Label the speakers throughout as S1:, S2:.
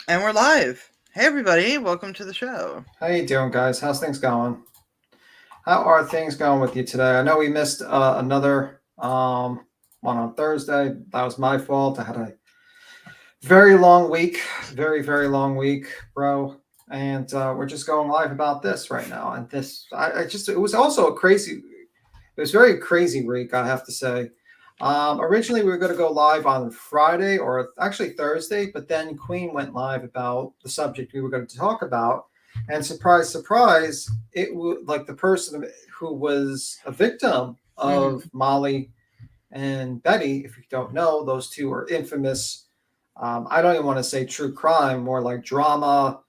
S1: And we're live. Hey everybody, welcome to the show.
S2: How you doing, guys? How's things going? How are things going with you today? I know we missed another one on Thursday. That was my fault. I had a very long week, very long week, bro. And we're just going live about this right now. And it was also it was very crazy week, I have to say. Originally, we were going to go live on Friday or actually Thursday, but then Queen went live about the subject we were going to talk about. And surprise, surprise, it was like the person who was a victim of Molly and Betty. If you don't know, those two are infamous. I don't even want to say true crime, more like drama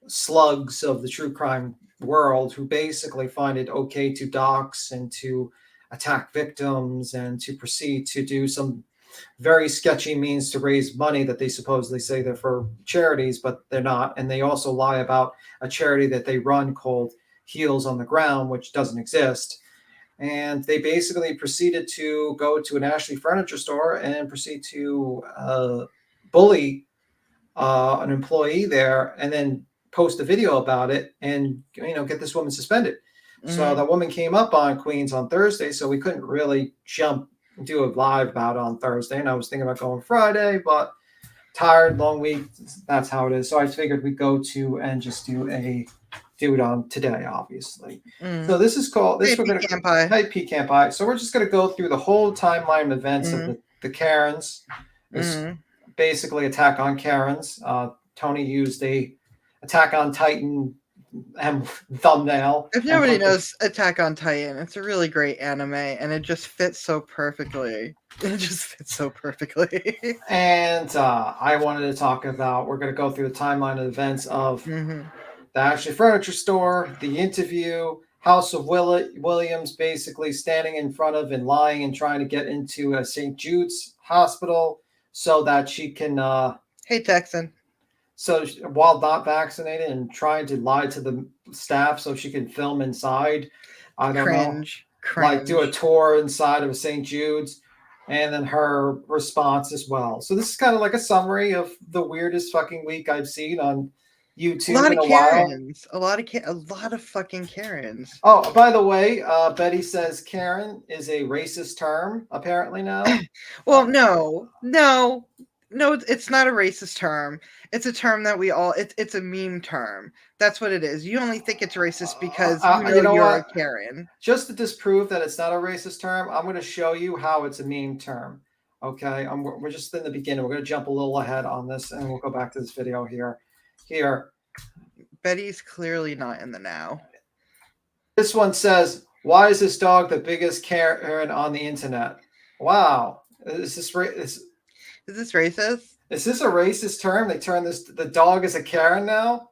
S2: slugs of the true crime world who basically find it okay to dox and to attack victims and to proceed to do some very sketchy means to raise money that they supposedly say they're for charities, but they're not. And they also lie about a charity that they run called Heels on the Ground, which doesn't exist. And they basically proceeded to go to an Ashley furniture store and proceed to bully an employee there, and then post a video about it, and get this woman suspended. So that woman came up on Queens on Thursday, so we couldn't really do a live about it on Thursday. And I was thinking about going Friday, but tired, long week. That's how it is. So I figured we'd go to and just do it on today, obviously. So this is called this.
S1: Hey,
S2: We're
S1: Pecan
S2: gonna
S1: Pie.
S2: hey Pecan Pie. So we're just gonna go through the whole timeline of events of the Karens. It's basically Attack on Karens. Tony used a Attack on Titan thumbnail.
S1: If nobody knows Attack on Titan, it's a really great anime and it just fits so perfectly. It just fits so perfectly.
S2: And I wanted to talk about, we're going to go through the timeline of events of the Ashley Furniture Store, the interview, House of Williams basically standing in front of and lying and trying to get into a St. Jude's hospital so that she can.
S1: Hey, Texan.
S2: So while not vaccinated and trying to lie to the staff so she can film inside, I don't know, like do a tour inside of a St. Jude's, and then her response as well. So this is kind of like a summary of the weirdest fucking week I've seen on YouTube in a
S1: Karens. While. A lot of fucking Karens.
S2: Oh, by the way, Betty says Karen is a racist term apparently now.
S1: Well, no, it's not a racist term. It's a term that we all. It's a meme term. That's what it is. You only think it's racist because you're a Karen.
S2: Just to disprove that it's not a racist term, I'm going to show you how it's a meme term. Okay, we're just in the beginning. We're going to jump a little ahead on this, and we'll go back to this video here.
S1: Betty's clearly not in the now.
S2: This one says, "Why is this dog the biggest Karen on the internet?" Wow, is this racist? Is this a racist term? They turn the dog is a Karen now.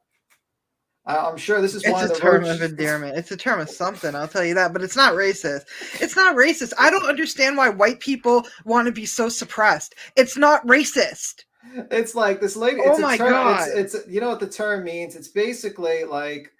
S2: I'm sure this is one of the
S1: term of endearment. It's a term of something, I'll tell you that, but it's not racist. It's not racist. I don't understand why white people want to be so suppressed. It's not racist.
S2: It's like this lady.
S1: Oh my god!
S2: It's you know what the term means? It's basically like,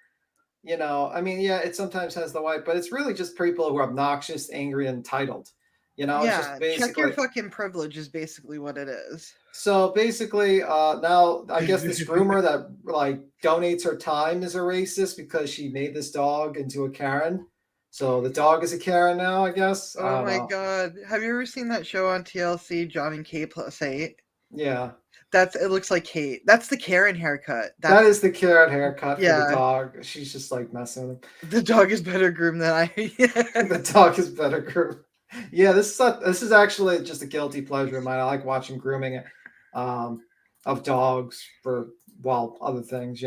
S2: I mean, yeah, it sometimes has the white, but it's really just people who are obnoxious, angry, and entitled.
S1: Yeah, it's just basically, check your fucking privilege is basically what it is.
S2: So basically, now I guess this groomer that like donates her time is a racist because she made this dog into a Karen. So the dog is a Karen now, I guess.
S1: Oh my god! Have you ever seen that show on TLC, John and Kate plus 8?
S2: Yeah.
S1: It looks like Kate. That's the Karen haircut.
S2: That is the Karen haircut for the dog. She's just like messing with him.
S1: The dog is better groomed than I.
S2: The dog is better groomed. Yeah, this is actually just a guilty pleasure of mine. I like watching grooming of dogs for other things,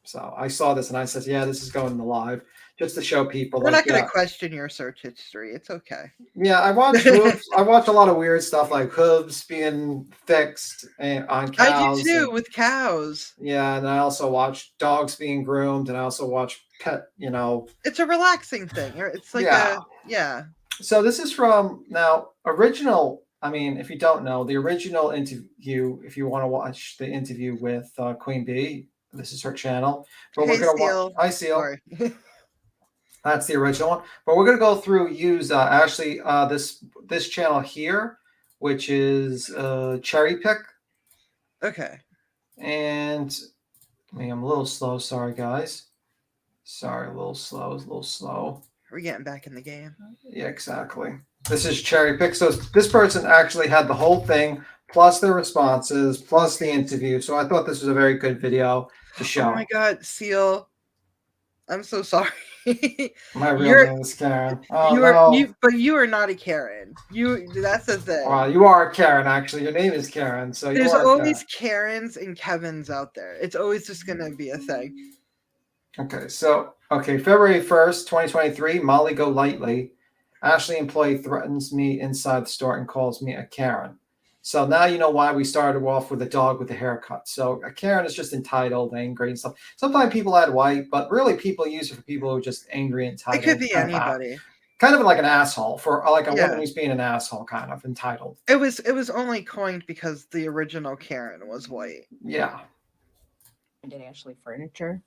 S2: so I saw this and I said, yeah, this is going in the live just to show people.
S1: We're not going to question your search history. It's okay.
S2: Yeah, I watched I watched a lot of weird stuff like hooves being fixed on cows.
S1: I do too, with cows.
S2: Yeah, and I also watched dogs being groomed, and I also watched pet.
S1: It's a relaxing thing. It's like yeah.
S2: So this is from original. I mean, if you don't know, the original interview, if you want to watch the interview with Queen Bee, this is her channel. But we're going to watch. Hi, Seal. That's the original one. But we're going to go through, Ashley, this channel here, which is Cherry Pick.
S1: Okay.
S2: And I'm a little slow. Sorry, guys. Sorry, a little slow.
S1: We're getting back in the game.
S2: Yeah, exactly. This is cherry pick. So this person actually had the whole thing, plus the responses, plus the interview. So I thought this was a very good video to show.
S1: Oh my God, Seal. I'm so sorry.
S2: My real name is Karen. Oh, no.
S1: But you are not a Karen. That's the thing.
S2: Well, you are a Karen, actually. Your name is Karen. So
S1: there's always Karens and Kevins out there. It's always just gonna be a thing.
S2: Okay, so February 1st, 2023, Molly Golightly. Ashley employee threatens me inside the store and calls me a Karen. So now you know why we started off with a dog with a haircut. So a Karen is just entitled, angry, and stuff. Sometimes people add white, but really people use it for people who are just angry, entitled.
S1: It could be anybody.
S2: Kind of like an asshole, for like a woman who's being an asshole, kind of entitled.
S1: It was only coined because the original Karen was white.
S2: Yeah.
S3: Did Ashley Furniture.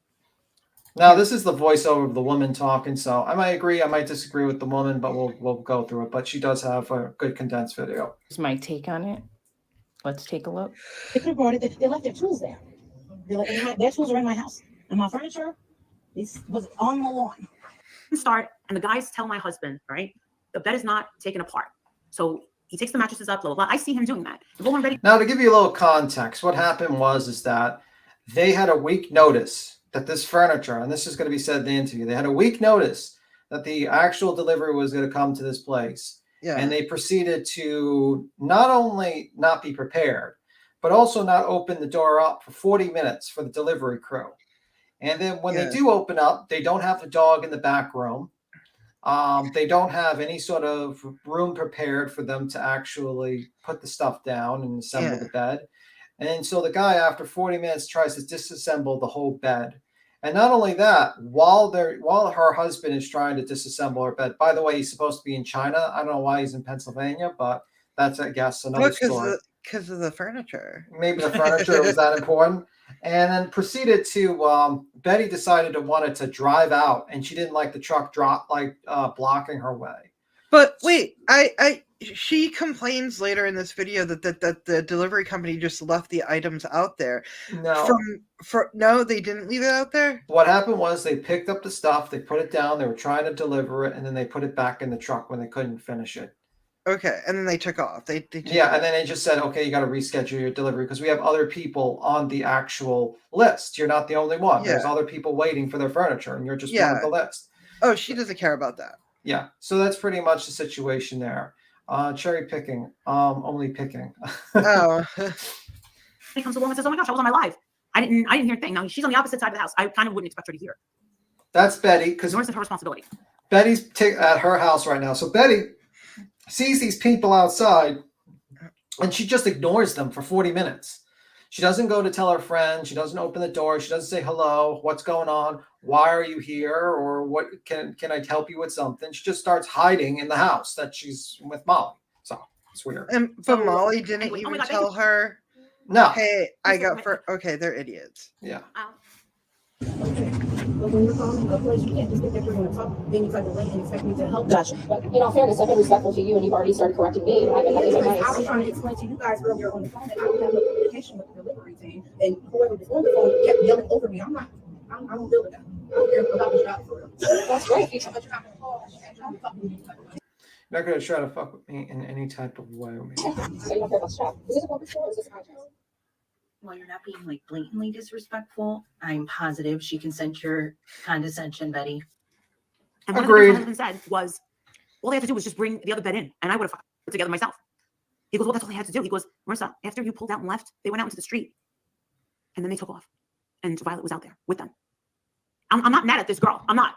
S2: Now this is the voiceover of the woman talking, so I might agree, I might disagree with the woman, but we'll go through it. But she does have a good condensed video.
S3: Here's my take on it. Let's take a look.
S4: They could have brought it. They left their tools there. Their tools are in my house, and my furniture was on the lawn.
S5: Start, and the guys tell my husband, right, the bed is not taken apart. So he takes the mattresses up, blah, blah, blah. I see him doing that.
S2: Now, to give you a little context, what happened is that they had a week notice that this furniture, and this is going to be said in the interview, they had a week notice that the actual delivery was going to come to this place. Yeah. And they proceeded to not only not be prepared, but also not open the door up for 40 minutes for the delivery crew. And then when they do open up, they don't have the dog in the back room. They don't have any sort of room prepared for them to actually put the stuff down and assemble the bed. And so the guy, after 40 minutes, tries to disassemble the whole bed. And not only that, while her husband is trying to disassemble her bed, by the way, he's supposed to be in China. I don't know why he's in Pennsylvania, but that's, I guess, another story.
S1: Because of the furniture.
S2: Maybe the furniture was that important. And then proceeded to, Betty decided wanted to drive out, and she didn't like the truck blocking her way.
S1: But wait, she complains later in this video that the delivery company just left the items out there.
S2: No.
S1: No, they didn't leave it out there?
S2: What happened was they picked up the stuff, they put it down, they were trying to deliver it, and then they put it back in the truck when they couldn't finish it.
S1: Okay, and then they took off. They
S2: and then they just said, okay, you got to reschedule your delivery because we have other people on the actual list. You're not the only one. There's other people waiting for their furniture, and you're just one of the list.
S1: Oh, she doesn't care about that.
S2: Yeah, so that's pretty much the situation there. Cherry picking, only picking.
S1: Oh.
S5: He comes along and says, "Oh my gosh, I was on my live. I didn't hear a thing." Now she's on the opposite side of the house. I kind of wouldn't expect her to hear.
S2: That's Betty, because
S5: nor is it her responsibility.
S2: Betty's at her house right now. So Betty sees these people outside, and she just ignores them for 40 minutes. She doesn't go to tell her friend. She doesn't open the door. She doesn't say hello. What's going on? Why are you here? Or what can I help you with something? She just starts hiding in the house that she's with Molly. So it's weird.
S1: But Molly didn't even tell her.
S2: No.
S1: Hey, I got for okay. They're idiots.
S2: Yeah.
S4: Okay. But when you're calling a place, you can't just get there for a talk, then you try to wait and expect me to help. Gotcha.
S6: But in all fairness, I've been respectful to you, and you've already started correcting me.
S4: I was trying to explain to you guys earlier on the phone that I would have no communication with the delivery team, and whoever was on the phone kept yelling over me. I don't deal with that. I don't care about the job for real.
S6: That's great.
S4: You're not gonna call and try to fuck with me.
S2: Not going to try to fuck with me in any type of way.
S6: So you don't care about the job. Is this a public store or is this a contract?
S7: While you're not being like blatantly disrespectful, I'm positive she can sense your condescension, Betty.
S5: And one of the things my husband said was, all they had to do was just bring the other bed in, and I would have put it together myself. He goes, well, that's all they had to do. He goes, Marissa, after you pulled out and left, they went out into the street, and then they took off, and Violet was out there with them. I'm not mad at this girl. I'm not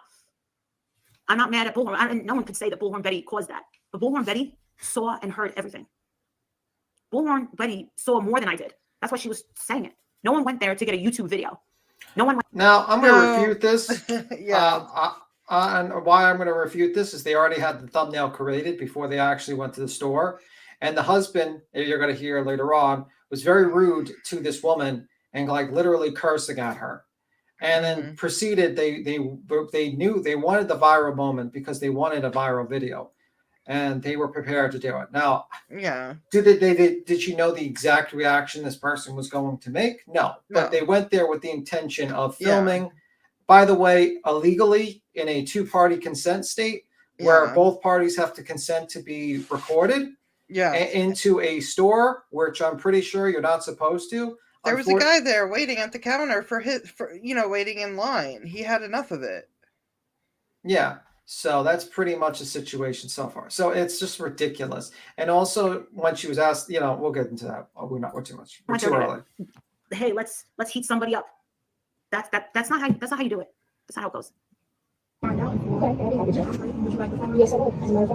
S5: mad at Bullhorn. No one could say that Bullhorn Betty caused that, but Bullhorn Betty saw and heard everything. Bullhorn Betty saw more than I did. That's why she was saying it. No one went there to get a YouTube video. No one went.
S2: Now, I'm going to refute this. And why I'm going to refute this is they already had the thumbnail created before they actually went to the store. And the husband, you're going to hear later on, was very rude to this woman and like literally cursing at her. And then proceeded, they knew they wanted the viral moment because they wanted a viral video. and they were prepared to do it. Now,
S1: Yeah.
S2: did she know the exact reaction this person was going to make? No, but
S1: No.
S2: they went there with the intention of
S1: Yeah.
S2: filming. By the way, illegally in a two-party consent state where
S1: Yeah.
S2: both parties have to consent to be recorded
S1: Yeah.
S2: into a store, which I'm pretty sure you're not supposed to.
S1: There was a guy there waiting at the counter for waiting in line. He had enough of it.
S2: Yeah. So that's pretty much the situation so far. So it's just ridiculous. And also, when she was asked, we'll get into that. Oh, we're too much. We're too early.
S5: Hey, let's heat somebody up. That's not how you do it. That's not how it goes.
S6: Okay, I'd be happy to.
S4: Would you like the phone?
S6: Yes, I would, as a matter of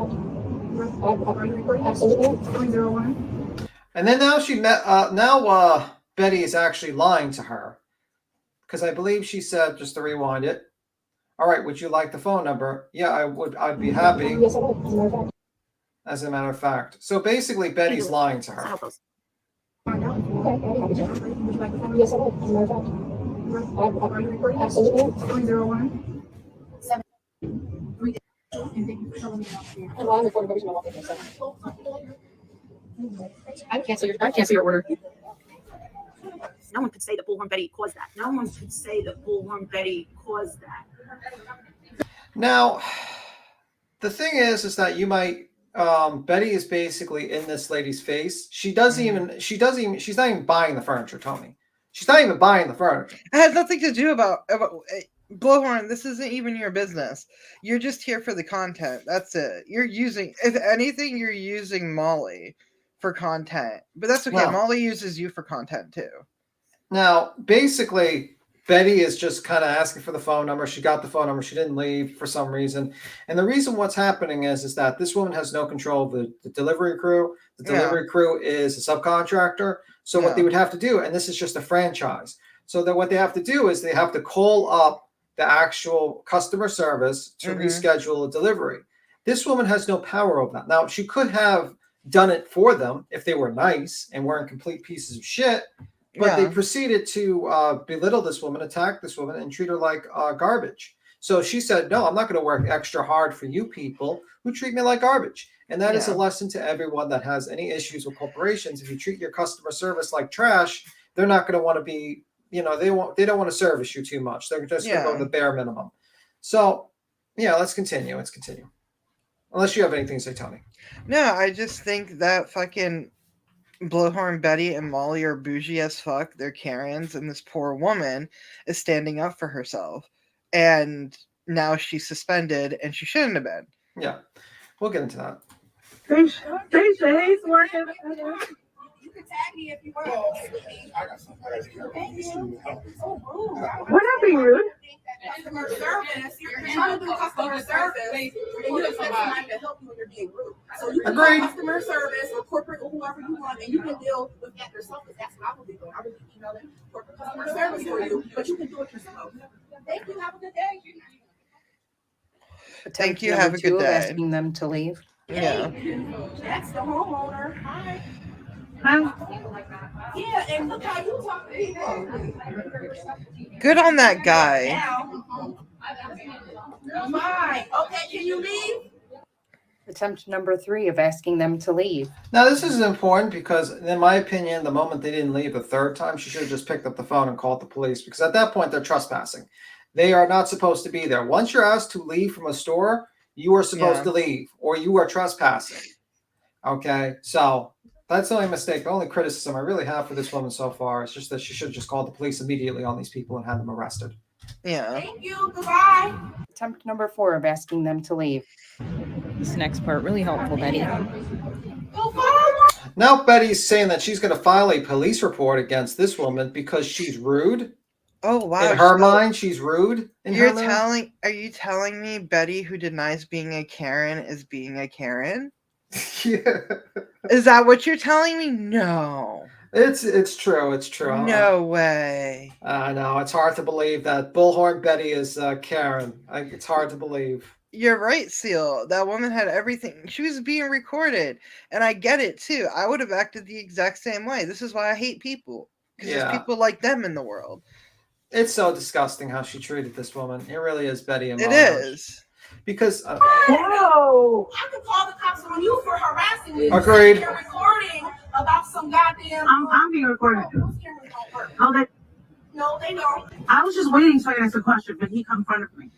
S6: fact.
S4: Are you recording?
S6: Absolutely.
S4: 301.
S2: And then now Betty is actually lying to her, because I believe she said, just to rewind it, all right, would you like the phone number? Yeah, I would. I'd be happy,
S6: Yes, I would, as a matter of fact.
S2: as a matter of fact. So basically, Betty's lying to
S5: That's not how
S2: her.
S5: it goes.
S4: Find out.
S6: Okay, I'd be happy to.
S4: Would you like the phone?
S6: Yes, I would, as a matter of fact.
S4: Are you recording?
S6: Absolutely.
S4: 301. 7. 3. And thank you for showing me out here.
S6: And while I'm recording, every time I walk in here, so. I cancel your order.
S5: No one could say that Bullhorn Betty caused that. No one could say that Bullhorn Betty caused that.
S2: Now, the thing is that you might. Betty is basically in this lady's face. She's not even buying the furniture, Tony. She's not even buying the furniture.
S1: It has nothing to do about Blowhorn. This isn't even your business. You're just here for the content. That's it. If anything, you're using Molly for content. But that's okay.
S2: Well-
S1: Molly uses you for content too.
S2: Now, basically, Betty is just kind of asking for the phone number. She got the phone number. She didn't leave for some reason. And the reason what's happening is that this woman has no control of the delivery crew. The delivery crew is a subcontractor. So what they would have to do, and this is just a franchise. So that what they have to do is they have to call up the actual customer service to reschedule a delivery. This woman has no power over that. Now, she could have done it for them if they were nice and weren't complete pieces of shit. But they proceeded to belittle this woman, attack this woman, and treat her like garbage. So she said, no, I'm not going to work extra hard for you people who treat me like garbage. And that is a lesson to everyone that has any issues with corporations. If you treat your customer service like trash, they're not going to want to be, they don't want to service you too much. They're just going to go the bare minimum. So, let's continue. Let's continue. Unless you have anything to say, Tony.
S1: No, I just think that fucking Blowhorn Betty and Molly are bougie as fuck. They're Karens, and this poor woman is standing up for herself. And now she's suspended, and she shouldn't have been.
S2: Yeah, we'll get into that.
S4: They say he's working.
S8: You can tag me if you want.
S4: We're not being rude.
S8: Customer service. You're trying to do customer service. And you expect somebody to help you when you're being rude. So you can call
S2: Agreed.
S8: customer service or corporate or whoever you want, and you can deal with that yourself. Because that's what I would be doing. I would be emailing corporate customer service for you, but you can do it yourself. Thank you. Have a good day.
S1: Thank you.
S3: Number
S1: Have a good
S3: two of
S1: day.
S3: Asking them to leave.
S1: Yeah.
S8: That's the homeowner. Hi.
S4: Huh?
S8: Yeah, and look how you talk to people.
S1: Good on that guy.
S8: Now, fine. Okay, can you leave?
S3: Attempt number 3 of asking them to leave.
S2: Now, this is important because, in my opinion, the moment they didn't leave the third time, she should have just picked up the phone and called the police, because at that point, they're trespassing. They are not supposed to be there. Once you're asked to leave from a store, you are supposed to leave, or you are trespassing. Okay, so that's the only mistake. The only criticism I really have for this woman so far is just that she should have just called the police immediately on these people and had them arrested.
S1: Yeah.
S8: Thank you. Goodbye.
S3: Attempt number 4 of asking them to leave.
S9: This next part really helpful, Betty.
S8: Go forward.
S2: Now Betty's saying that she's going to file a police report against this woman because she's rude.
S1: Oh wow.
S2: In her
S1: So
S2: mind, she's rude. In her mind.
S1: are you telling me Betty, who denies being a Karen, is being a Karen?
S2: Yeah.
S1: Is that what you're telling me? No.
S2: It's true. It's true.
S1: No way.
S2: I know. It's hard to believe that Bullhorn Betty is Karen. It's hard to believe.
S1: You're right, Seal. That woman had everything. She was being recorded. And I get it too. I would have acted the exact same way. This is why I hate people. Because there's people like them in the world.
S2: It's so disgusting how she treated this woman. It really is, Betty.
S1: It is.
S2: because
S8: Whoa! I could call the cops on you for harassing me.
S2: Agreed.
S8: You're recording about some goddamn.
S10: I'm being recorded.
S8: Those cameras don't work.
S10: Okay.
S8: No, they don't.
S10: I was just waiting so I could ask a question, but he come in front of me.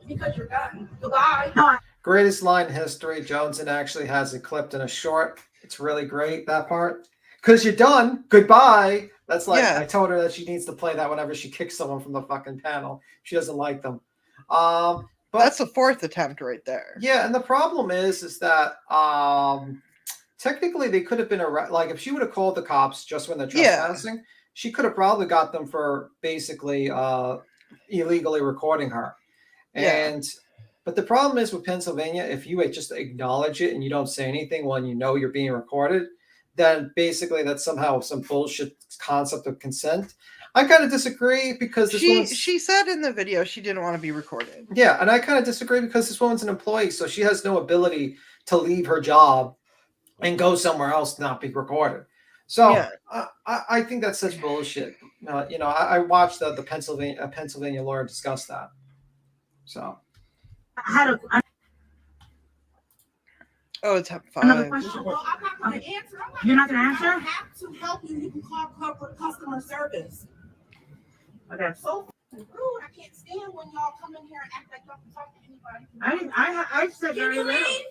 S8: Because you're done. Goodbye.
S10: No,
S2: greatest line in history. Joneson actually has it clipped in a short. It's really great, that part. Because you're done. Goodbye. That's like,
S1: Yeah.
S2: I told her that she needs to play that whenever she kicks someone from the fucking panel. She doesn't like them. But
S1: That's the fourth attempt right there.
S2: yeah, and the problem is that technically they could have been like if she would have called the cops just when they're
S1: Yeah.
S2: trespassing, she could have probably got them for basically illegally recording her.
S1: Yeah.
S2: And but the problem is with Pennsylvania, if you just acknowledge it and you don't say anything when you know you're being recorded, then basically that's somehow some bullshit concept of consent. I kind of disagree because this woman's-
S1: She said in the video she didn't want to be recorded.
S2: yeah, and I kind of disagree because this woman's an employee, so she has no ability to leave her job and go somewhere else to not be recorded. So
S1: Yeah.
S2: I think that's such bullshit. I watched the Pennsylvania lawyer discuss that. So
S10: I had
S1: Oh, it's at
S10: another
S1: 5.
S10: question.
S8: Well, I'm not going to answer.
S10: You're not gonna
S8: I
S10: answer?
S8: don't have to help you. You can call corporate customer service.
S10: Okay.
S8: So rude. I can't stand when y'all come in here and act like y'all can talk to anybody.
S10: I said
S8: Can
S10: very
S8: you
S10: little.
S8: leave?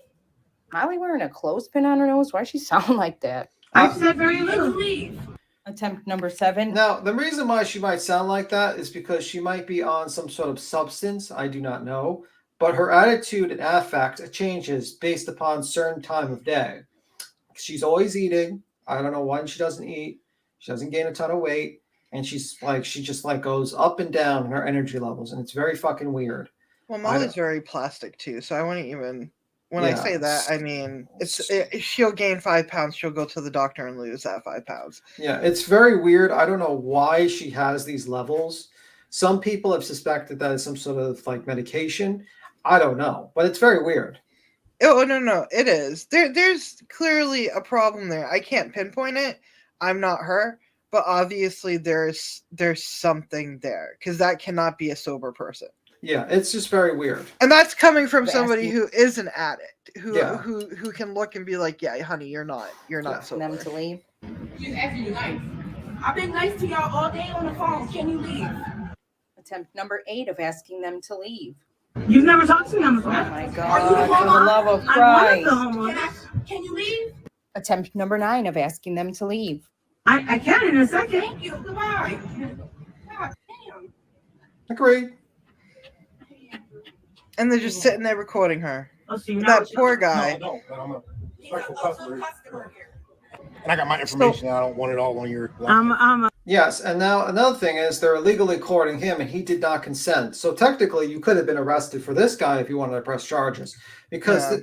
S3: Molly wearing a clothespin on her nose? Why does she sound like that?
S10: I said very
S8: Can you
S10: little.
S8: leave?
S3: Attempt number 7.
S2: now the reason why she might sound like that is because she might be on some sort of substance. I do not know, but her attitude and affect changes based upon certain time of day. She's always eating. I don't know when she doesn't eat. She doesn't gain a ton of weight, and she just goes up and down in her energy levels, and it's very fucking weird.
S1: Well,
S2: I
S1: Molly's
S2: don't-
S1: very plastic too, so I wouldn't even. When I
S2: Yeah.
S1: say that, I mean she'll gain 5 pounds. She'll go to the doctor and lose that 5 pounds.
S2: Yeah, it's very weird. I don't know why she has these levels. Some people have suspected that it's some sort of like medication. I don't know, but it's very weird.
S1: Oh no, it is. There's clearly a problem there. I can't pinpoint it. I'm not her, but obviously there's something there because that cannot be a sober person.
S2: Yeah, it's just very weird.
S1: And that's coming from
S3: But
S1: somebody
S3: asking-
S1: who is an addict, who
S2: Yeah.
S1: who can look and be like, yeah, honey, you're not
S2: Yeah.
S3: Asking them to
S1: sober.
S3: leave.
S8: She's asking you nice. I've been nice to y'all all day on the phone. Can you leave?
S3: Attempt number 8 of asking them to leave.
S10: You've never talked to them
S3: Oh
S10: before.
S3: my
S8: Are you
S3: God, for the
S8: homeowner?
S3: love of
S10: I'm one of
S3: Christ.
S10: the
S8: Can
S10: homeowners.
S8: can you leave?
S3: Attempt number 9 of asking them to leave.
S10: I can in a second.
S8: Thank you. Goodbye. God damn.
S2: Agreed.
S1: And they're just sitting there recording her.
S10: Oh, so you're
S1: That
S10: not.
S1: poor guy.
S11: No, but I'm a
S8: He's a
S11: respectful
S8: local
S11: customer,
S8: customer here.
S11: and I got my information. I don't want it all on your.
S10: I'm a
S2: Yes, and now another thing is they're illegally recording him, and he did not consent. So technically, you could have been arrested for this guy if you wanted to press charges, because
S1: Yeah.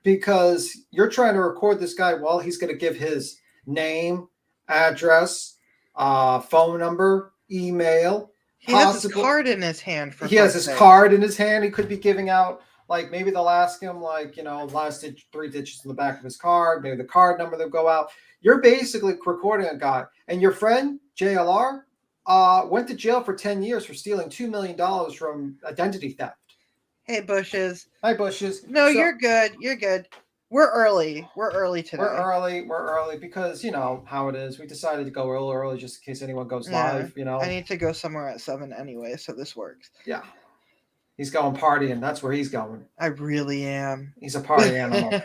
S2: because you're trying to record this guy while he's going to give his name, address, phone number, email.
S1: He has his
S2: possible-
S1: card in his hand. For
S2: He has
S1: fuck's
S2: his
S1: sake.
S2: card in his hand. He could be giving out, like, maybe they'll ask him, like, last 3 digits in the back of his card, maybe the card number they'll go out. You're basically recording a guy. And your friend, JLR, went to jail for 10 years for stealing $2 million from identity theft.
S1: Hey, Bushes.
S2: Hi, Bushes.
S1: No,
S2: So-
S1: you're good. You're good. We're early. We're early today.
S2: We're early because, you know, how it is. We decided to go real early just in case anyone goes
S1: Yeah,
S2: live,
S1: I need to go somewhere at 7 anyway, so this works.
S2: Yeah. He's going partying. That's where he's going.
S1: I really am.
S2: He's a party animal.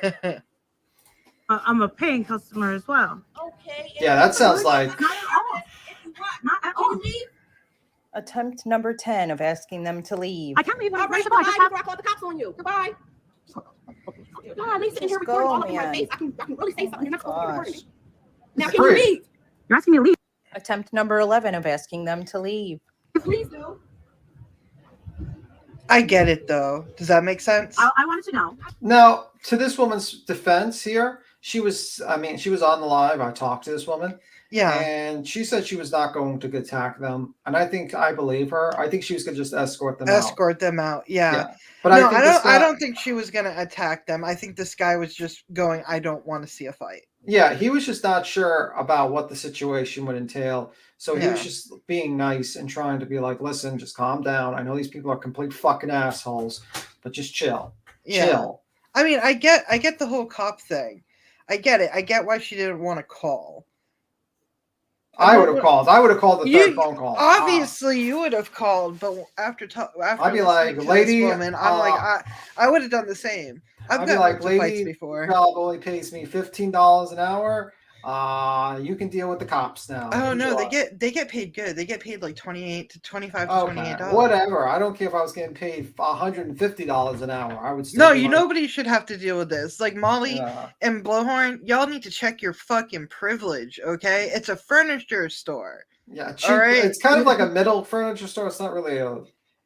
S10: I'm a paying customer as well.
S8: Okay.
S2: Yeah, that sounds like
S10: Not at all.
S8: If you want,
S10: Not at
S8: can
S10: all.
S8: you leave?
S3: Attempt number 10 of asking them to leave.
S10: I can't leave.
S8: All
S10: I'm
S8: right,
S10: ready to go. I
S8: goodbye
S10: just have.
S8: before I call the cops on you. Goodbye. God, they sitting here
S3: Just
S8: recording
S3: go,
S8: all up in my
S3: man.
S8: face. I can really say something. You're not supposed to be recording
S3: Gosh.
S8: me. Now, can you
S2: Great.
S8: leave?
S10: You're asking me to leave.
S3: Attempt number 11 of asking them to leave.
S8: Please do.
S1: I get it though. Does that make sense?
S10: I wanted to know.
S2: Now, to this woman's defense here, she was on the live. I talked to this woman,
S1: Yeah.
S2: and she said she was not going to attack them. And I believe her. I think she was going to just escort them out.
S1: Escort them out. Yeah.
S2: Yeah. But
S1: No,
S2: I think this guy,
S1: I don't think she was gonna attack them. I think this guy was just going, I don't want to see a fight.
S2: Yeah, he was just not sure about what the situation would entail. So he was
S1: Yeah.
S2: just being nice and trying to be like, listen, just calm down. I know these people are complete fucking assholes, but just chill.
S1: Yeah.
S2: Chill.
S1: I mean, I get the whole cop thing. I get it. I get why she didn't want to call.
S2: I would have called. I would have called the third
S1: You
S2: phone call.
S1: obviously you would have called, but after
S2: I'd be
S1: listening
S2: like,
S1: to this
S2: lady,
S1: woman, I'm like, I would have done the same. I've
S2: I'd be
S1: gotten
S2: like,
S1: into fights
S2: lady,
S1: before.
S2: job only pays me $15 an hour. You can deal with the cops now.
S1: Oh no,
S2: Enjoy.
S1: they get paid good. They get paid like $28 to $25 to
S2: Okay,
S1: $28.
S2: whatever. I don't care if I was getting paid $150 an hour. I would still.
S1: No,
S2: be like,
S1: nobody should have to deal with this. Like Molly
S2: yeah.
S1: and Blowhorn, y'all need to check your fucking privilege, okay? It's a furniture store.
S2: Yeah, cheap.
S1: All right.
S2: It's kind of like a middle furniture store. It's not really a.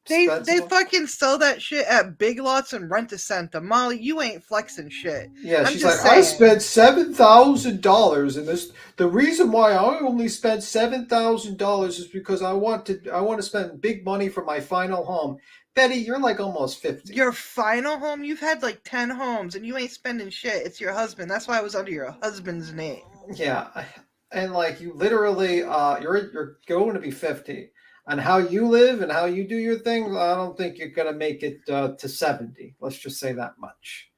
S1: They
S2: expensive.
S1: fucking sell that shit at Big Lots and Rent-A-Center. Molly, you ain't flexing shit.
S2: Yeah,
S1: I'm
S2: she's
S1: just
S2: like, I
S1: saying.
S2: spent $7,000 in this. The reason why I only spent $7,000 is because I want to spend big money for my final home. Betty, you're like almost 50.
S1: Your final home? You've had like 10 homes and you ain't spending shit. It's your husband. That's why I was under your husband's name.
S2: Yeah, and like you literally, you're going to be 50. And how you live and how you do your thing, I don't think you're gonna make it to 70. Let's just say that much.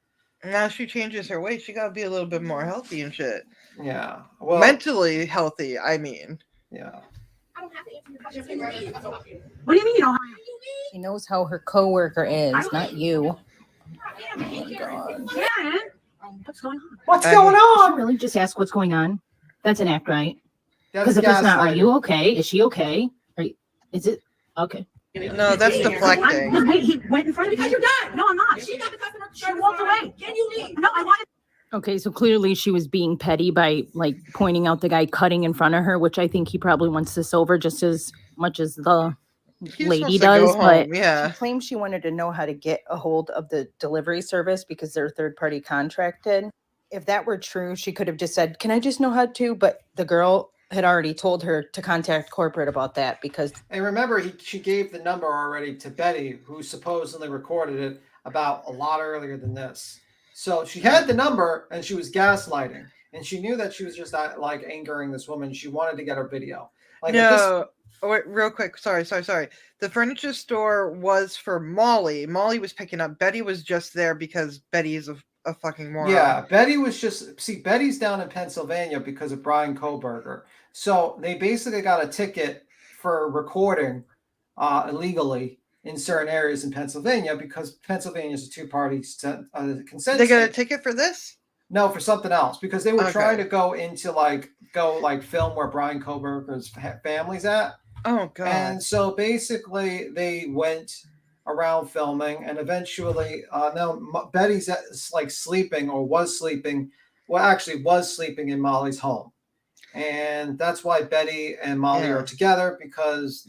S1: Now she changes her weight. She gotta be a little bit more healthy and shit.
S2: Yeah. Well,
S1: Mentally healthy, I mean.
S2: Yeah.
S4: I don't have to answer your question.
S10: What do you mean you don't?
S3: She knows how her coworker is, not you.
S10: Karen, what's going on?
S2: What's
S1: I-
S2: going on?
S6: Really, just ask what's going on. That's an act, right?
S2: That's
S6: Because if it's not, are
S2: gaslighting.
S6: you okay? Is she okay? Is it okay?
S1: No, that's deflecting.
S10: He went in front of me. Because you're done. No, I'm not.
S4: She got the customer
S10: She
S4: service
S10: walked
S4: line.
S10: away.
S4: Can you leave?
S10: No, I wanted.
S6: Okay, so clearly she was being petty by like pointing out the guy cutting in front of her, which I think he probably wants this over just as much as the
S1: He just
S6: lady
S1: wants to go
S6: does. But
S1: home, yeah.
S3: She claimed she wanted to know how to get a hold of the delivery service because they're third party contracted. If that were true, she could have just said, "Can I just know how to?" But the girl had already told her to contact corporate about that because
S2: And remember, she gave the number already to Betty, who supposedly recorded it about a lot earlier than this. So she had the number, and she was gaslighting, and she knew that she was just like angering this woman. She wanted to get her video. Like at this-
S1: No, oh, wait, real quick. Sorry. The furniture store was for Molly. Molly was picking up. Betty was just there because Betty's a fucking moron.
S2: Yeah, Betty was just Betty's down in Pennsylvania because of Brian Koberger. So they basically got a ticket for recording illegally in certain areas in Pennsylvania because Pennsylvania is a two-party consent.
S1: They got a
S2: state.
S1: ticket for this?
S2: No, for something else because they were
S1: Okay.
S2: trying to go film where Brian Koberger's family's at.
S1: Oh god.
S2: And so basically, they went around filming, and eventually, Betty's like sleeping or was sleeping. Well, actually, was sleeping in Molly's home, and that's why Betty and Molly
S1: Yeah.
S2: are together because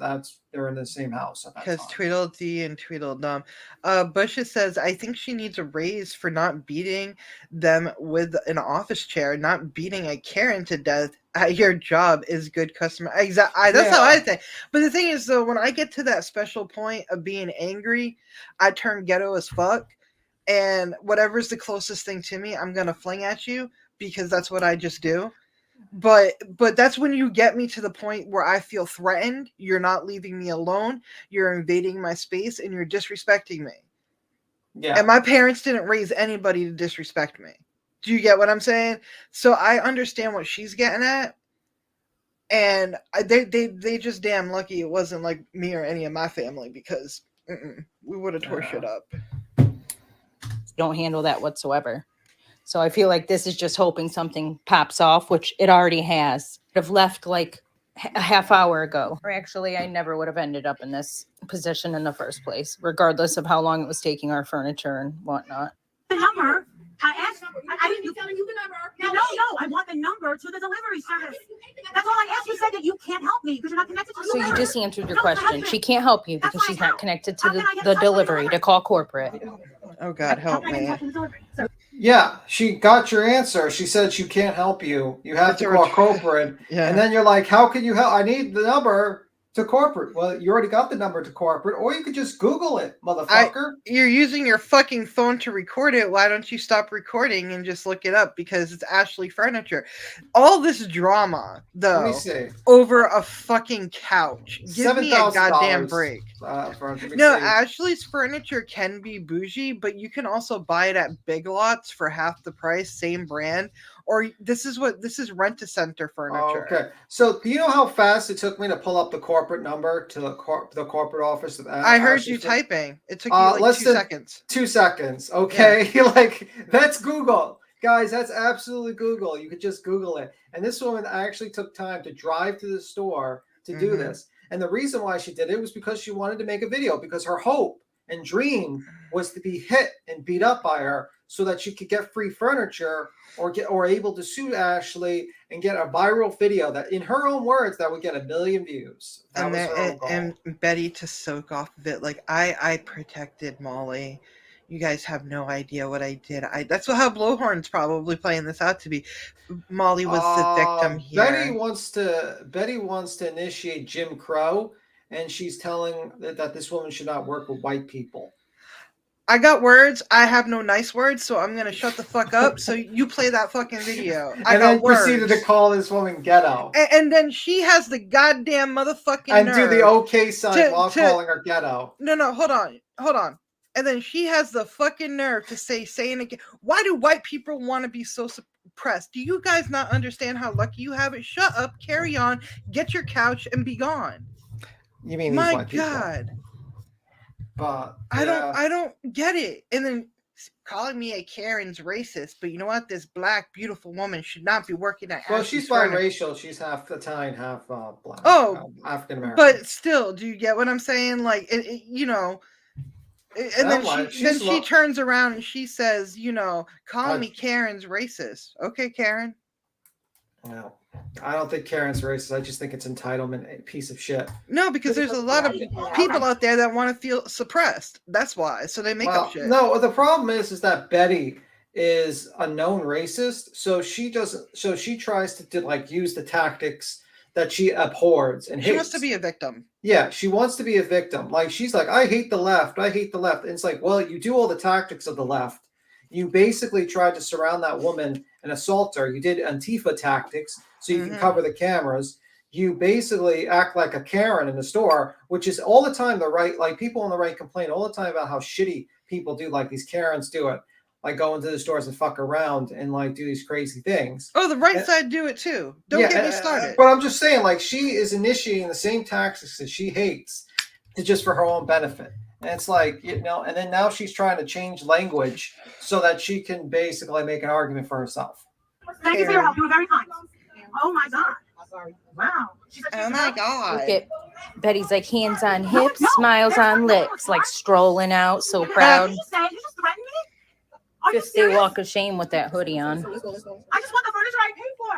S2: they're in the same house. at that
S1: Because
S2: time.
S1: Tweedledee and Tweedledum. Busha says, I think she needs a raise for not beating them with an office chair, not beating a Karen to death at your job is good customer. Exactly. That's how
S2: Yeah.
S1: I think. But the thing is, though, when I get to that special point of being angry, I turn ghetto as fuck. And whatever's the closest thing to me, I'm going to fling at you because that's what I just do. But that's when you get me to the point where I feel threatened. You're not leaving me alone. You're invading my space and you're disrespecting me.
S2: Yeah.
S1: And my parents didn't raise anybody to disrespect me. Do you get what I'm saying? So I understand what she's getting at. And they just damn lucky it wasn't like me or any of my family because we would have tore shit up.
S3: don't handle that whatsoever. So I feel like this is just hoping something pops off, which it already has. I'd have left like a half hour ago. Or actually, I never would have ended up in this position in the first place, regardless of how long it was taking our furniture and whatnot.
S10: The number. I asked. I
S4: didn't
S10: didn't.
S4: telling you the number.
S10: No. I want the number to the delivery service. That's all I asked. You said that you can't help me because you're not connected to the
S3: So you
S10: delivery.
S3: just answered your
S10: No, my
S3: question.
S10: husband.
S3: She can't help you
S10: That's
S3: because
S10: why
S3: she's
S10: I
S3: not
S10: help.
S3: connected to
S10: How can I get
S3: the
S10: in touch with
S3: delivery
S10: the
S3: to call corporate.
S1: Oh God, help
S10: How can I get in
S1: me.
S10: touch with the delivery service?
S2: Yeah, she got your answer. She said she can't help you. You have
S1: It's
S2: to
S1: a
S2: call
S1: retri-
S2: corporate.
S1: Yeah.
S2: And then you're like, how can you help? I need the number. To corporate. Well, you already got the number to corporate, or you could just Google it, motherfucker.
S1: You're using your fucking phone to record it. Why don't you stop recording and just look it up? Because it's Ashley Furniture. All this drama,
S2: Let me
S1: though,
S2: see.
S1: over a fucking couch. Give me a
S2: $7,000,
S1: goddamn break.
S2: Let me
S1: No,
S2: see.
S1: Ashley's Furniture can be bougie, but you can also buy it at Big Lots for half the price, same brand. Or this is Rent-A-Center Furniture.
S2: Okay. So, do you know how fast it took me to pull up the corporate number to the corporate office? Of
S1: I heard
S2: Ashley
S1: you
S2: Furniture?
S1: typing. It took you like
S2: less
S1: 2
S2: than
S1: seconds.
S2: 2 seconds. Okay. Like, that's Google. Guys, that's absolutely Google. You could just Google it. And this woman actually took time to drive to the store to do this. And the reason why she did it was because she wanted to make a video, because her hope and dream was to be hit and beat up by her so that she could get free furniture or able to sue Ashley and get a viral video that, in her own words, that would get 1 million views. That was her own goal.
S1: And Betty to soak off of it. Like I protected Molly. You guys have no idea what I did. That's how Blowhorn's probably playing this out to be. Molly was the victim here.
S2: Betty wants to initiate Jim Crow, and she's telling that this woman should not work with white people.
S1: I got words. I have no nice words, so I'm gonna shut the fuck up. So you play that fucking video.
S2: And then proceeded to call this woman ghetto.
S1: And then she has the goddamn motherfucking
S2: and
S1: nerve
S2: do the OK sign while
S1: to
S2: calling her ghetto.
S1: No, hold on. And then she has the fucking nerve to saying again, why do white people want to be so suppressed? Do you guys not understand how lucky you have it? Shut up, carry on, get your couch, and be gone.
S2: You mean
S1: my
S2: these white
S1: God?
S2: People. But
S1: I don't get it. And then calling me a Karen's racist, but you know what? This black beautiful woman should not be working at.
S2: Well, she's biracial. She's half Italian, half black.
S1: Oh,
S2: African American.
S1: But still, do you get what I'm saying? Like, you know. And then she turns around and she says, you know, calling me Karen's racist. Okay, Karen.
S2: No, I don't think Karen's racist. I just think it's entitlement, a piece of shit.
S1: No, because there's a lot of people out there that want to feel suppressed. That's why. So they make up shit.
S2: No, the problem is that Betty is a known racist. So she tries to like use the tactics that she abhors and hates.
S1: She wants to be a victim.
S2: Yeah, she wants to be a victim. Like, she's like, I hate the left. I hate the left. And it's like, well, you do all the tactics of the left. You basically tried to surround that woman and assault her. You did Antifa tactics so you can cover the cameras. You basically act like a Karen in the store, which is all the time the right, like people on the right complain all the time about how shitty people do, like these Karens do it. Like go into the stores and fuck around and like do these crazy things.
S1: Oh, the right side do it too. Don't get me started.
S2: But I'm just saying, like, she is initiating the same tactics that she hates to just for her own benefit. And it's like, you know, and then now she's trying to change language so that she can basically make an argument for herself.
S10: Thank you for your help. You were very kind. Oh my God. Wow.
S1: Oh my God.
S3: Look at Betty's like hands on hips, smiles on lips, like strolling out, so proud.
S10: You just threatened me?
S3: Just a walk of shame with that hoodie on.
S10: I just want the furniture I paid for.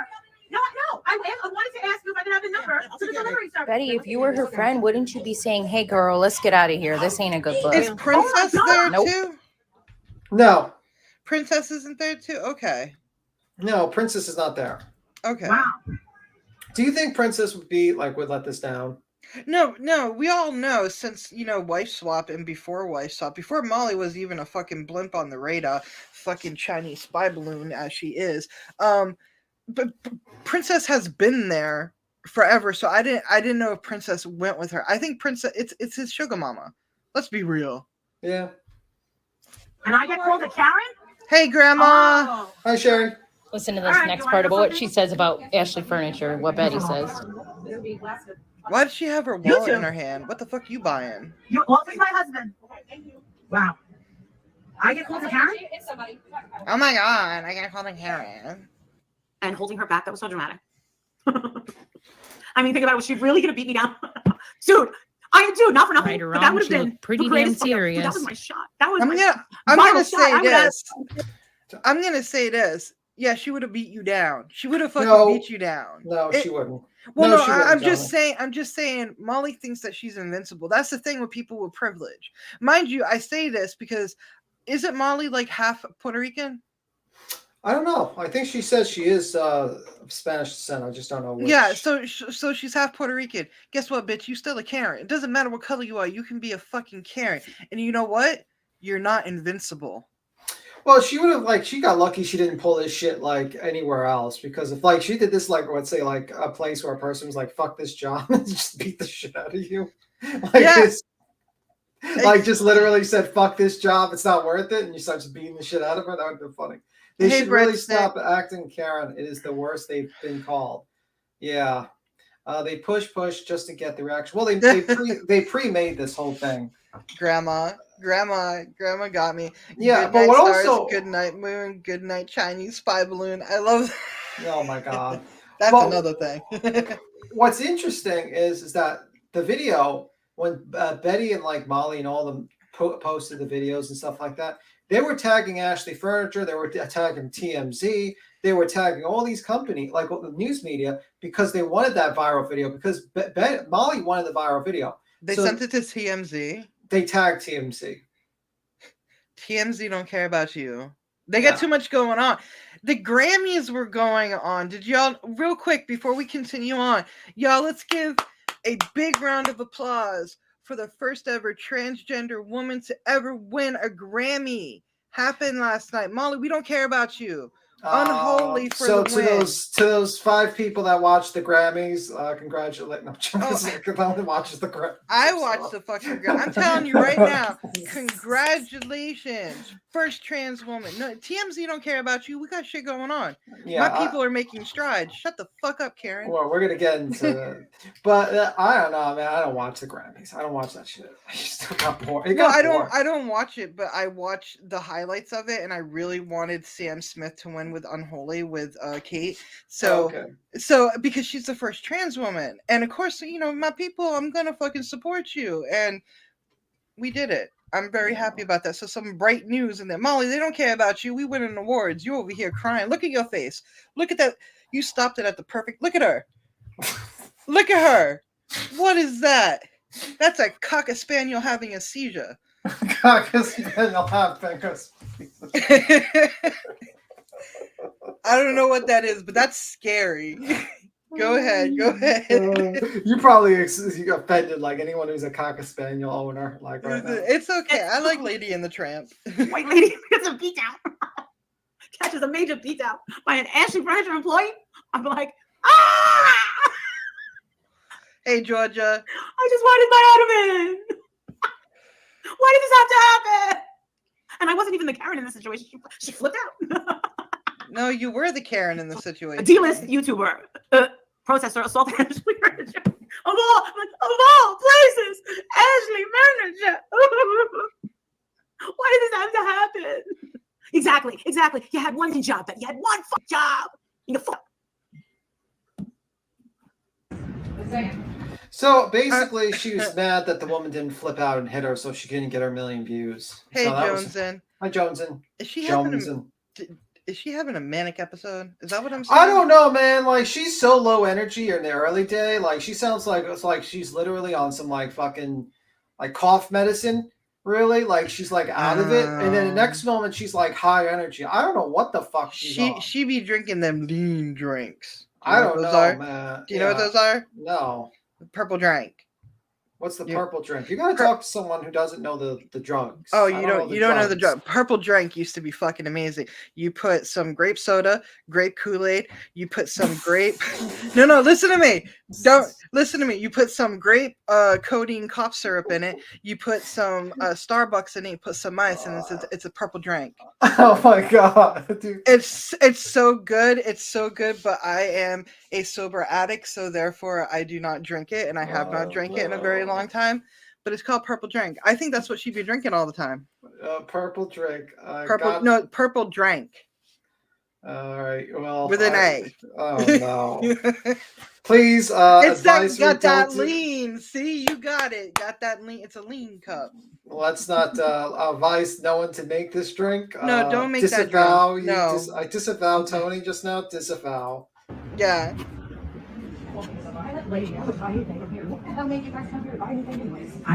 S10: No. I wanted to ask you if I could have the number to the delivery service.
S3: Betty, if you were her friend, wouldn't you be saying, hey, girl, let's get out of here. This ain't a good look.
S1: Is Princess there too?
S2: No.
S1: Princess isn't there too? Okay.
S2: No, Princess is not there.
S1: Okay.
S10: Wow.
S2: Do you think Princess would let this down?
S1: No, we all know since, you know, Wife Swap and before Wife Swap, before Molly was even a fucking blimp on the radar, fucking Chinese spy balloon as she is, but Princess has been there forever, so I didn't know if Princess went with her. I think Princess, it's his sugar mama. Let's be real.
S2: Yeah.
S10: And I get called a Karen?
S1: Hey, Grandma.
S10: Oh.
S2: Hi, Sherry.
S3: Listen to this next part about what she says about Ashley Furniture, what Betty says.
S1: Why does she have her wallet in her hand? What the fuck you buying?
S10: Well, this is my husband. Wow. I get called a Karen?
S1: Oh my God, I get called a Karen.
S5: And holding her back, that was so dramatic. I mean, think about it. Was she really going to beat me down? Dude, not for nothing.
S6: Right or
S5: but that
S6: wrong,
S5: would have
S6: she
S5: been
S6: looked pretty
S5: the
S6: damn
S5: greatest fucking-
S6: serious.
S5: Dude, that was my shot. That was
S1: I'm
S5: my
S1: gonna
S5: shot.
S1: say
S5: I
S1: this. I'm gonna say this. Yeah, she would have beat you down. She would have fucking beat you down.
S2: No, she wouldn't.
S1: Well,
S2: No,
S1: no,
S2: she wouldn't,
S1: I'm just saying. Molly thinks that she's invincible. That's the thing with people with privilege. Mind you, I say this because isn't Molly like half Puerto Rican?
S2: I don't know. I think she says she is of Spanish descent. I just don't know which.
S1: Yeah, so she's half Puerto Rican. Guess what, bitch? You still a Karen. It doesn't matter what color you are. You can be a fucking Karen. And you know what? You're not invincible.
S2: Well, she would have she got lucky she didn't pull this shit anywhere else, because if she did this let's say a place where a person was like, fuck this job and just beat the shit out of you. This just literally said, fuck this job, it's not worth it, and you start just beating the shit out of her, that would have been funny. They should really stop acting Karen. It is the worst they've been called. Yeah. They push just to get the reaction. Well, they pre-made this whole thing.
S1: Grandma got me.
S2: Yeah,
S1: good
S2: but
S1: night
S2: what
S1: stars,
S2: also
S1: good night moon, good night Chinese spy balloon. I love that.
S2: Oh my god.
S1: That's another thing.
S2: What's interesting is that the video, when Betty and Molly and all of them posted the videos and stuff like that, they were tagging Ashley Furniture, they were tagging TMZ, they were tagging all these companies, the news media, because they wanted that viral video, because Molly wanted the viral video.
S1: They sent it to TMZ.
S2: They tagged TMZ.
S1: TMZ don't care about you. They got too much going on. The Grammys were going on. Did y'all, real quick, before we continue on, y'all, let's give a big round of applause for the first ever transgender woman to ever win a Grammy. Happened last night. Molly, we don't care about you. Unholy for the win.
S2: To those 5 people that watched the Grammys, congratulate. No, only watches the Grammys.
S1: I watched the fucking Grammys. I'm telling you right now, congratulations, first trans woman. No, TMZ don't care about you. We got shit going on. Yeah, my people are making strides. Shut the fuck up, Karen.
S2: Well, we're gonna get into, but I don't know, man. I don't watch the Grammys. I don't watch that shit. I just got bored.
S1: I don't watch it, but I watch the highlights of it, and I really wanted Sam Smith to win with Unholy with Kate. So because she's the first trans woman, and of course, my people, I'm gonna fucking support you, and we did it. I'm very happy about that. So some bright news in there. Molly, they don't care about you. We win an awards. You over here crying. Look at your face. Look at that. You stopped it at the perfect. Look at her. Look at her. What is that? That's a Cocker Spaniel having a seizure.
S2: Cocker Spaniel having a seizure.
S1: I don't know what that is, but that's scary. Go ahead.
S2: You probably offended anyone who's a Cocker Spaniel owner right now.
S1: It's okay. I like Lady and the Tramp.
S5: White lady gets a beat down. Catches a major beat down by an Ashley Furniture employee. I'm like, ah!
S1: Hey, Georgia.
S5: I just wanted my ottoman. Why did this have to happen? And I wasn't even the Karen in this situation. She flipped out.
S1: No, you were the Karen in the situation.
S5: A D-list YouTuber, protester, assaulted Ashley Furniture. Of all places, Ashley Furniture. Why did this have to happen? Exactly. You had one job, but you had one job.
S2: So basically, she was mad that the woman didn't flip out and hit her, so she couldn't get her 1 million views.
S1: Hey,
S2: so
S1: Jonesin.
S2: Hi, Jonesin.
S1: Is she having a manic episode? Is that what I'm saying?
S2: I don't know, man. She's so low energy in the early day. She sounds like it's like she's literally on some fucking cough medicine. Really, she's out of it, and then the next moment she's high energy. I don't know what the fuck she's on.
S1: She be drinking them lean drinks.
S2: I don't know, man.
S1: Do you know what those are?
S2: No.
S1: Purple drink.
S2: What's the purple drink? You gotta talk to someone who doesn't know the drugs.
S1: Oh, you don't know the drug. Purple drink used to be fucking amazing. You put some grape soda, grape Kool-Aid. You put some grape. No, listen to me. Don't listen to me. You put some grape codeine cough syrup in it. You put some Starbucks in it. You put some ice, and it's a purple drink.
S2: Oh my god, dude.
S1: It's so good. It's so good. But I am a sober addict, so therefore I do not drink it, and I have not drank it in a very long time. But it's called purple drink. I think that's what she'd be drinking all the time.
S2: Purple drink.
S1: Purple drink.
S2: All right. Well,
S1: with an A.
S2: Oh no. Please.
S1: It's got that lean. See, you got it. Got that lean. It's a lean cup.
S2: Let's not advise no one to make this drink.
S1: No, don't make
S2: disavow,
S1: that drink. No.
S2: I disavow Tony just now. Disavow.
S1: Yeah.
S5: I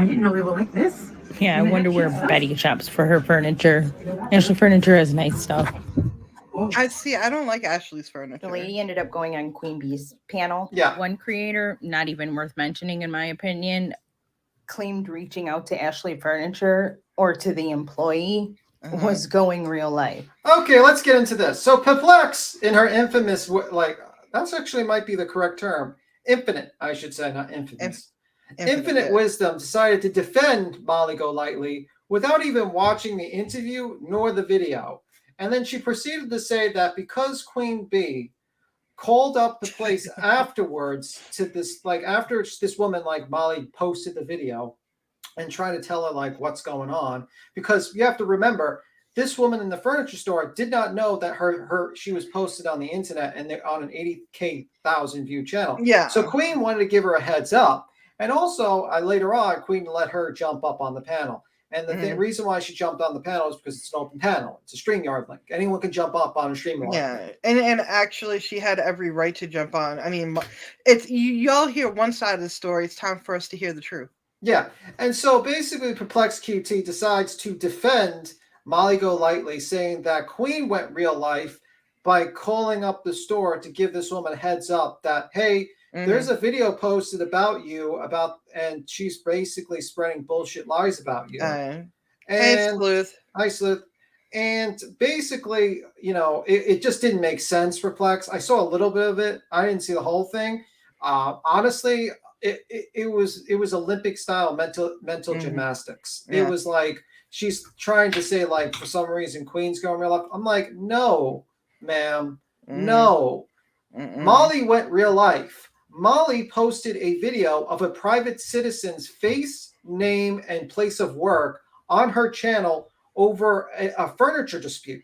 S5: didn't know they were like this.
S6: Yeah, I wonder where Betty shops for her furniture. Ashley Furniture has nice stuff.
S5: Oh,
S1: I see. I don't like Ashley's
S3: The
S1: furniture.
S3: lady ended up going on Queen Bee's panel.
S2: Yeah.
S6: One creator, not even worth mentioning in my opinion,
S3: Claimed reaching out to Ashley Furniture or to the employee
S1: Uh-huh.
S3: was going real life.
S2: Okay, let's get into this. So Perplex, in her infamous, like, that's actually might be the correct term. Infinite, I should say, not infamous. Infinite
S1: yeah.
S2: wisdom decided to defend Molly Golightly without even watching the interview nor the video. And then she proceeded to say that because Queen Bee called up the place afterwards to this, like after this woman, like Molly, posted the video and tried to tell her like what's going on, because you have to remember this woman in the furniture store did not know that she was posted on the internet and they're on an 80,000 view channel.
S1: Yeah.
S2: So Queen wanted to give her a heads up, and also later on Queen let her jump up on the panel. And the reason why she jumped on the panel is because it's an open panel. It's a StreamYard link. Anyone can jump up on a StreamYard.
S1: Yeah, and actually, she had every right to jump on. I mean, it's y'all hear one side of the story. It's time for us to hear the truth.
S2: Yeah, and so basically, Perplex QT decides to defend Molly Golightly, saying that Queen went real life by calling up the store to give this woman a heads up that, hey, there's a video posted about you, and she's basically spreading bullshit lies about you.
S1: Hey, Sleuth.
S2: Hi, Sleuth. And basically, you know, it just didn't make sense, Perplex. I saw a little bit of it. I didn't see the whole thing. Honestly, it was Olympic style mental gymnastics. It was like she's trying to say, like, for some reason Queen's going real life. I'm like, no, ma'am, no. Molly went real life. Molly posted a video of a private citizen's face, name, and place of work on her channel over a furniture dispute.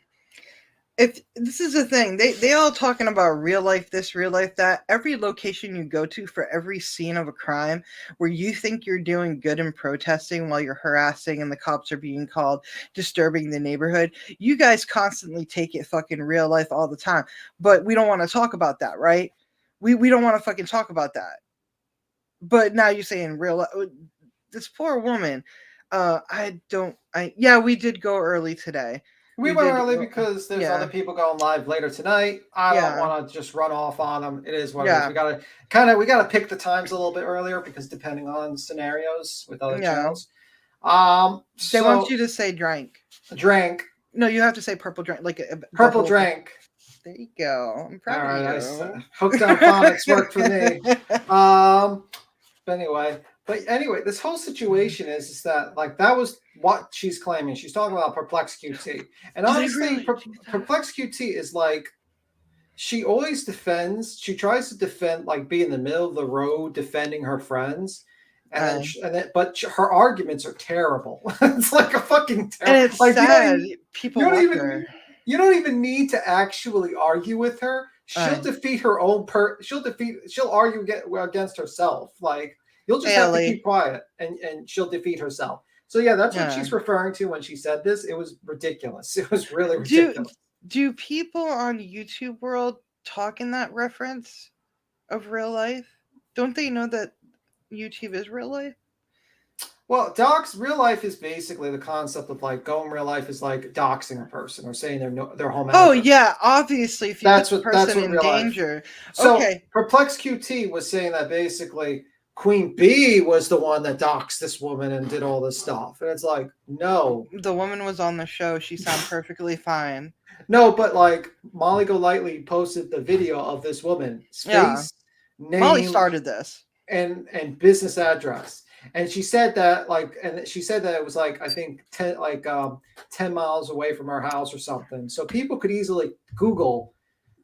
S1: If this is the thing, they all talking about real life this, real life that. Every location you go to for every scene of a crime where you think you're doing good and protesting while you're harassing and the cops are being called, disturbing the neighborhood, you guys constantly take it fucking real life all the time. But we don't want to talk about that, right? We don't want to fucking talk about that. But now you're saying real life. This poor woman. We did go early today.
S2: We went early because there's other people going live later tonight. I don't want to just run off on them. It is what it is. We gotta pick the times a little bit earlier because depending on scenarios with other channels.
S1: They want you to say drank.
S2: Drank.
S1: No, you have to say purple drink, like
S2: purple drank.
S1: There you go. I'm proud of you.
S2: Hooked on phonics worked for me. But anyway, this whole situation is that, like, that was what she's claiming. She's talking about Perplex QT. And honestly, Perplex QT is like, she always defends, she tries to defend, like, be in the middle of the road defending her friends. But her arguments are terrible. It's like a fucking terrible.
S1: And it's like, sad.
S2: You don't even need to actually argue with her. She'll defeat her own she'll argue against herself. Like, you'll just have to keep quiet and she'll defeat herself. So yeah, that's what she's referring to when she said this. It was ridiculous. It was really ridiculous.
S1: Do people on YouTube world talk in that reference of real life? Don't they know that YouTube is real life?
S2: Well, real life is basically the concept of, like, going real life is like doxing a person or saying their home address.
S1: Oh yeah, obviously if you put the person in danger.
S2: So
S1: okay.
S2: Perplex QT was saying that basically Queen Bee was the one that doxed this woman and did all this stuff. And it's like, no.
S1: The woman was on the show. She sounded perfectly fine.
S2: No, but, like, Molly Golightly posted the video of this woman's face, name,
S1: Molly started this.
S2: And business address. And she said that, like, it was, like, I think 10 miles away from her house or something. So people could easily Google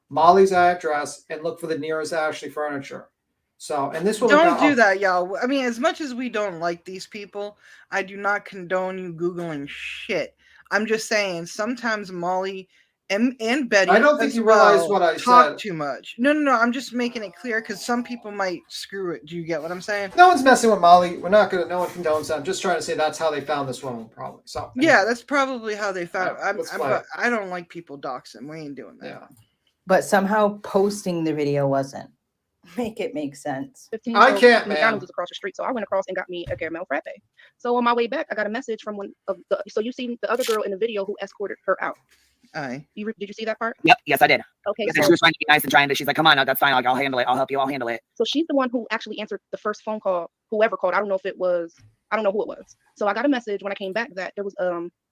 S2: Molly's address and look for the nearest Ashley Furniture. So, and this woman
S1: don't do that, y'all. I mean, as much as we don't like these people, I do not condone you Googling shit. I'm just saying sometimes Molly and Betty.
S2: I don't think you realize what I
S1: talk
S2: said.
S1: Too much. No. I'm just making it clear because some people might screw it. Do you get what I'm saying?
S2: No one's messing with Molly. No one condones that. I'm just trying to say that's how they found this woman, probably. So
S1: yeah, that's probably how they found it. I don't like people doxing. We ain't doing that.
S2: Yeah.
S3: But somehow posting the video wasn't. Make it make sense.
S2: I can't, man.
S4: McDonald's is across the street, so I went across and got me a caramel frappe. So on my way back, I got a message from one of the. So you seen the other girl in the video who escorted her out.
S1: Aye.
S4: Did you see that part?
S5: Yep. Yes, I did.
S4: Okay.
S5: Yes, and she was trying to be nice and trying to. She's like, "Come on, no, that's fine. I'll handle it. I'll help you. I'll handle it."
S4: So she's the one who actually answered the first phone call. Whoever called, I don't know if it was, I don't know who it was. So I got a message when I came back that there was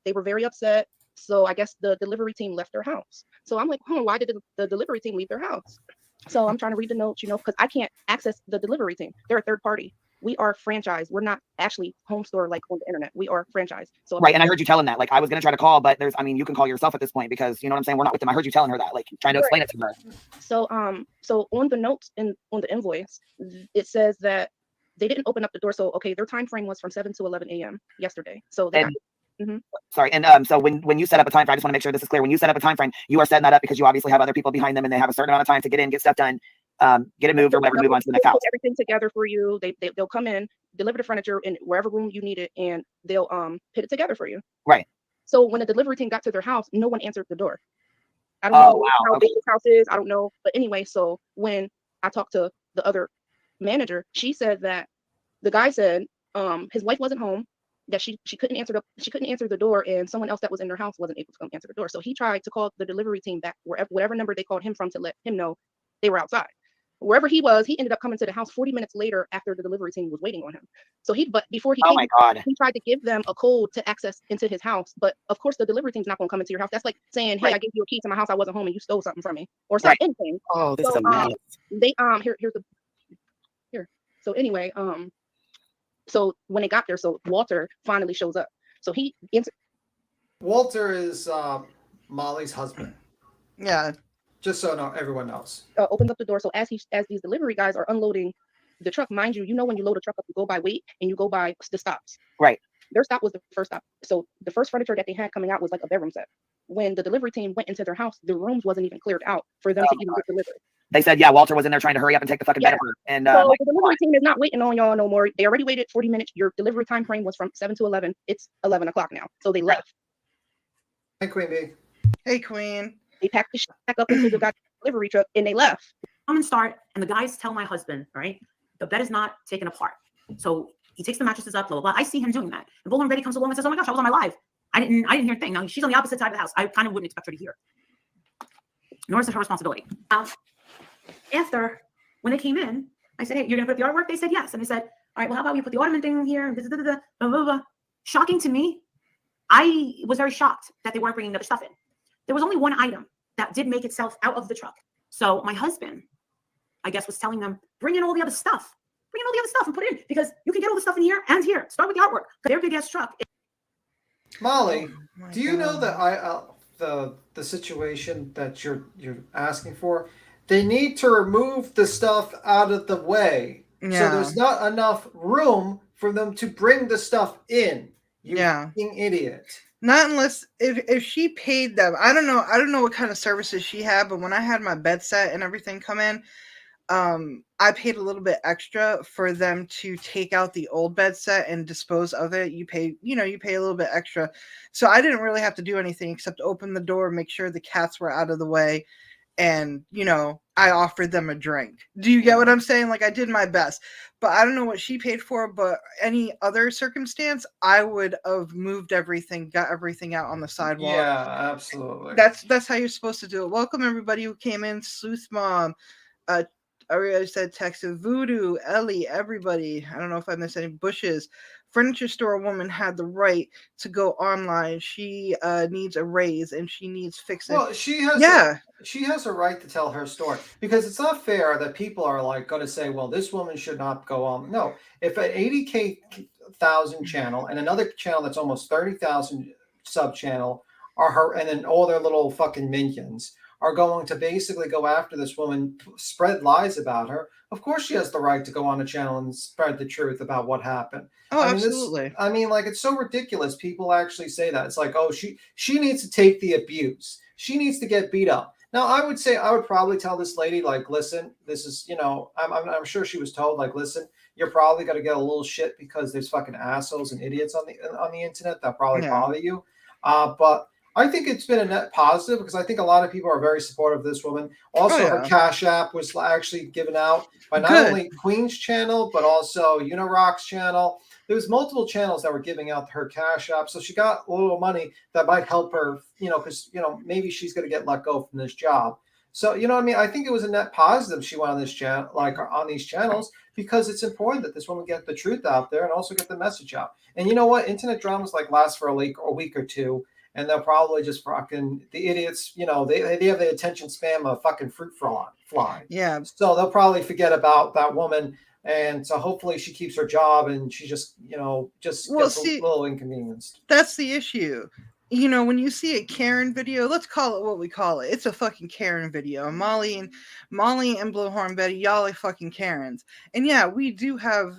S4: they were very upset. So I guess the delivery team left their house. So I'm like, why did the delivery team leave their house? So I'm trying to read the notes, because I can't access the delivery team. They're a third party. We are franchised. We're not actually home store like on the internet. We are franchised. So
S5: right, and I heard you telling that. Like, I was gonna try to call, but you can call yourself at this point because you know what I'm saying. We're not with them. I heard you telling her that, like, trying to explain it to her.
S4: So so on the notes on the invoice, it says that they didn't open up the door. So okay, their time frame was from 7 to 11 a.m. yesterday. So they
S5: Sorry, and so when you set up a time frame, I just want to make sure this is clear. When you set up a time frame, you are setting that up because you obviously have other people behind them, and they have a certain amount of time to get in, get stuff done, get it moved or whatever, move on to the next house.
S4: Put everything together for you. They'll come in, deliver the furniture in wherever room you need it, and they'll put it together for you.
S5: Right.
S4: So when the delivery team got to their house, no one answered the door. I don't know how big this house is. I don't know, but anyway, so when I talked to the other manager, she said that the guy said his wife wasn't home, that she couldn't answer the door, and someone else that was in their house wasn't able to come answer the door. So he tried to call the delivery team back whatever number they called him from to let him know they were outside. Wherever he was, he ended up coming to the house 40 minutes later after the delivery team was waiting on him. So before he came, he tried to give them a code to access into his house. But of course, the delivery team's not going to come into your house. That's like saying, hey, I gave you a key to my house. I wasn't home and you stole something from me or something. Anything.
S5: Oh, this is a mess.
S4: They here. So anyway, so when they got there, so Walter finally shows up. So he answered.
S2: Walter is Molly's husband.
S1: Yeah.
S2: Just so everyone knows.
S4: Opens up the door. So as these delivery guys are unloading the truck, mind you, when you load a truck up, you go by weight and you go by the stops.
S5: Right.
S4: Their stop was the first stop. So the first furniture that they had coming out was like a bedroom set. When the delivery team went into their house, the rooms wasn't even cleared out for them to even get delivered.
S5: They said, yeah, Walter was in there trying to hurry up and take the fucking bed apart. And
S4: so the delivery team is not waiting on y'all no more. They already waited 40 minutes. Your delivery time frame was from 7 to 11. It's 11 o'clock now. So they left.
S2: Hey, Queen Bee.
S1: Hey, Queen.
S4: They packed the shit back up into the delivery truck and they left.
S5: Come and start, and the guys tell my husband, right, the bed is not taken apart. So he takes the mattresses up, blah, blah, blah. I see him doing that. And Bolan Reddy comes along and says, oh my gosh, I was on my live. I didn't hear a thing. Now she's on the opposite side of the house. I kind of wouldn't expect her to hear. Nor is it her responsibility. After, when they came in, I said, hey, you're going to put the artwork? They said, yes. And they said, all right, well, how about we put the ottoman thing here? Blah, blah, blah. Shocking to me. I was very shocked that they weren't bringing other stuff in. There was only one item that did make itself out of the truck. So my husband, I guess, was telling them, bring in all the other stuff. Bring in all the other stuff and put it in because you can get all the stuff in here and here. Start with the artwork. Their big ass truck.
S2: Molly, do you know that the situation that you're asking for? They need to remove the stuff out of the way.
S1: Yeah.
S2: So there's not enough room for them to bring the stuff in. You fucking idiot.
S1: Not unless if she paid them. I don't know what kind of services she had, but when I had my bed set and everything come in, I paid a little bit extra for them to take out the old bed set and dispose of it. You pay a little bit extra. So I didn't really have to do anything except open the door, make sure the cats were out of the way, and I offered them a drink. Do you get what I'm saying? Like, I did my best. But I don't know what she paid for, but any other circumstance, I would have moved everything, got everything out on the sidewalk.
S2: Yeah, absolutely.
S1: That's how you're supposed to do it. Welcome everybody who came in. Sleuth Mom, Aria said texted, Voodoo, Ellie, everybody. I don't know if I missed any. Bushes. Furniture store woman had the right to go online. She needs a raise and she needs fixing.
S2: Well, she has a right to tell her story because it's not fair that people are like going to say, well, this woman should not go on. No, if an 80,000 channel and another channel that's almost 30,000 sub channel are her, and then all their little fucking minions are going to basically go after this woman, spread lies about her. Of course, she has the right to go on a channel and spread the truth about what happened.
S1: Oh, absolutely.
S2: It's so ridiculous. People actually say that. It's like, oh, she needs to take the abuse. She needs to get beat up. Now, I would probably tell this lady, like, listen, this is, I'm sure she was told, like, listen, you're probably going to get a little shit because there's fucking assholes and idiots on the internet that probably bother you. But I think it's been a net positive because I think a lot of people are very supportive of this woman. Also, her
S1: yeah.
S2: Cash App was actually given out by not
S1: Good.
S2: only Queen's channel, but also Unirock's channel. There was multiple channels that were giving out her Cash App. So she got a little money that might help her, because, maybe she's going to get let go from this job. So, you know what I mean? I think it was a net positive she went on this channel, like on these channels, because it's important that this woman get the truth out there and also get the message out. And you know what? Internet dramas last for a week or two. And they'll probably just fucking the idiots, they have the attention span of a fucking fruit fly.
S1: Yeah.
S2: So they'll probably forget about that woman. And so hopefully she keeps her job and she just gets a little inconvenienced.
S1: That's the issue. When you see a Karen video, let's call it what we call it. It's a fucking Karen video. Molly and Blowhorn Betty, y'all are fucking Karens. And yeah, we do have,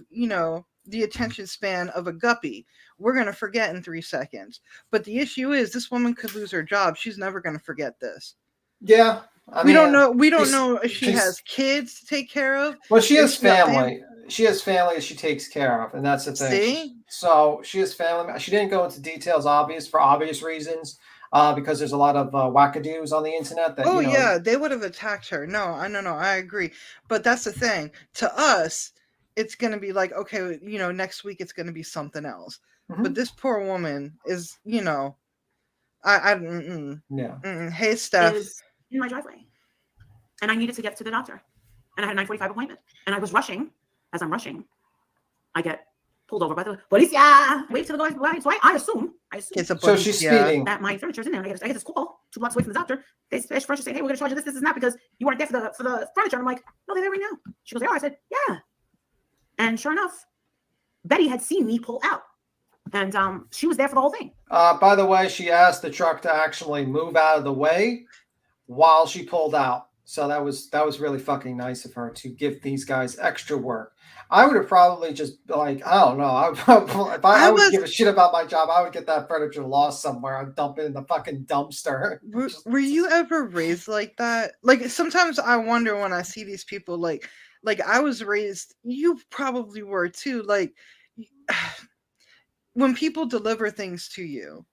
S1: the attention span of a guppy. We're going to forget in 3 seconds. But the issue is this woman could lose her job. She's never going to forget this.
S2: Yeah.
S1: We don't know if she has kids to take care of.
S2: Well, she has family. She has family she takes care of, and that's the thing.
S1: See?
S2: So she has family. She didn't go into details for obvious reasons, because there's a lot of wackadoos on the internet.
S1: Yeah, they would have attacked her. No, I agree. But that's the thing. To us, it's going to be like, okay, next week it's going to be something else. Mm-hmm. But this poor woman is, Hey, Steph.
S5: Is in my driveway, and I needed to get to the doctor, and I had a 9:45 appointment, and I was rushing. As I'm rushing, I get pulled over by the police. Yeah, wait to the guys. So I assume
S1: it's a
S2: so she's speeding.
S5: That my furniture's in there. And I get this call 2 blocks away from the doctor. They first saying, "Hey, we're gonna charge you this and that because you weren't there for the furniture." And I'm like, "No, they're there right now." She goes, "Oh," I said, "Yeah," and sure enough, Betty had seen me pull out. And she was there for the whole thing.
S2: By the way, she asked the truck to actually move out of the way while she pulled out. So that was really fucking nice of her to give these guys extra work. I would have probably just I don't know. If I would give a shit about my job, I would get that furniture lost somewhere. I'd dump it in the fucking dumpster.
S1: Were you ever raised like that? Like sometimes I wonder when I see these people like I was raised. You probably were too. Like when people deliver things to you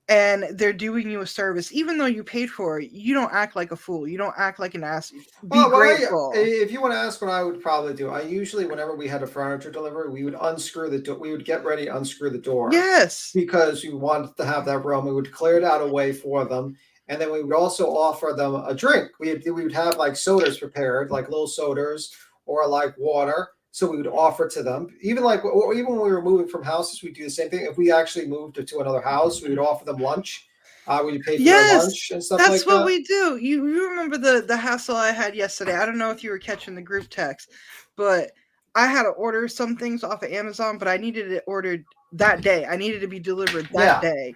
S1: and they're doing you a service, even though you paid for it, you don't act like a fool. You don't act like an ass. Be grateful.
S2: If you want to ask what I would probably do, I usually, whenever we had a furniture delivery, we would unscrew the door. We would get ready to unscrew the door.
S1: Yes.
S2: Because we wanted to have that room. We would clear it out a way for them. And then we would also offer them a drink. We would have like sodas prepared, like little sodas or like water. So we would offer to them, even when we were moving from houses, we'd do the same thing. If we actually moved to another house, we would offer them lunch. We would pay for their lunch and stuff like that.
S1: That's what we do. You remember the hassle I had yesterday? I don't know if you were catching the group text, but I had to order some things off of Amazon, but I needed it ordered that day. I needed to be delivered that day.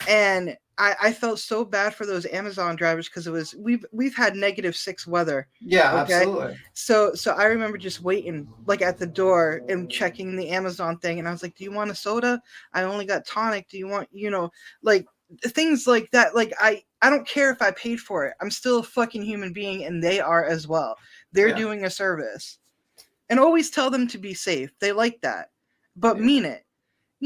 S1: And I felt so bad for those Amazon drivers because we've had -6 weather.
S2: Yeah, absolutely.
S1: So I remember just waiting like at the door and checking the Amazon thing, and I was like, "Do you want a soda? I only got tonic. Do you want like things like that?" Like I don't care if I paid for it. I'm still a fucking human being, and they are as well. They're doing a service, and always tell them to be safe. They like that, but mean it.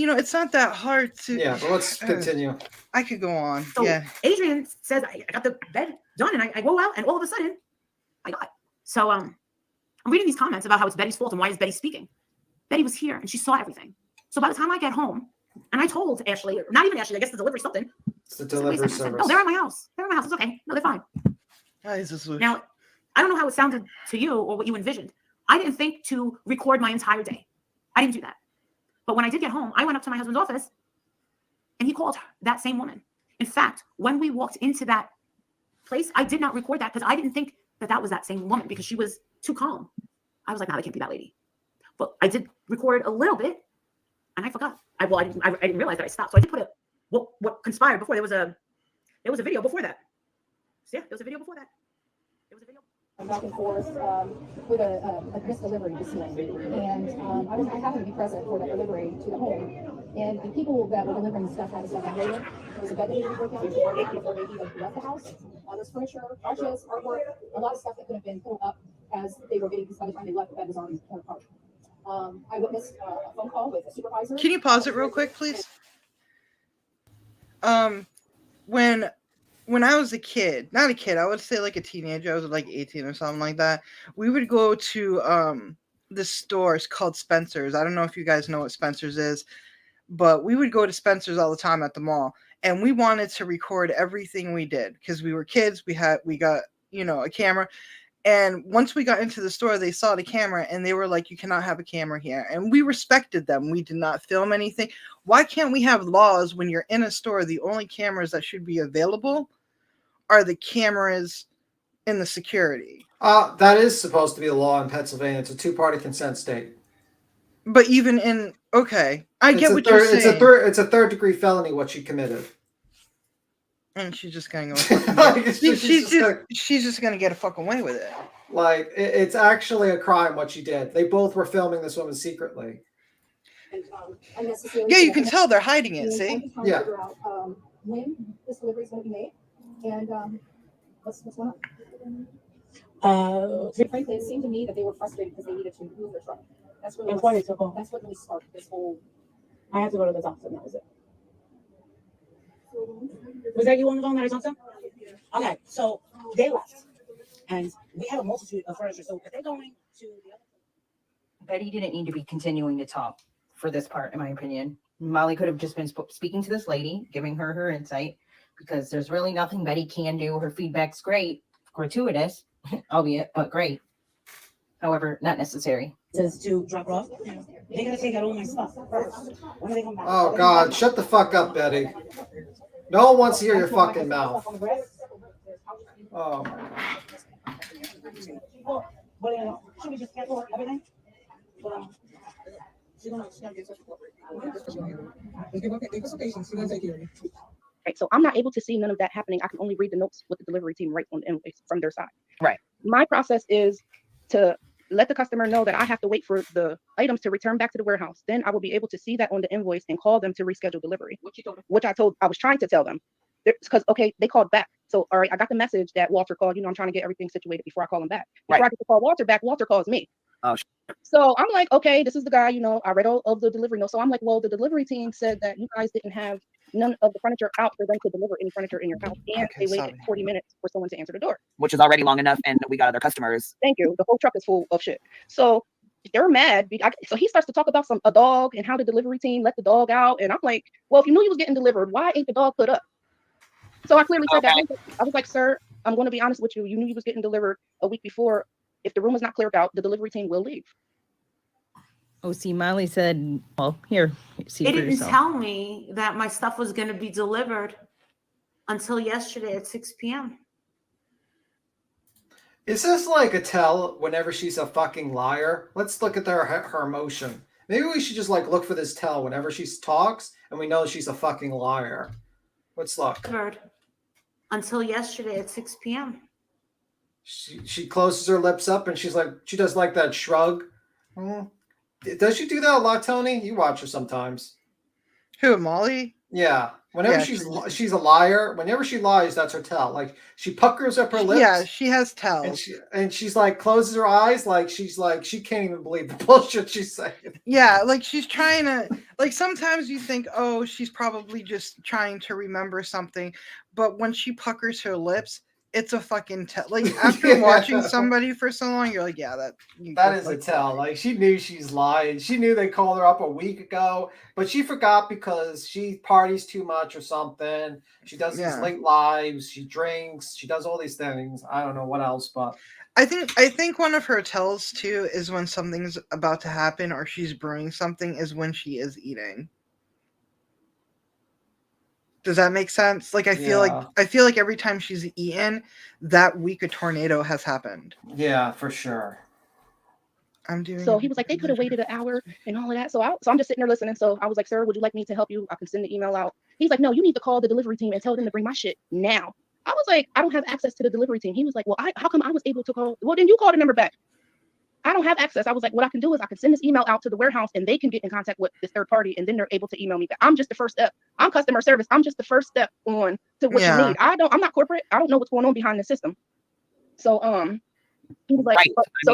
S1: It's not that hard to.
S2: Yeah, but let's continue.
S1: I could go on.
S5: So
S1: yeah.
S5: Adrian says, I got the bed done, and I go out, and all of a sudden, I got it. So I'm reading these comments about how it's Betty's fault and why is Betty speaking. Betty was here, and she saw everything. So by the time I get home, and I told Ashley, not even Ashley, I guess the delivery something.
S2: It's the delivery service.
S5: No, they're at my house. It's okay. No, they're fine. Now, I don't know how it sounded to you or what you envisioned. I didn't think to record my entire day. I didn't do that. But when I did get home, I went up to my husband's office and he called that same woman. In fact, when we walked into that place, I did not record that because I didn't think that was that same woman because she was too calm. I was like, "No, that can't be that lady." But I did record a little bit and I forgot. I didn't realize that I stopped. So I did put what conspired before. There was a video before that. So yeah, there was a video before that.
S12: Back and forth with this delivery this morning, and I happened to be present for the delivery to the home, and the people that were delivering the stuff had stuff on radio. There was a bed that needed work on before they even left the house. There's furniture, couches, artwork, a lot of stuff that could have been pulled up as they were getting, because by the time they left, the bed was already torn apart. I witnessed a phone call with a supervisor.
S1: Can you pause it real quick, please? when I was a kid, not a kid, I would say like a teenager, I was like 18 or something like that. We would go to this store. It's called Spencer's. I don't know if you guys know what Spencer's is, but we would go to Spencer's all the time at the mall, and we wanted to record everything we did because we were kids. We got a camera, and once we got into the store, they saw the camera and they were like, "You cannot have a camera here," and we respected them. We did not film anything. Why can't we have laws when you're in a store? The only cameras that should be available are the cameras in the security.
S2: That is supposed to be a law in Pennsylvania. It's a two-party consent state.
S1: But even in I get what you're saying.
S2: It's a third-degree felony what she committed.
S1: And she's just gonna go. She's just gonna get a fucking way with it.
S2: Like it's actually a crime what she did. They both were filming this woman secretly.
S1: Yeah, you can tell they're hiding it. See?
S2: Yeah.
S12: When this delivery is going to be made, and what's going on? Frankly, it seemed to me that they were frustrated because they needed to move their truck. That's what really sparked this whole.
S10: I had to go to the doctor, and that was it. Was that you on the phone that I talked to? Okay, so they left, and we have a multitude of furniture. So if they're going to the other.
S3: Betty didn't need to be continuing to talk for this part, in my opinion. Molly could have just been speaking to this lady, giving her insight, because there's really nothing Betty can do. Her feedback's great, gratuitous, albeit, but great. However, not necessary.
S10: Says to drop off. They're gonna take out all my stuff first. When they come back.
S2: Oh God, shut the fuck up, Betty. No one wants to hear your fucking mouth. Oh my God.
S10: Well, should we just cancel everything?
S4: Right, so I'm not able to see none of that happening. I can only read the notes with the delivery team right on the invoice from their side.
S3: Right.
S4: My process is to let the customer know that I have to wait for the items to return back to the warehouse. Then I will be able to see that on the invoice and call them to reschedule delivery. I was trying to tell them. Because, okay, they called back. So, all right, I got the message that Walter called. I'm trying to get everything situated before I call him back. Before I get to call Walter back, Walter calls me.
S13: Oh,
S4: so I'm like, okay, this is the guy, I read all of the delivery notes. So I'm like, well, the delivery team said that you guys didn't have none of the furniture out for them to deliver any furniture in your house. And they waited 40 minutes for someone to answer the door.
S13: Which is already long enough, and we got other customers.
S4: Thank you. The whole truck is full of shit. So they're mad. So he starts to talk about a dog and how the delivery team let the dog out. And I'm like, well, if you knew he was getting delivered, why ain't the dog put up? So I clearly said that. I was like, sir, I'm going to be honest with you. You knew he was getting delivered a week before. If the room is not cleared out, the delivery team will leave.
S6: Oh, see, Molly said, well, here, see
S5: They
S6: for
S5: didn't
S6: yourself.
S5: tell me that my stuff was going to be delivered until yesterday at 6 p.m.
S2: Is this like a tell whenever she's a fucking liar? Let's look at her emotion. Maybe we should just look for this tell whenever she talks and we know she's a fucking liar. Let's look.
S5: Delivered until yesterday at 6 p.m.
S2: She closes her lips up and she does that shrug. Does she do that a lot, Tony? You watch her sometimes.
S1: Who, Molly?
S2: Yeah. Whenever she's a liar, whenever she lies, that's her tell. She puckers up her lips.
S1: Yeah, she has tells.
S2: And she's closes her eyes she can't even believe the bullshit she's saying.
S1: Yeah, she's trying to sometimes you think, oh, she's probably just trying to remember something, but when she puckers her lips, it's a fucking tell. After watching somebody for so long, you're like, yeah, that
S2: is a tell. She knew she's lying. She knew they called her up a week ago, but she forgot because she parties too much or something. She does these late lives. She drinks. She does all these things. I don't know what else, but
S1: I think one of her tells too is when something's about to happen or she's brewing something is when she is eating. Does that make sense? I feel like every time she's eaten, that week a tornado has happened.
S2: Yeah, for sure.
S4: So he was like, they could have waited an hour and all of that. So I'm just sitting there listening. So I was like, sir, would you like me to help you? I can send the email out. He's like, no, you need to call the delivery team and tell them to bring my shit now. I was like, I don't have access to the delivery team. He was like, well, how come I was able to call? Well, then you call the number back. I don't have access. I was like, what I can do is I can send this email out to the warehouse and they can get in contact with this third party and then they're able to email me back. I'm just the first step. I'm customer service. I'm just the first step on to what you need. I'm not corporate. I don't know what's going on behind the system. So he was like,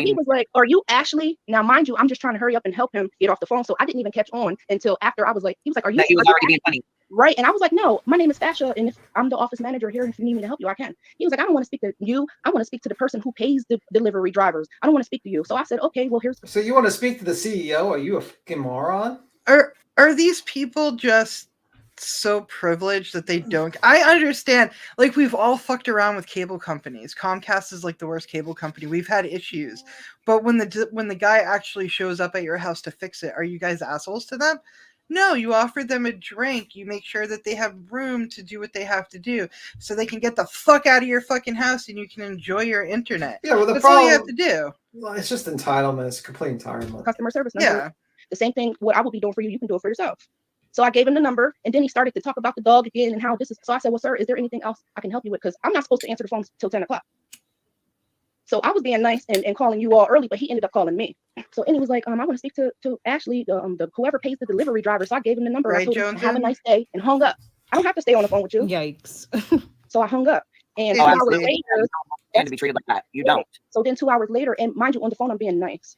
S4: he was like, are you Ashley? Now, mind you, I'm just trying to hurry up and help him get off the phone. So I didn't even catch on until after I was like, he was like, are you?
S13: He was already being funny.
S4: Right. And I was like, no, my name is Fasha. And if I'm the office manager here, and if you need me to help you, I can. He was like, I don't want to speak to you. I want to speak to the person who pays the delivery drivers. I don't want to speak to you. So I said, okay, well, here's.
S2: So you want to speak to the CEO? Are you a fucking moron?
S1: Are these people just so privileged that they don't? I understand. Like, we've all fucked around with cable companies. Comcast is like the worst cable company. We've had issues, but when the guy actually shows up at your house to fix it, are you guys assholes to them? No, you offer them a drink. You make sure that they have room to do what they have to do so they can get the fuck out of your fucking house and you can enjoy your internet.
S2: Yeah, well,
S1: that's all you have to do.
S2: Well, it's just entitlement. It's complete entitlement.
S4: Customer service number.
S1: Yeah.
S4: The same thing, what I would be doing for you, you can do it for yourself. So I gave him the number, and then he started to talk about the dog again and how this is. So I said, well, sir, is there anything else I can help you with? Because I'm not supposed to answer the phone till 10 o'clock. So I was being nice and calling you all early, but he ended up calling me. So and he was like, I want to speak to Ashley, the whoever pays the delivery driver. So I gave him the number.
S1: Right,
S4: I told him,
S1: Jones.
S4: have a nice day, and hung up. I don't have to stay on the phone with you.
S6: Yikes.
S4: So I hung up. And
S13: Oh,
S4: 2 hours
S13: absolutely.
S4: later,
S13: And to be treated like that. You don't.
S4: so then 2 hours later, and mind you, on the phone, I'm being nice.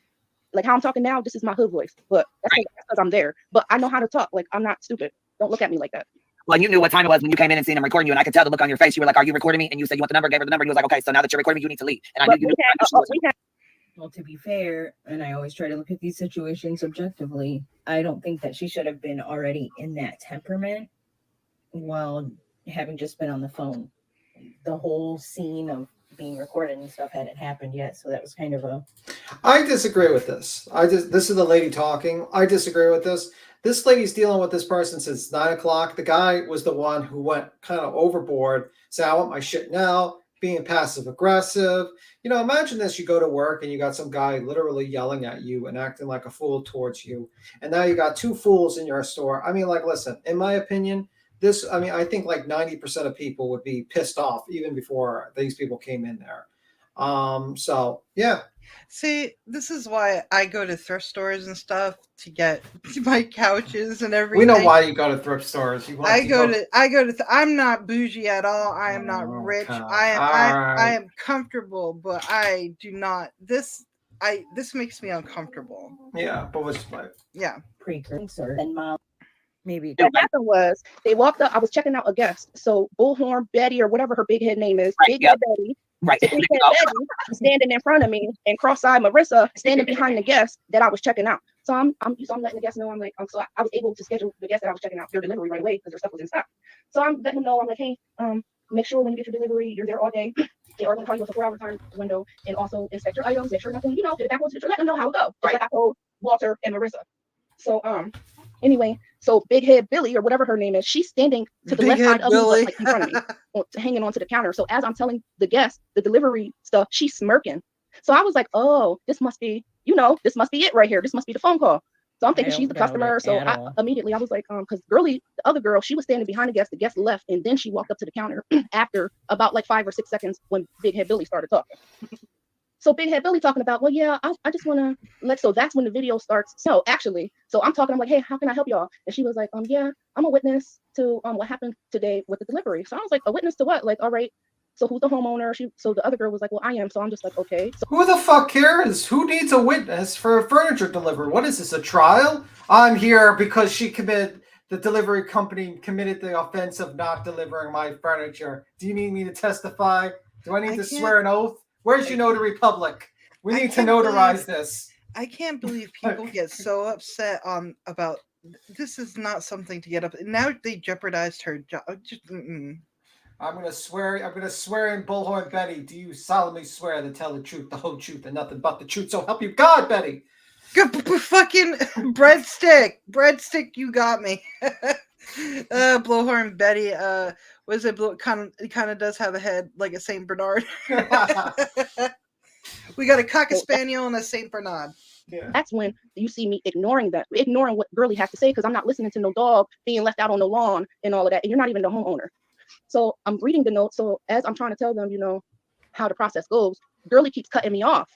S4: Like how I'm talking now, this is my hood voice, but that's because I'm there. But I know how to talk. Like I'm not stupid. Don't look at me like that.
S13: Well, you knew what time it was when you came in and seen him recording you, and I could tell the look on your face. You were like, "Are you recording me?" And you said you want the number. Gave her the number. And he was like, "Okay, so now that you're recording me, you need to leave." And I
S4: But
S13: knew you.
S6: Well, to be fair, and I always try to look at these situations objectively, I don't think that she should have been already in that temperament while having just been on the phone. The whole scene of being recorded and stuff hadn't happened yet, so that was kind of a.
S2: I disagree with this. This is the lady talking. I disagree with this. This lady's dealing with this person since 9 o'clock. The guy was the one who went kind of overboard, saying, I want my shit now, being passive aggressive. You know, imagine this. You go to work and you got some guy literally yelling at you and acting like a fool towards you. And now you got two fools in your store. I mean, like, listen, in my opinion, I think like 90% of people would be pissed off even before these people came in there. So yeah.
S1: See, this is why I go to thrift stores and stuff to get my couches and everything.
S2: We know why you go to thrift stores.
S1: I'm not bougie at all. I am not rich.
S2: Okay.
S1: I am comfortable, but I do not. This makes me uncomfortable.
S2: Yeah, but what's like?
S1: Yeah.
S6: Precursor and mom. Maybe
S4: What happened was they walked up. I was checking out a guest. So Bullhorn Betty or whatever her big head name is,
S13: Right,
S4: Big Head Betty.
S13: Right.
S4: So Big Head Betty standing in front of me, and cross-eyed Marissa standing behind the guest that I was checking out. So I'm letting the guest know. I'm like, so I was able to schedule the guest that I was checking out their delivery right away because their stuff was in stock. So I'm letting them know. I'm like, hey, make sure when you get your delivery, you're there all day. They are going to call you with a 4-hour time window, and also inspect your items, make sure nothing, get it backwards. Let them know how it goes. Just like I told Walter and Marissa. So anyway, so Big Head Billy or whatever her name is, she's standing to the left side of me, but, like in front of me, hanging onto the counter. So as I'm telling the guest the delivery stuff, she's smirking. So I was like, oh, this must be it right here. This must be the phone call. So I'm thinking she's the customer. So I was like, because Girly, the other girl, she was standing behind the guest left, and then she walked up to the counter after about like 5 or 6 seconds when Big Head Billy started talking. So Big Head Billy talking about, well, yeah, I just want to so that's when the video starts. So actually, so I'm talking, I'm like, hey, how can I help y'all? And she was like, yeah, I'm a witness to what happened today with the delivery. So I was like, a witness to what? Like, all right. So who's the homeowner? So the other girl was like, well, I am. So I'm just like, okay. So
S2: who the fuck cares? Who needs a witness for a furniture delivery? What is this, a trial? I'm here because the delivery company committed the offense of not delivering my furniture. Do you need me to testify? Do I need to swear an ooth? Where's your notary public? We need to notarize this.
S1: I can't believe people get so upset about this. Is not something to get up. Now they jeopardized her job.
S2: I'm gonna swear in Bullhorn Betty. Do you solemnly swear to tell the truth, the whole truth, and nothing but the truth? So help you God, Betty.
S1: Fucking breadstick, you got me. Blowhorn Betty. Was it kind of does have a head like a Saint Bernard. We got a Cocker Spaniel and a Saint Bernard.
S4: Yeah. That's when you see me ignoring what Girly has to say, because I'm not listening to no dog being left out on the lawn and all of that, and you're not even the homeowner. So I'm reading the notes. So as I'm trying to tell them, how the process goes, Girly keeps cutting me off.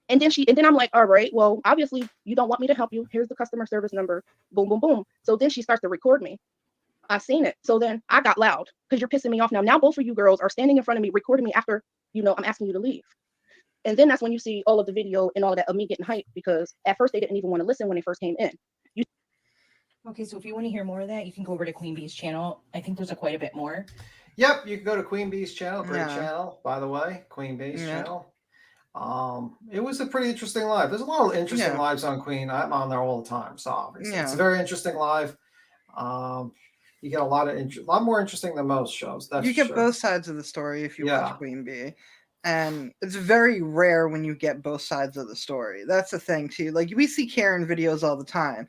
S4: And then I'm like, all right, well, obviously you don't want me to help you. Here's the customer service number. Boom, boom, boom. So then she starts to record me. I've seen it. So then I got loud because you're pissing me off now. Now both of you girls are standing in front of me, recording me after, I'm asking you to leave. And then that's when you see all of the video and all of that of me getting hyped, because at first they didn't even want to listen when they first came in.
S3: Okay, so if you want to hear more of that, you can go over to Queen Bee's channel. I think there's quite a bit more.
S2: Yep, you can go to Queen Bee's channel. Great
S1: Yeah.
S2: channel, by the way. Queen Bee's
S1: Yeah.
S2: channel. It was a pretty interesting live. There's a lot of interesting
S1: Yeah.
S2: lives on Queen. I'm on there all the time, so it's a
S1: Yeah.
S2: very interesting live. You get a lot more interesting than most shows. That's
S1: You get
S2: sure.
S1: both sides of the story if you
S2: Yeah.
S1: watch Queen Bee. And it's very rare when you get both sides of the story. That's the thing too. Like we see Karen videos all the time.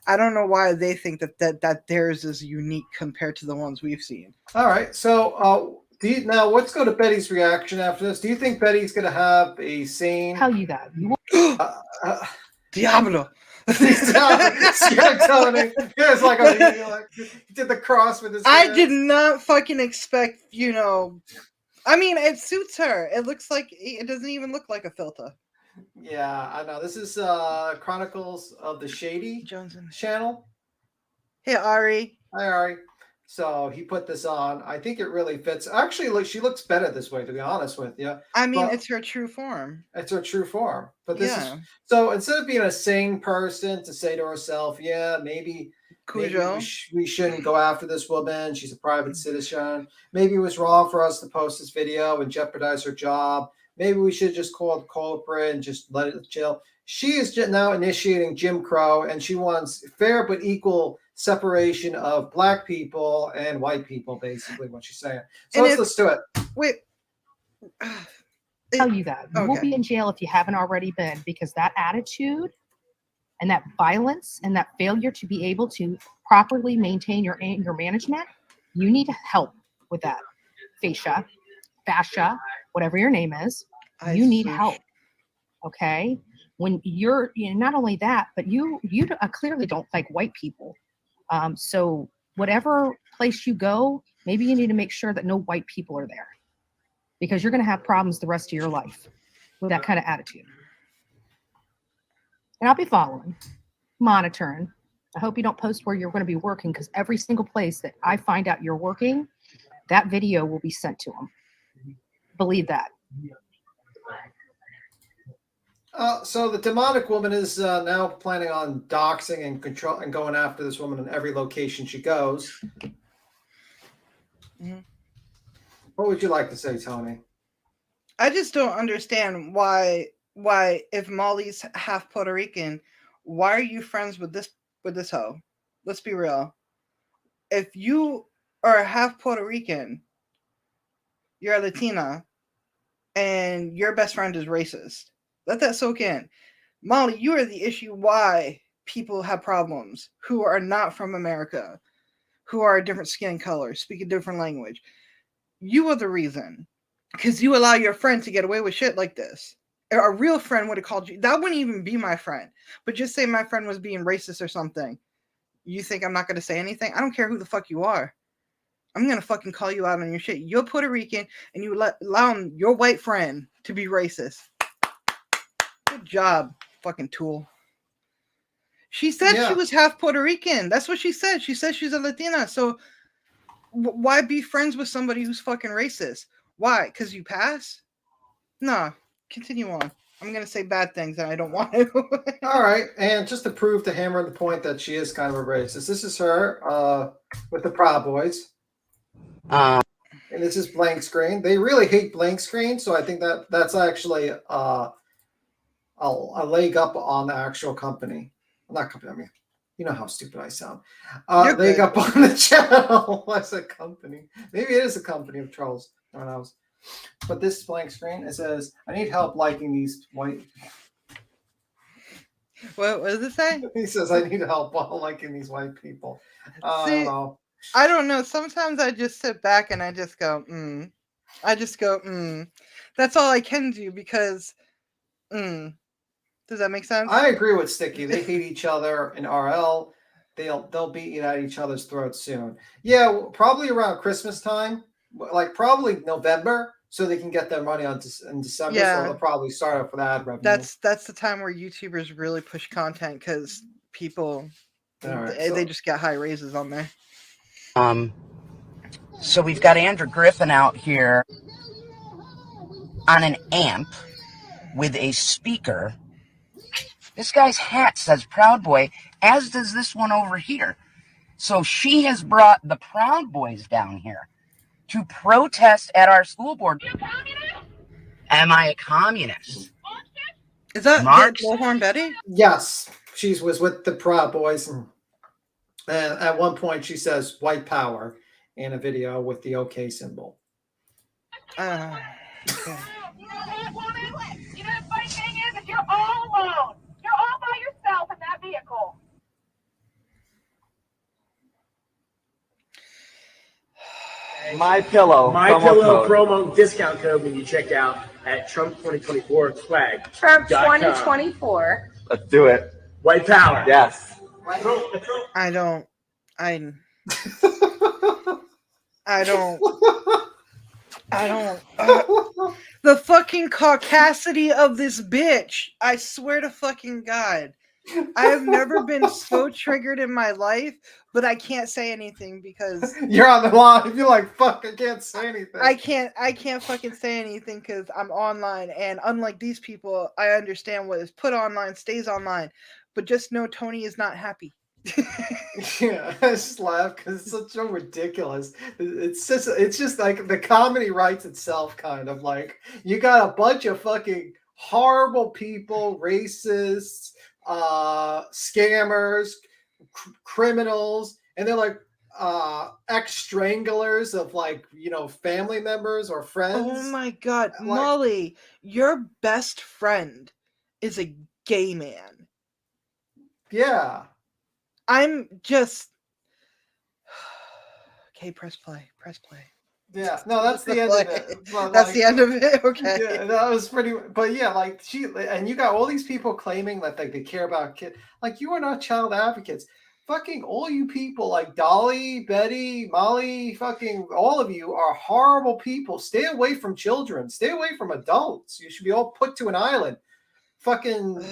S1: I don't know why they think that theirs is unique compared to the ones we've seen.
S2: All right. So now let's go to Betty's reaction after this. Do you think Betty's gonna have a scene?
S12: Tell you that.
S1: Diablo.
S2: Tony. It's like he did the cross with his
S1: I
S2: hands.
S1: did not fucking expect, I mean, it suits her. It looks like it doesn't even look like a filter.
S2: Yeah, I know. This is Chronicles of the Shady
S1: Johnson
S2: channel.
S1: Hey, Ari.
S2: Hi, Ari. So he put this on. I think it really fits. Actually, look, she looks better this way, to be honest with you.
S1: I mean,
S2: But
S1: it's her true form.
S2: it's her true form. But this
S1: Yeah.
S2: is so instead of being a sane person to say to herself, yeah, maybe
S1: Cujo.
S2: we shouldn't go after this woman. She's a private citizen. Maybe it was wrong for us to post this video and jeopardize her job. Maybe we should just call the culprit and just let it chill. She is just now initiating Jim Crow, and she wants fair but equal separation of black people and white people, basically what she's saying. So
S1: And
S2: let's do it.
S1: Wait.
S12: Tell you that. You will
S1: Okay.
S12: be in jail if you haven't already been, because that attitude and that violence and that failure to be able to properly maintain your anger management, you need help with that. Fascia, whatever your name is, you need help. Okay? When you're not only that, but you clearly don't like white people. So whatever place you go, maybe you need to make sure that no white people are there, because you're going to have problems the rest of your life with that kind of attitude. And I'll be following, monitoring. I hope you don't post where you're going to be working, because every single place that I find out you're working, that video will be sent to them. Believe that.
S2: So the demonic woman is now planning on doxing and control and going after this woman in every location she goes.
S1: Mhm.
S2: What would you like to say, Tony?
S1: I just don't understand why if Molly's half Puerto Rican, why are you friends with this hoe? Let's be real. If you are half Puerto Rican, you're a Latina, and your best friend is racist. Let that soak in. Molly, you are the issue why people have problems who are not from America, who are a different skin color, speak a different language. You are the reason, because you allow your friend to get away with shit like this. A real friend would have called you. That wouldn't even be my friend. But just say my friend was being racist or something. You think I'm not going to say anything? I don't care who the fuck you are. I'm going to fucking call you out on your shit. You're Puerto Rican, and you allow your white friend to be racist. Good job, fucking tool. She said she was half Puerto Rican. That's what she said. She said she's a Latina. So why be friends with somebody who's fucking racist? Why? Because you pass? No. Continue on. I'm going to say bad things and I don't want to.
S2: All right. And just to prove to hammer the point that she is kind of a racist, this is her with the Proud Boys. And this is blank screen. They really hate blank screen. So I think that's actually a leg up on the actual company. Not company. I mean, you know how stupid I sound. Leg up on the channel. I said company. Maybe it is a company of trolls. No one knows. But this blank screen, it says, I need help liking these white.
S1: What does it say?
S2: He says, I need help while liking these white people. I don't know.
S1: I don't know. Sometimes I just sit back and I just go, I just go, That's all I can do because, Does that make sense?
S2: I agree with Sticky. They hate each other in RL. They'll be at each other's throats soon. Yeah, probably around Christmas time, like probably November, so they can get their money in December.
S1: Yeah.
S2: So they'll probably start up with ad revenue.
S1: That's the time where YouTubers really push content because people they just get high raises on there.
S14: So we've got Andrew Griffin out here on an amp with a speaker This guy's hat says Proud Boy, as does this one over here. So she has brought the Proud Boys down here to protest at our school board. Am I a communist?
S1: Is that
S14: Marx?
S1: Bullhorn Betty?
S2: Yes, she was with the Proud Boys, and at one point she says "white power" in a video with the OK symbol.
S1: Okay.
S8: You know, the funny thing is, if you're all alone, you're all by yourself in that vehicle.
S15: My Pillow
S16: promo discount code when you check out at Trump 2024 swag.
S17: Trump 2024.
S15: Let's do it.
S16: White power.
S15: Yes.
S1: I don't. The fucking caucasity of this bitch. I swear to fucking God. I have never been so triggered in my life, but I can't say anything because
S2: you're on the line. You're like, fuck, I can't say anything.
S1: I can't fucking say anything because I'm online, and unlike these people, I understand what is put online stays online. But just know Tony is not happy.
S2: Yeah, I just laugh because it's such a ridiculous. It's just like the comedy writes itself, kind of like you got a bunch of fucking horrible people, racists, scammers, criminals, and they're like ex-stranglers of, like, you know, family members or friends.
S1: Oh my God, Molly, your best friend is a gay man.
S2: Yeah.
S1: I'm just okay. Press play.
S2: Yeah, no, that's the end of it. But
S1: that's the end of it. Okay.
S2: Yeah, that was pretty. But yeah, like and you got all these people claiming that they care about kids. Like, you are not child advocates. Fucking all you people, like Dolly, Betty, Molly, fucking all of you are horrible people. Stay away from children. Stay away from adults. You should be all put to an island. Fucking.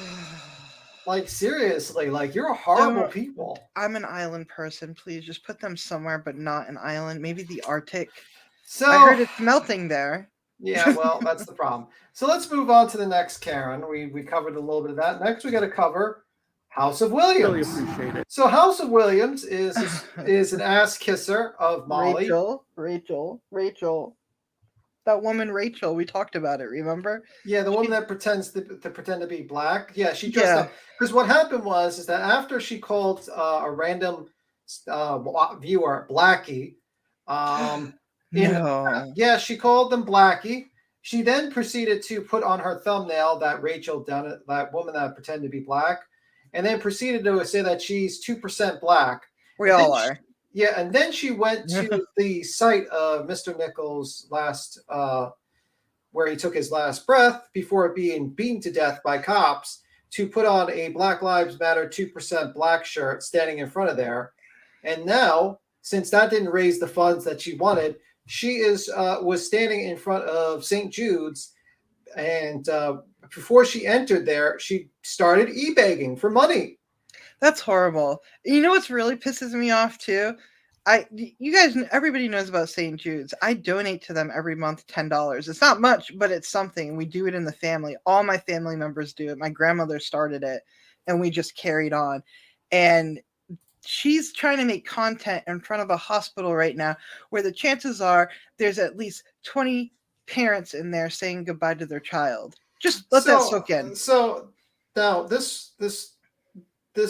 S2: Like, seriously, like, you're horrible people.
S1: I'm an island person. Please just put them somewhere, but not an island. Maybe the Arctic.
S2: So
S1: I heard it's melting there.
S2: Yeah, well, that's the problem. So let's move on to the next Karen. We covered a little bit of that. Next, we got to cover House of Williams.
S16: Really appreciate it.
S2: So House of Williams is an ass kisser of Molly.
S1: Rachel. That woman Rachel, we talked about it, remember?
S2: Yeah, the woman that pretends to pretend to be black. Yeah, she dressed up. Because what happened is that after she called a random viewer Blackie, she called them Blackie. She then proceeded to put on her thumbnail that Rachel done it, that woman that pretended to be black, and then proceeded to say that she's 2% black.
S1: We all are.
S2: Yeah, and then she went to the site of Mr. Nichols' last, where he took his last breath before being beaten to death by cops, to put on a Black Lives Matter 2% black shirt standing in front of there. And now, since that didn't raise the funds that she wanted, she was standing in front of St. Jude's, and before she entered there, she started e-begging for money.
S1: That's horrible. You know what's really pisses me off too? You guys, everybody knows about St. Jude's. I donate to them every month $10. It's not much, but it's something. We do it in the family. All my family members do it. My grandmother started it, and we just carried on. And she's trying to make content in front of a hospital right now where the chances are there's at least 20 parents in there saying goodbye to their child. Just let that soak in.
S2: So now this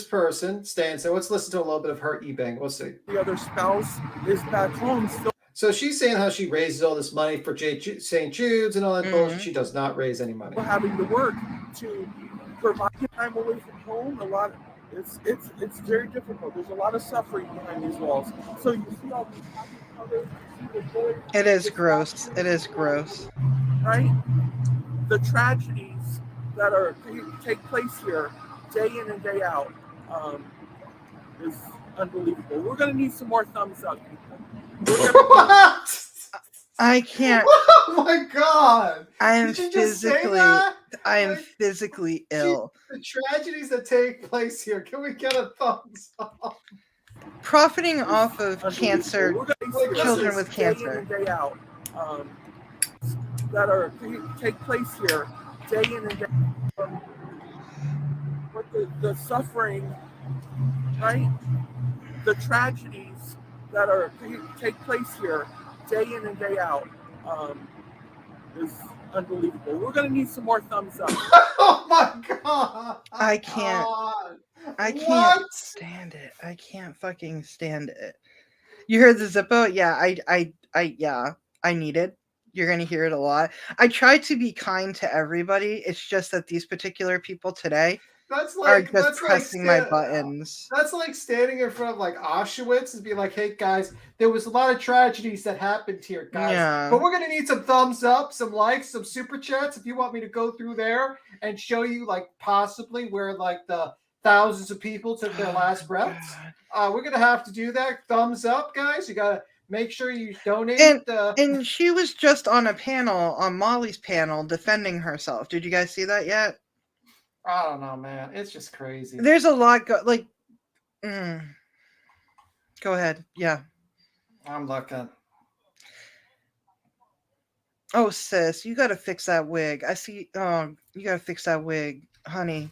S2: person stands there. Let's listen to a little bit of her e-bang. Let's see.
S16: The other spouse is back home still.
S2: So she's saying how she raises all this money for St. Jude's and all that bullshit. She does not raise any money.
S16: We're having to work to provide time away from home. It's very difficult. There's a lot of suffering behind these walls. So you see all these happy colors.
S1: It is gross. It is gross.
S16: Right? The tragedies that take place here day in and day out is unbelievable. We're going to need some more thumbs up, people.
S2: What?
S1: I can't.
S2: Oh my God!
S1: I am physically ill.
S2: The tragedies that take place here. Can we get a thumbs up?
S1: Profiting off of cancer, children with cancer.
S16: Day in and day out that take place here day in and day out. the suffering, right? The tragedies that are take place here day in and day out is unbelievable. We're gonna need some more thumbs up.
S2: Oh my god!
S1: I can't. I can't stand it. I can't fucking stand it. You heard the Zippo? Yeah, I need it. You're gonna hear it a lot. I try to be kind to everybody. It's just that these particular people today are just pressing my buttons.
S2: That's like standing in front of like Auschwitz and be like, "Hey guys, there was a lot of tragedies that happened here, guys.
S1: Yeah.
S2: But we're gonna need some thumbs up, some likes, some super chats. If you want me to go through there and show you like possibly where like the thousands of people took their last breaths, we're gonna have to do that. Thumbs up, guys. You gotta make sure you donate.
S1: And she was just on a panel, on Molly's panel, defending herself. Did you guys see that yet?
S2: I don't know, man. It's just crazy.
S1: There's a lot go ahead. Yeah.
S2: I'm looking.
S1: Oh, sis, you gotta fix that wig. I see. Oh, you gotta fix that wig, honey.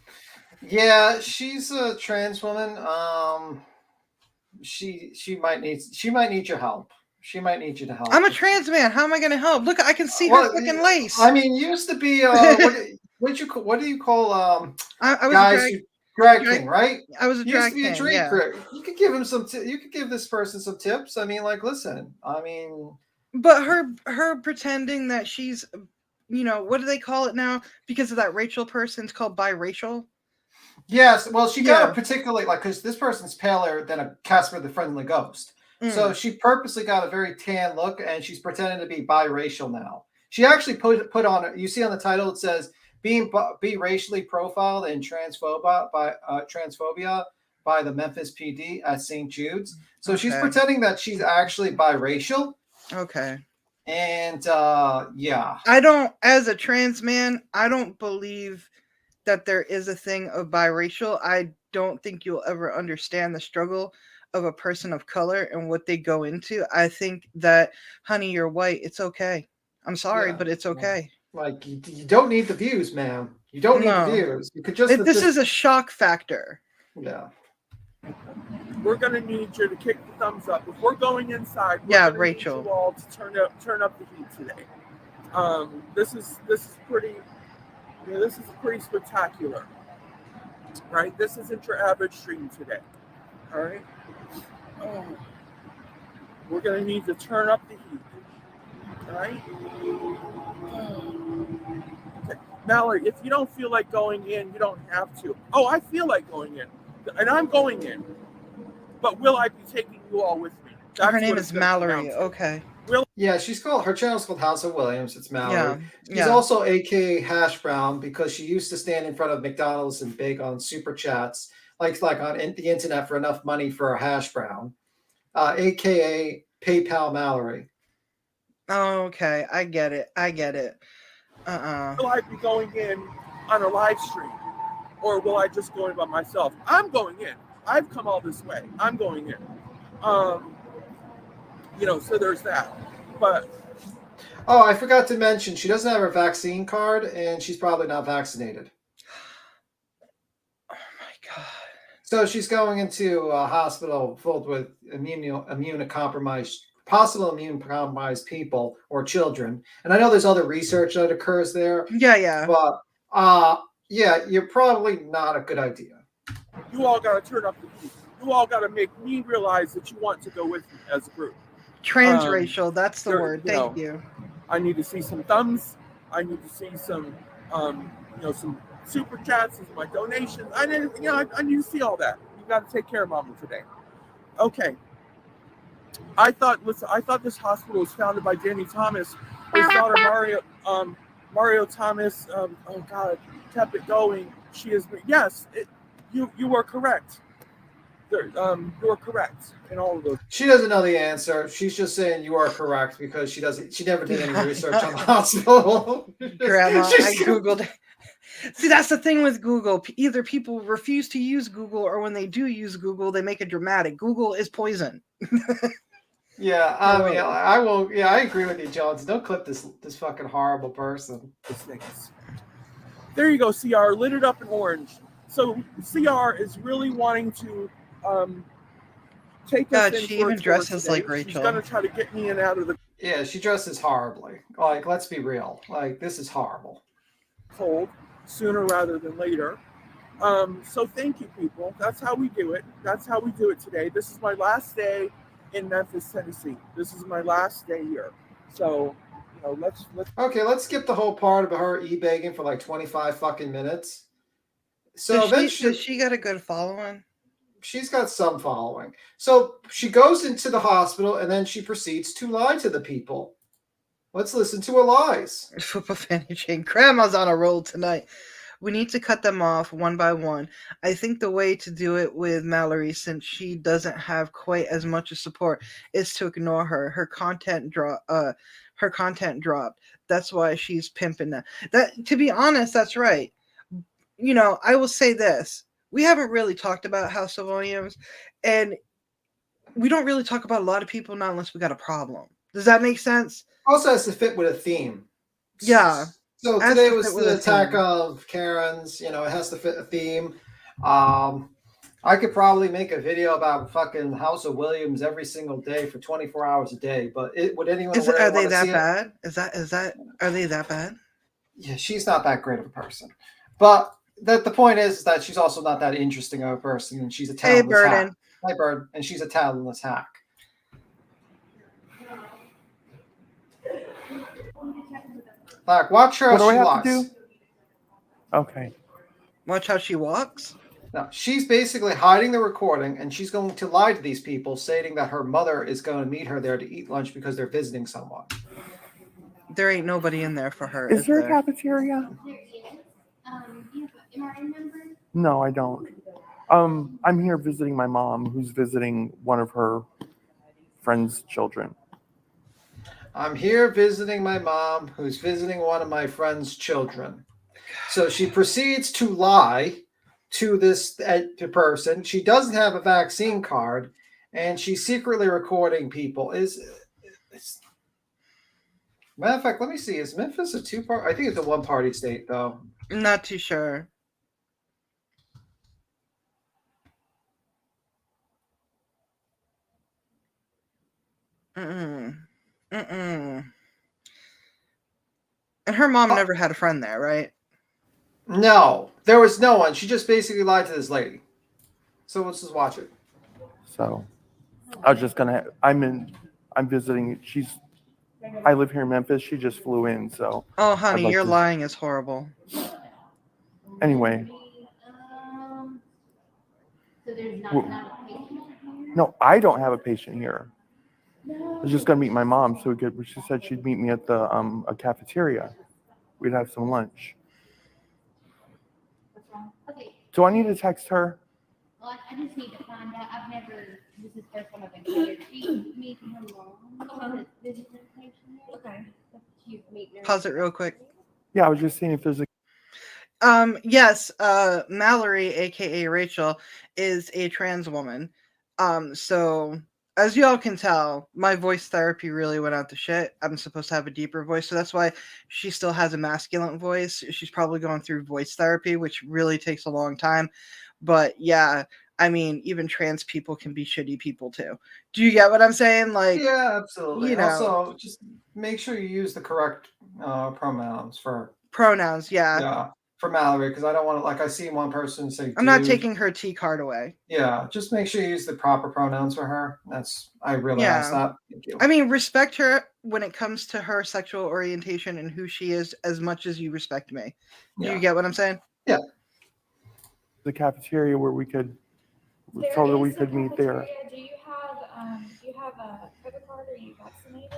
S2: Yeah, she's a trans woman. She might need your help. She might need you to help.
S1: I'm a trans man. How am I gonna help? Look, I can see her fucking lace.
S2: I mean, used to be what do you call
S1: I was
S2: guys drag king, right?
S1: I was a drag
S2: used to be a
S1: king,
S2: drag
S1: yeah.
S2: queen. You could give him you could give this person some tips. I mean, like, listen. I mean,
S1: But her pretending that she's, what do they call it now? Because of that Rachel person, it's called biracial.
S2: yes. Well, she got a particularly because this person's paler than a Casper the Friendly Ghost. So she purposely got a very tan look, and she's pretending to be biracial now. She actually put on. You see on the title, it says be racially profiled in transphobia by the Memphis PD at St. Jude's. So she's pretending that she's actually biracial.
S1: Okay.
S2: And yeah.
S1: I don't, as a trans man, I don't believe that there is a thing of biracial. I don't think you'll ever understand the struggle of a person of color and what they go into. I think that, honey, you're white. It's okay. I'm sorry, but it's okay.
S2: Like you don't need the views, ma'am. You don't need the views. You could just.
S1: This is a shock factor.
S2: Yeah.
S16: We're gonna need you to kick the thumbs up if we're going inside.
S1: Rachel.
S16: Need you all to turn up the heat today. This is pretty. This is pretty spectacular, right? This isn't your average stream today. All right. We're gonna need to turn up the heat. All right. Okay. Mallory, if you don't feel like going in, you don't have to. Oh, I feel like going in, and I'm going in. But will I be taking you all with me? That's
S1: her name is Mallory. Okay.
S2: Yeah, her channel's called House of Williams. It's Mallory.
S1: Yeah.
S2: She's also AKA Hash Brown because she used to stand in front of McDonald's and beg on super chats, like on the internet for enough money for a hash brown, AKA PayPal Mallory.
S1: Oh, okay. I get it.
S16: Will I be going in on a live stream, or will I just go in by myself? I'm going in. I've come all this way. I'm going in. So there's that. But
S2: oh, I forgot to mention she doesn't have her vaccine card, and she's probably not vaccinated.
S1: Oh my god!
S2: So she's going into a hospital filled with possible immune compromised people or children, and I know there's other research that occurs there.
S1: Yeah.
S2: But yeah, you're probably not a good idea.
S16: You all got to turn up the heat. You all got to make me realize that you want to go with me as a group.
S1: Transracial, that's the word. Thank you.
S16: I need to see some thumbs. I need to see some, some super chats, some my donations. I need to see all that. You got to take care of Mama today. Okay. I thought this hospital was founded by Danny Thomas. His daughter Mario Thomas. Oh God, kept it going. She is. Yes, you were correct. You are correct in all of those.
S2: She doesn't know the answer. She's just saying you are correct because she never did any research on the hospital.
S1: Grandma, I Googled. See, that's the thing with Google. Either people refuse to use Google, or when they do use Google, they make it dramatic. Google is poison.
S2: Yeah, I mean, I will. Yeah, I agree with you, Jones. Don't clip this fucking horrible person.
S16: There you go, CR. Lit it up in orange. So CR is really wanting to take us
S1: God,
S16: in
S1: she
S16: for a
S1: even
S16: tour
S1: dresses
S16: today.
S1: like
S16: She's
S1: Rachel.
S16: gonna try to get me in and out of the
S2: Yeah, she dresses horribly. Like, let's be real. Like, this is horrible.
S16: cold sooner rather than later. So thank you, people. That's how we do it. That's how we do it today. This is my last day in Memphis, Tennessee. This is my last day here. So, you know, let's
S2: Okay, let's skip the whole part of her e-begging for like 25 fucking minutes. So eventually,
S1: does she got a good following?
S2: She's got some following. So she goes into the hospital and then she proceeds to lie to the people. Let's listen to her lies.
S1: Fanny Jane, Grandma's on a roll tonight. We need to cut them off one by one. I think the way to do it with Mallory, since she doesn't have quite as much support, is to ignore her. Her content dropped. That's why she's pimping that. That, to be honest, that's right. You know, I will say this. We haven't really talked about House of Williams, and we don't really talk about a lot of people now unless we got a problem. Does that make sense?
S2: Also has to fit with a theme.
S1: Yeah.
S2: So today was the attack of Karens. You know, it has to fit a theme. I could probably make a video about fucking House of Williams every single day for 24 hours a day. But would anyone?
S1: Are they that bad? Are they that bad?
S2: Yeah, she's not that great of a person. But the point is that she's also not that interesting of a person, and she's a talentless hack. Hi, Bird, and she's a talentless hack. Like, watch her.
S16: What do I have
S2: walks.
S16: to do? Okay.
S1: Watch how she walks.
S2: No, she's basically hiding the recording, and she's going to lie to these people, stating that her mother is going to meet her there to eat lunch because they're visiting someone.
S1: There ain't nobody in there for her.
S16: Is there a cafeteria? No, I don't. I'm here visiting my mom, who's visiting one of her friend's children.
S2: I'm here visiting my mom, who's visiting one of my friend's children. So she proceeds to lie to this person. She doesn't have a vaccine card, and she's secretly recording people. Matter of fact, let me see. Is Memphis a two-part? I think it's a one-party state, though.
S1: I'm not too sure. And her mom never had a friend there, right?
S2: No, there was no one. She just basically lied to this lady. So let's just watch it.
S16: So I was just gonna. I'm visiting. I live here in Memphis. She just flew in. So.
S1: Oh, honey, your lying is horrible.
S16: Anyway. No, I don't have a patient here. I was just gonna meet my mom, so she said she'd meet me at the a cafeteria. We'd have some lunch. Do I need to text her?
S12: Well, I just need to find out. This is the first time I've been here. She meeting her mom. Okay.
S1: Pause it real quick.
S16: Yeah, I was just seeing if there's a.
S1: Yes, Mallory, aka Rachel, is a trans woman. So as y'all can tell, my voice therapy really went out to shit. I'm supposed to have a deeper voice, so that's why she still has a masculine voice. She's probably going through voice therapy, which really takes a long time. But yeah, I mean, even trans people can be shitty people too. Do you get what I'm saying? Like,
S2: yeah, absolutely.
S1: You know,
S2: also, just make sure you use the correct pronouns for
S1: pronouns.
S2: Yeah, for Mallory, because I don't want to. Like, I see one person say.
S1: I'm not taking her T card away.
S2: Yeah, just make sure you use the proper pronouns for her. I really ask that. Thank you.
S1: I mean, respect her when it comes to her sexual orientation and who she is as much as you respect me. Do you get what I'm saying?
S2: Yeah.
S16: The cafeteria where we told her we could meet there.
S12: Do you have a COVID card? Are you vaccinated?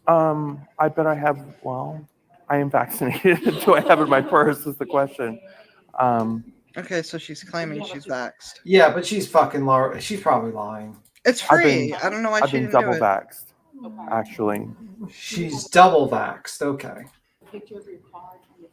S16: I bet I have. Well, I am vaccinated. Do I have it in my purse? Is the question.
S1: Okay, so she's claiming she's vaxxed.
S2: Yeah, but she's fucking low. She's probably lying.
S1: It's free. I don't know why
S16: I've
S1: she
S16: been
S1: didn't do
S16: double
S1: it.
S16: vaxxed, actually.
S2: She's double vaxxed. Okay.
S12: Picture of your card on your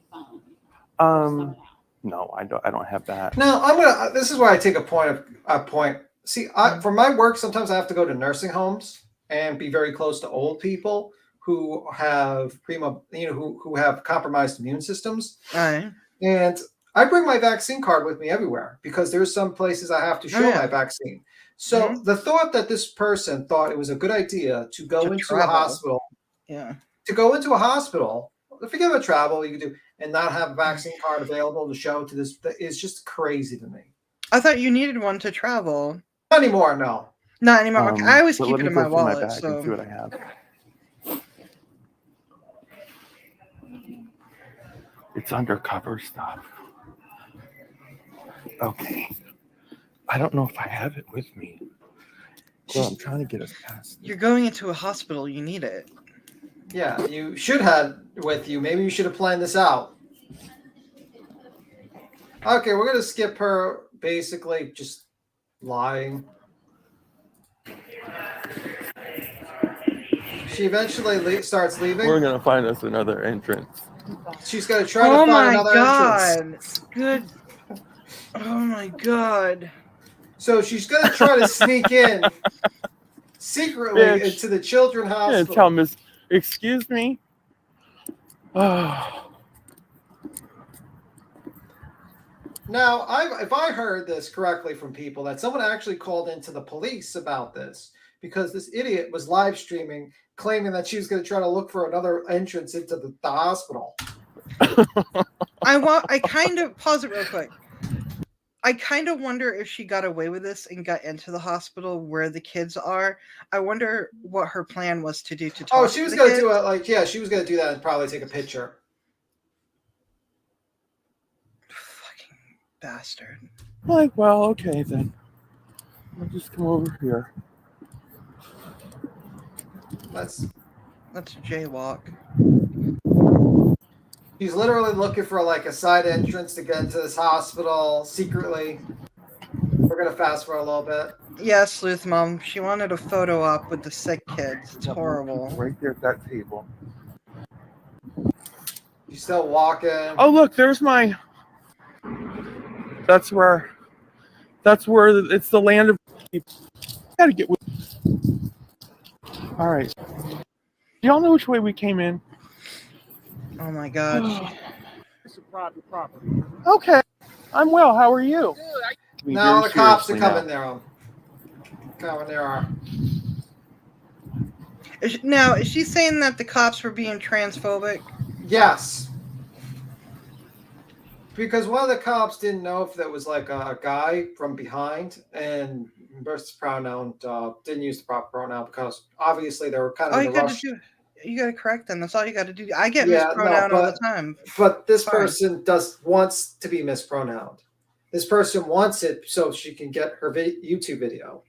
S12: phone.
S16: No, I don't have that.
S2: No, this is where I take a point. See, for my work, sometimes I have to go to nursing homes and be very close to old people who have who have compromised immune systems.
S1: Right.
S2: And I bring my vaccine card with me everywhere because there's some places I have to show my vaccine. So the thought that this person thought it was a good idea to go into a hospital, to go into a hospital, forget about travel, you can do, and not have a vaccine card available to show to this is just crazy to me.
S1: I thought you needed one to travel.
S2: Not anymore, no.
S1: Not anymore. Okay, I always
S18: but
S1: keep
S18: let
S1: it
S18: me
S1: in
S18: go
S1: my
S18: through
S1: wallet.
S18: bag and
S1: So
S18: see what I have. It's undercover stuff. Okay. I don't know if I have it with me. So I'm trying to get us past.
S1: you're going into a hospital. You need it.
S2: Yeah, you should have with you. Maybe you should have planned this out. Okay, we're gonna skip her basically just lying. She eventually starts leaving.
S18: We're gonna find us another entrance.
S2: She's gonna try to find another entrance.
S1: Good. Oh my god.
S2: So she's gonna try to sneak in secretly
S18: Bitch.
S2: into the children's
S18: I'm
S2: hospital.
S18: gonna tell Miss, excuse me. Oh,
S2: Now, if I heard this correctly from people, that someone actually called into the police about this because this idiot was live streaming, claiming that she was going to try to look for another entrance into the hospital.
S1: I kind of pause it real quick. I kind of wonder if she got away with this and got into the hospital where the kids are. I wonder what her plan was to do to talk.
S2: Oh, she was going to do it she was going to do that and probably take a picture.
S1: Bastard.
S18: like, well, okay then. I'll just come over here.
S2: Let's
S1: jaywalk.
S2: She's literally looking for like a side entrance to get into this hospital secretly. We're going to fast forward a little bit.
S1: Yeah, Sleuth Mom. She wanted a photo op with the sick kids. It's horrible.
S18: Right there at that table.
S2: She's still walking.
S18: Oh, look, there's my. That's where it's the land of people. Gotta get with. All right. Do y'all know which way we came in?
S1: Oh my god.
S16: It's a private property.
S18: Okay. I'm well. How are you?
S2: Now the cops are coming
S18: now.
S2: there. Coming there.
S1: Is she saying that the cops were being transphobic?
S2: Yes. Because one of the cops didn't know if that was like a guy from behind and versus pronoun didn't use the proper pronoun because obviously they were kind of in a rush.
S1: You gotta correct them. That's all you gotta do. I get mispronoun all the time.
S2: But this
S1: Sorry.
S2: person wants to be mispronounced. This person wants it so she can get her YouTube video.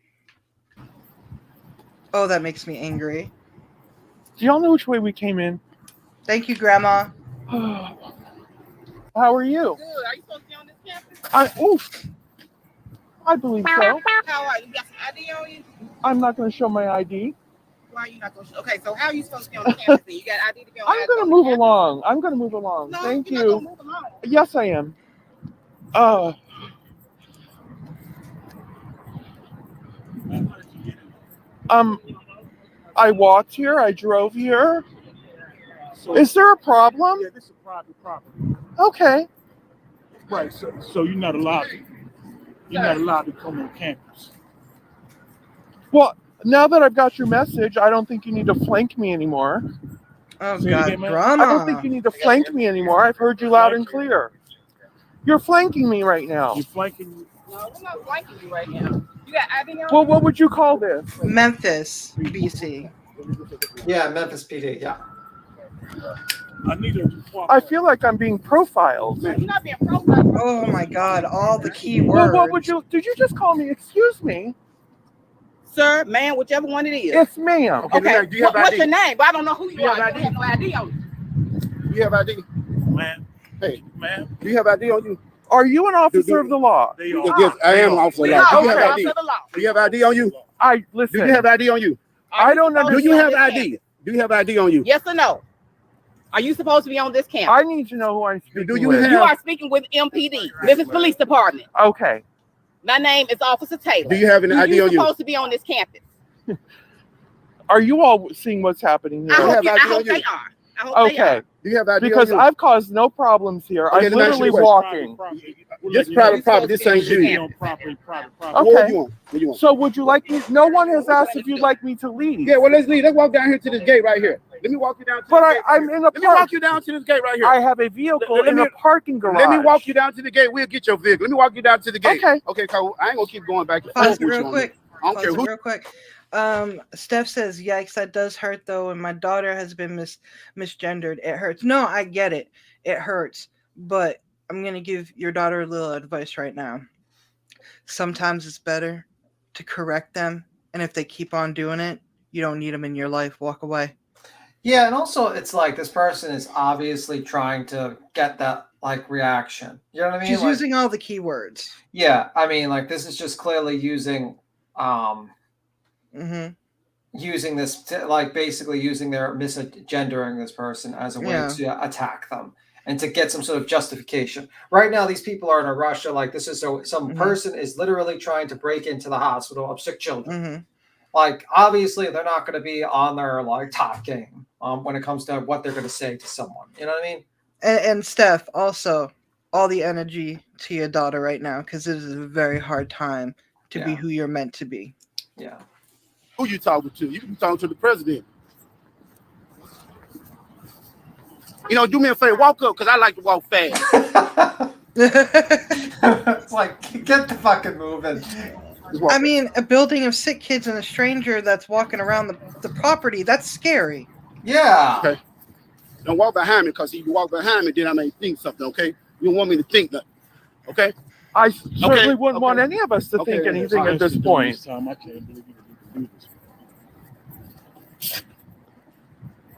S1: Oh, that makes me angry.
S18: Do y'all know which way we came in?
S1: Thank you, Grandma.
S18: How are you?
S19: Good. Are you supposed to be on this campus?
S18: Oof. I believe so.
S19: How are you? You got some ID on you?
S18: I'm not going to show my ID.
S19: Why are you not going to show? Okay, so how are you supposed to be on the campus? Then? You got ID to be on
S18: I'm going to move along. I'm going to move along.
S19: No,
S18: Thank
S19: you're
S18: you.
S19: not gonna move along.
S18: Yes, I am. I walked here. I drove here. Is there a problem?
S16: Yeah, this is private property.
S18: Okay.
S16: Right. So you're not allowed to. You're not allowed to come on campus.
S18: Well, now that I've got your message, I don't think you need to flank me anymore.
S1: Oh,
S16: Say it
S1: God,
S16: again, man.
S1: Grandma.
S18: I don't think you need to flank me anymore. I've heard you loud and clear. You're flanking me right now.
S16: You're flanking.
S19: No, we're not flanking you right now. You got ID on
S18: Well,
S19: you?
S18: what would you call this?
S1: Memphis, BC.
S2: Yeah, Memphis PD. Yeah.
S16: I need a.
S18: I feel like I'm being profiled.
S19: You're not being profiled.
S1: Oh my God! All the key
S18: Well,
S1: words.
S18: what would you? Did you just call me? Excuse me.
S19: Sir, ma'am, whichever one it is.
S18: It's ma'am.
S19: Okay,
S16: do you have
S19: what's
S16: ID?
S19: your name? But I don't know who you
S16: you
S19: are.
S16: have
S19: You don't have no ID on you.
S16: Do you have ID? Man. Hey, man. Do you have ID on you?
S18: Are you an officer of the law?
S16: They are. Yes, I am an officer of the law. Do you have ID? Do you have ID on you?
S18: Listen.
S16: Do you have ID on you?
S18: I don't know.
S16: Do you have ID? Do you have ID on you?
S19: Yes or no? Are you supposed to be on this campus?
S18: I need to know who I'm speaking
S16: Do you
S18: with.
S16: have?
S19: You are speaking with MPD, Memphis Police Department.
S18: Okay.
S19: My name is Officer Taylor.
S16: Do you have an ID
S19: You're
S16: on you?
S19: supposed to be on this campus.
S18: Are you all seeing what's happening
S19: I
S18: here?
S19: hope,
S16: have ID
S19: I
S16: on
S19: hope
S16: you?
S19: they are.
S18: Okay.
S20: Do you have idea?
S18: Because I've caused no problems here.
S20: Okay,
S18: I'm
S20: let me ask you
S18: literally
S20: a question.
S18: walking.
S20: This private property. This ain't you.
S18: Okay. So would you like me? No one has asked if you'd like me to leave.
S20: Yeah, well, let's leave. Let's walk down here to this gate right here. Let me walk you down to
S18: But
S20: this gate.
S18: I'm in a
S20: Let me walk you down to this gate right here.
S18: I have a vehicle in a parking garage.
S20: Let me walk you down to the gate. We'll get your vehicle. Let me walk you down to the gate.
S18: Okay.
S20: Okay, Cole. I ain't gonna keep going back and
S1: Pause
S20: forth
S1: it
S20: with
S1: real
S20: you on
S1: quick.
S20: this. I don't
S1: Pause
S20: care
S1: it
S20: who.
S1: real quick. Steph says, "Yikes, that does hurt though, and my daughter has been misgendered. It hurts." No, I get it. It hurts, but I'm gonna give your daughter a little advice right now. Sometimes it's better to correct them, and if they keep on doing it, you don't need them in your life. Walk away.
S2: Yeah, and also it's like this person is obviously trying to get that like reaction. You know what I mean?
S1: She's
S2: Like,
S1: using all the keywords.
S2: yeah, I mean, like this is just clearly using using this to, like basically using their misgendering this person as a way to attack them and to get some sort of justification. Right now, these people are in a rush. Like this is some person is literally trying to break into the hospital of sick children. Like obviously, they're not going to be on their like top game when it comes to what they're going to say to someone. You know what I mean?
S1: And Steph, also, all the energy to your daughter right now because it is a very hard time to be who you're meant to be.
S2: Yeah.
S20: Who you talking to? You can be talking to the president. You know, do me a favor, walk up because I like to walk fast.
S2: It's like get the fucking moving.
S1: I mean, a building of sick kids and a stranger that's walking around the property, that's scary.
S2: Yeah.
S20: Okay. Don't walk behind me because if you walk behind me, then I may think something, okay? You don't want me to think nothing. Okay?
S18: I certainly wouldn't want any of us to think anything at this point.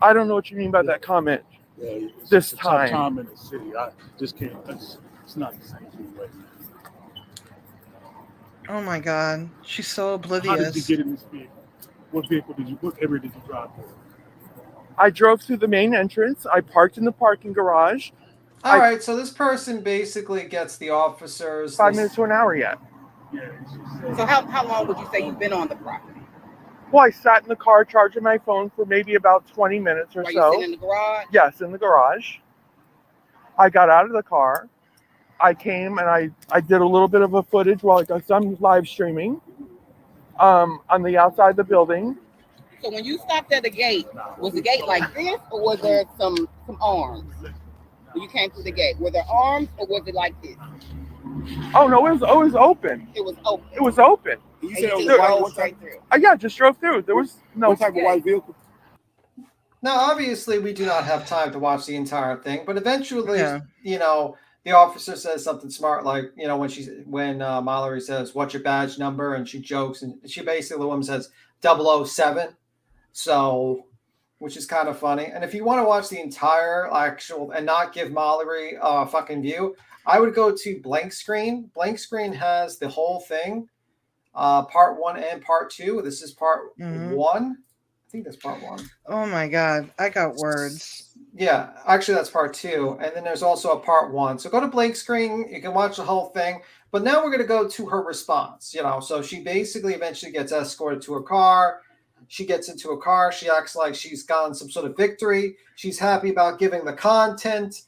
S18: I don't know what you mean by that comment.
S20: Yeah,
S18: this
S20: it's a tough
S18: time.
S20: time in the city. I just can't. It's not the same anyway.
S1: Oh my God, she's so
S20: How did you
S1: oblivious.
S20: get in this vehicle? What vehicle did you? What area did you drive for?
S18: I drove through the main entrance. I parked in the parking garage.
S2: All right, so this person basically gets the officers
S18: 5 minutes to an hour yet.
S19: So how long would you say you've been on the property?
S18: Well, I sat in the car charging my phone for maybe about 20 minutes or
S19: While
S18: so.
S19: you sitting in the garage?
S18: Yes, in the garage. I got out of the car. I came and I did a little bit of a footage while I got some live streaming on the outside of the building.
S19: So when you stopped at the gate, was the gate like this or was there some arms? When you came through the gate, were there arms or was it like this?
S18: Oh no, it was open.
S19: It was open.
S18: It was open.
S19: You said it was rolled straight through.
S18: Yeah, just drove through. There was no
S20: What type of white vehicle?
S2: Now, obviously, we do not have time to watch the entire thing, but eventually, you know, the officer says something smart, like, you know, when Mallory says, "What's your badge number?" and she jokes, and she basically, the woman says 007, so, which is kind of funny. And if you want to watch the entire actual and not give Mallory a fucking view, I would go to Blank Screen. Blank Screen has the whole thing, part 1 and part 2. This is part 1. I think that's part 1.
S1: Oh my God, I got words.
S2: Yeah, actually that's part 2. And then there's also a part 1. So go to Blank Screen. You can watch the whole thing. But now we're going to go to her response. You know, so she basically eventually gets escorted to her car. She gets into a car. She acts like she's gotten some sort of victory. She's happy about giving the content,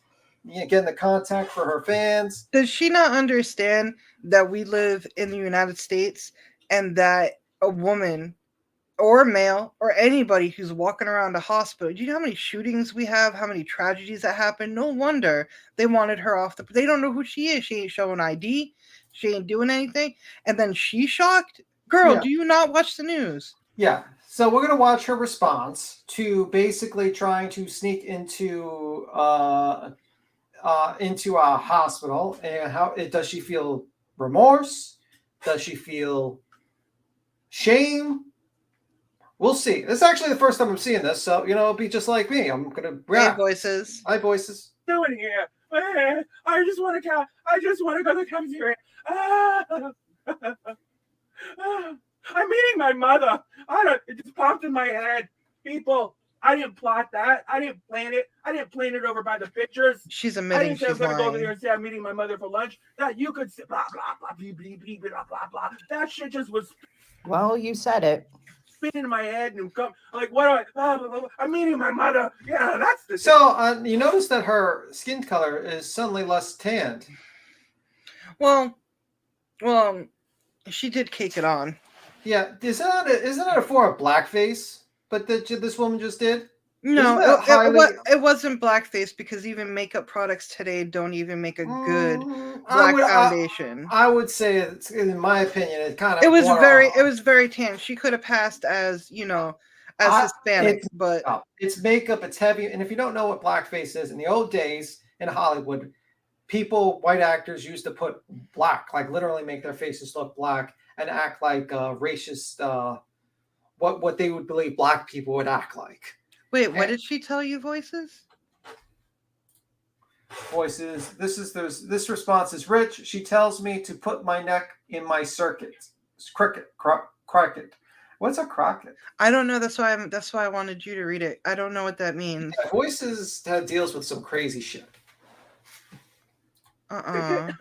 S2: getting the contact for her fans.
S1: Does she not understand that we live in the United States and that a woman or a male or anybody who's walking around a hospital, do you know how many shootings we have, how many tragedies that happen? No wonder they wanted her off they don't know who she is. She ain't showing ID. She ain't doing anything. And then she's shocked. Girl, do you not watch the news?
S2: Yeah. So we're going to watch her response to basically trying to sneak into a hospital. And does she feel remorse? Does she feel shame? We'll see. This is actually the first time I'm seeing this, so you know, it'll be just like me. I'm gonna
S1: Hey, voices.
S2: Hi, voices.
S18: Doing here? I just want to go to the cafeteria. I'm meeting my mother. It just popped in my head. People, I didn't plot that. I didn't plan it. I didn't plan it over by the pictures.
S1: She's
S18: I
S1: admitting
S18: didn't say I was
S1: she's
S18: going to go over
S1: lying.
S18: there and say I'm meeting my mother for lunch. That you could say blah, blah, blah, blah, blah, blah, blah, blah. That shit just was.
S3: Well, you said it.
S16: spinning in my head and come like, what do I? Blah, blah, blah, I'm meeting my mother. Yeah, that's the.
S2: So you notice that her skin color is suddenly less tanned.
S1: Well, she did cake it on.
S2: Yeah, isn't that a form of blackface? But that this woman just did.
S1: No, it wasn't blackface because even makeup products today don't even make a good black foundation.
S2: I would say, it's, in my opinion, it kind of.
S1: It was very tan. She could have passed as Hispanic, but
S2: it's makeup. It's heavy, and if you don't know what blackface is, in the old days in Hollywood, white actors used to put black, like literally make their faces look black and act like racist. What they would believe black people would act like.
S1: Wait, what did she tell you, Voices?
S2: Voices. This response is Rich. She tells me to put my neck in my circuit. Crockett. What's a crockett?
S1: I don't know. That's why I wanted you to read it. I don't know what that means.
S2: Yeah, Voices deals with some crazy shit.
S16: That's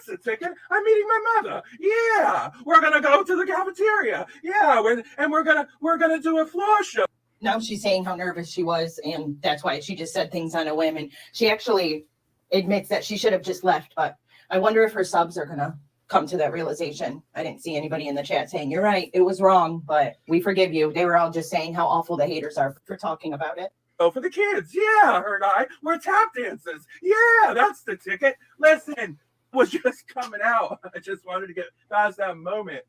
S16: the ticket. I'm meeting my mother. Yeah, we're gonna go to the cafeteria. Yeah, we're gonna do a floor show.
S3: Now she's saying how nervous she was, and that's why she just said things on a whim. And she actually admits that she should have just left. But I wonder if her subs are gonna come to that realization. I didn't see anybody in the chat saying you're right, it was wrong, but we forgive you. They were all just saying how awful the haters are for talking about it.
S16: Oh, for the kids. Yeah, her and I, we're tap dancers. Yeah, that's the ticket. Listen, was just coming out. I just wanted to get past that moment.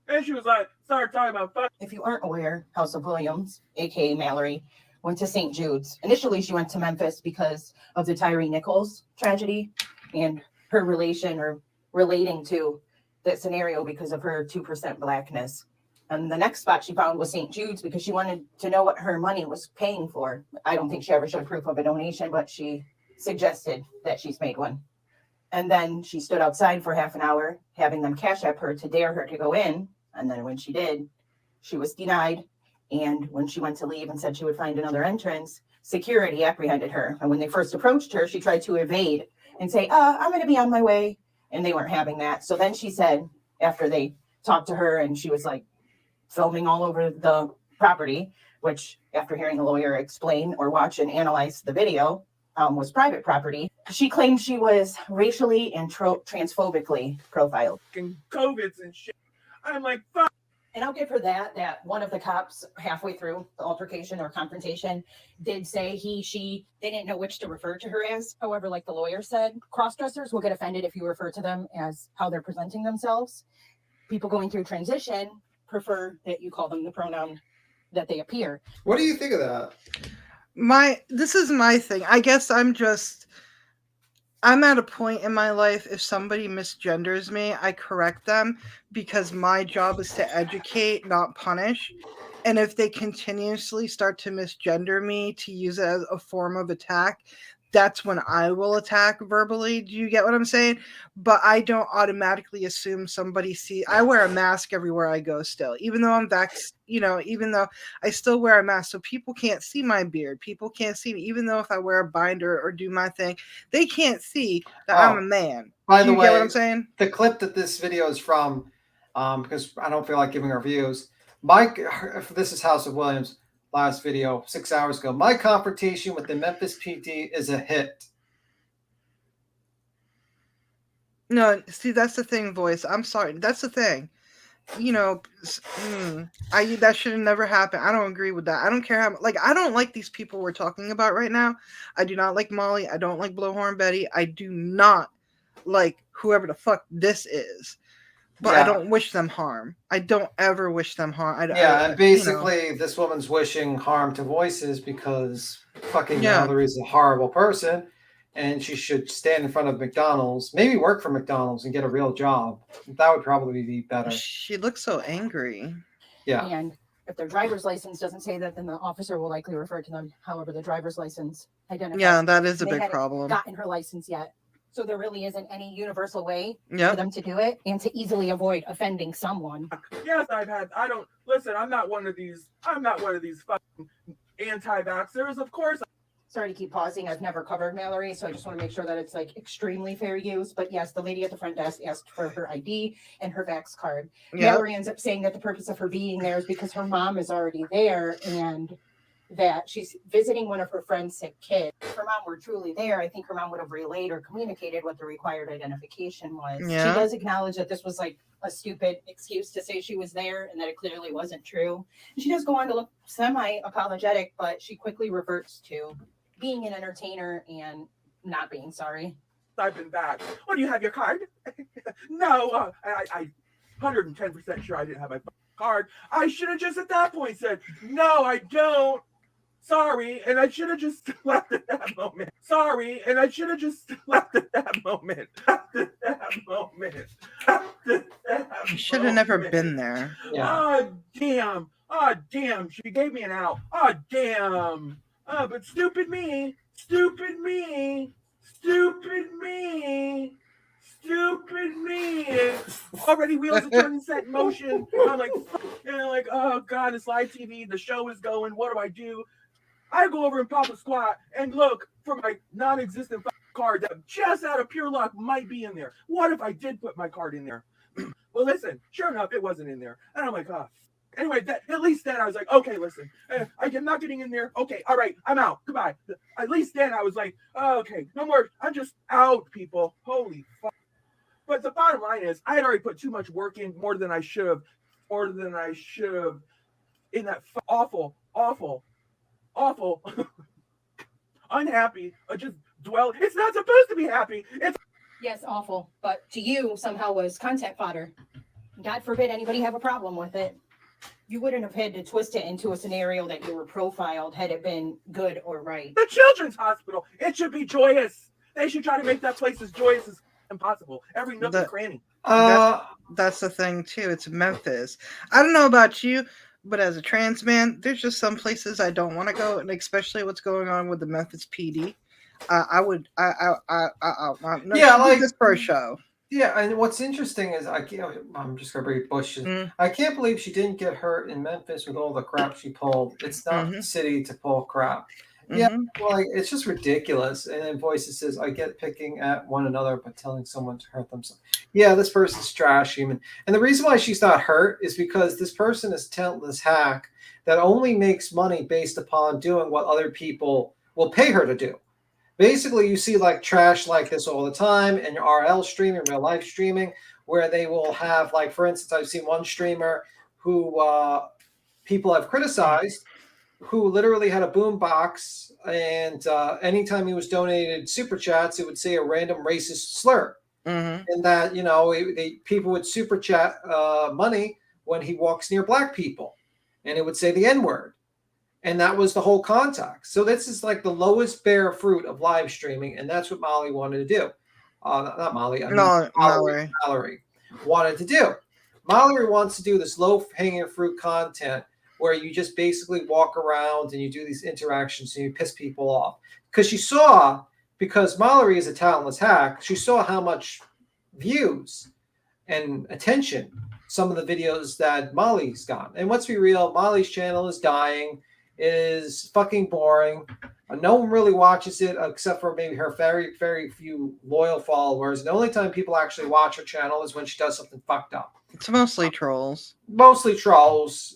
S16: And she was like, started talking about fuck.
S3: If you aren't aware, House of Williams, aka Mallory, went to St. Jude's. Initially, she went to Memphis because of the Tyree Nichols tragedy and her relating to that scenario because of her 2% blackness. And the next spot she found was St. Jude's because she wanted to know what her money was paying for. I don't think she ever showed proof of a donation, but she suggested that she's made one. And then she stood outside for half an hour, having them cash app her to dare her to go in. And then when she did, she was denied. And when she went to leave and said she would find another entrance, security apprehended her. And when they first approached her, she tried to evade and say, I'm going to be on my way. And they weren't having that. So then she said, after they talked to her and she was like filming all over the property, which after hearing the lawyer explain or watch and analyze the video, was private property. She claimed she was racially and transphobically profiled.
S16: COVIDs and shit. I'm like, fuck.
S3: And I'll give her that one of the cops halfway through the altercation or confrontation did say they didn't know which to refer to her as. However, like the lawyer said, cross-dressers will get offended if you refer to them as how they're presenting themselves. People going through transition prefer that you call them the pronoun that they appear.
S2: What do you think of that?
S1: This is my thing. I guess I'm at a point in my life, if somebody misgenders me, I correct them because my job is to educate, not punish. And if they continuously start to misgender me to use it as a form of attack, that's when I will attack verbally. Do you get what I'm saying? But I don't automatically assume somebody I wear a mask everywhere I go still, even though I'm even though I still wear a mask. So people can't see my beard. People can't see me, even though if I wear a binder or do my thing, they can't see that I'm a man.
S2: By the way,
S1: get what I'm saying?
S2: The clip that this video is from, because I don't feel like giving her views. This is House of Williams. Last video 6 hours ago. My confrontation with the Memphis PD is a hit.
S1: No, see, that's the thing, Voice. I'm sorry. That's the thing. That should have never happened. I don't agree with that. I don't care how, I don't like these people we're talking about right now. I do not like Molly. I don't like Blowhorn Betty. I do not like whoever the fuck this is. But yeah. I don't wish them harm. I don't ever wish them harm.
S2: And basically, this woman's wishing harm to Voices because fucking Hillary's a horrible person, and she should stand in front of McDonald's, maybe work for McDonald's and get a real job. That would probably be better.
S1: She looks so angry.
S2: Yeah.
S3: And if their driver's license doesn't say that, then the officer will likely refer to them. However, the driver's license identifies.
S1: Yeah, that is a big problem.
S3: Gotten her license yet. So there really isn't any universal way for them to do it and to easily avoid offending someone.
S16: Yes, I'm not one of these fucking anti-vaxxers, of course.
S3: sorry to keep pausing. I've never covered Mallory, so I just want to make sure that it's like extremely fair use. But yes, the lady at the front desk asked for her ID and her Vax card.
S1: Yep.
S3: Mallory ends up saying that the purpose of her being there is because her mom is already there and that she's visiting one of her friend's sick kids. If her mom were truly there, I think her mom would have relayed or communicated what the required identification was.
S1: Yeah.
S3: She does acknowledge that this was like a stupid excuse to say she was there and that it clearly wasn't true. And she does go on to look semi-apologetic, but she quickly reverts to being an entertainer and not being sorry.
S16: I've been back. Oh, do you have your card? No, I 110% sure I didn't have my card. I should have just at that point said, no, I don't. Sorry, and I should have just left at that moment. Sorry, and I should have just left at that moment.
S1: You should have never been there.
S16: Oh, damn. Oh, damn. She gave me an out. Oh, damn. Oh, but stupid me. Stupid me. Stupid me. Stupid me. Already wheels are turning, set in motion. I'm like, oh, God, it's live TV. The show is going. What do I do? I go over and pop a squat and look for my non-existent card that just out of pure luck might be in there. What if I did put my card in there? Well, listen, sure enough, it wasn't in there. And I'm like, oh. Anyway, at least then I was like, okay, listen, I'm not getting in there. Okay, all right, I'm out. Goodbye. At least then I was like, oh, okay, no more. I'm just out, people. Holy fuck. But the bottom line is, I had already put too much work in, more than I should have, in that awful, unhappy, just dwell. It's not supposed to be happy. It's
S3: Yes, awful. But to you, somehow was content fodder. God forbid anybody have a problem with it. You wouldn't have had to twist it into a scenario that you were profiled had it been good or right.
S16: the children's hospital. It should be joyous. They should try to make that place as joyous as possible. Every nook and cranny.
S1: That's the thing too. It's Memphis. I don't know about you, but as a trans man, there's just some places I don't want to go, and especially what's going on with the Memphis PD. No,
S2: like
S1: this first show.
S2: Yeah, and what's interesting is I'm just gonna bring Bush. I can't believe she didn't get hurt in Memphis with all the crap she pulled. It's not the city to pull crap. Yeah, like it's just ridiculous. And then Voices says, I get picking at one another, but telling someone to hurt themselves. Yeah, this person's trash human. And the reason why she's not hurt is because this person is a talentless hack that only makes money based upon doing what other people will pay her to do. Basically, you see like trash like this all the time in RL streaming, real life streaming, where they will have, like, for instance, I've seen one streamer who people have criticized, who literally had a boom box, and anytime he was donated super chats, it would say a random racist slur. And that, people would super chat money when he walks near black people, and it would say the N-word. And that was the whole context. So this is like the lowest bare fruit of live streaming, and that's what Molly wanted to do. Not Molly. Mallory wanted to do. Mallory wants to do this low-hanging fruit content where you just basically walk around and you do these interactions and you piss people off. Because Mallory is a talentless hack, she saw how much views and attention some of the videos that Molly's got. And let's be real, Molly's channel is dying. Is fucking boring. No one really watches it except for maybe her very, very few loyal followers. And the only time people actually watch her channel is when she does something fucked up.
S1: It's mostly trolls.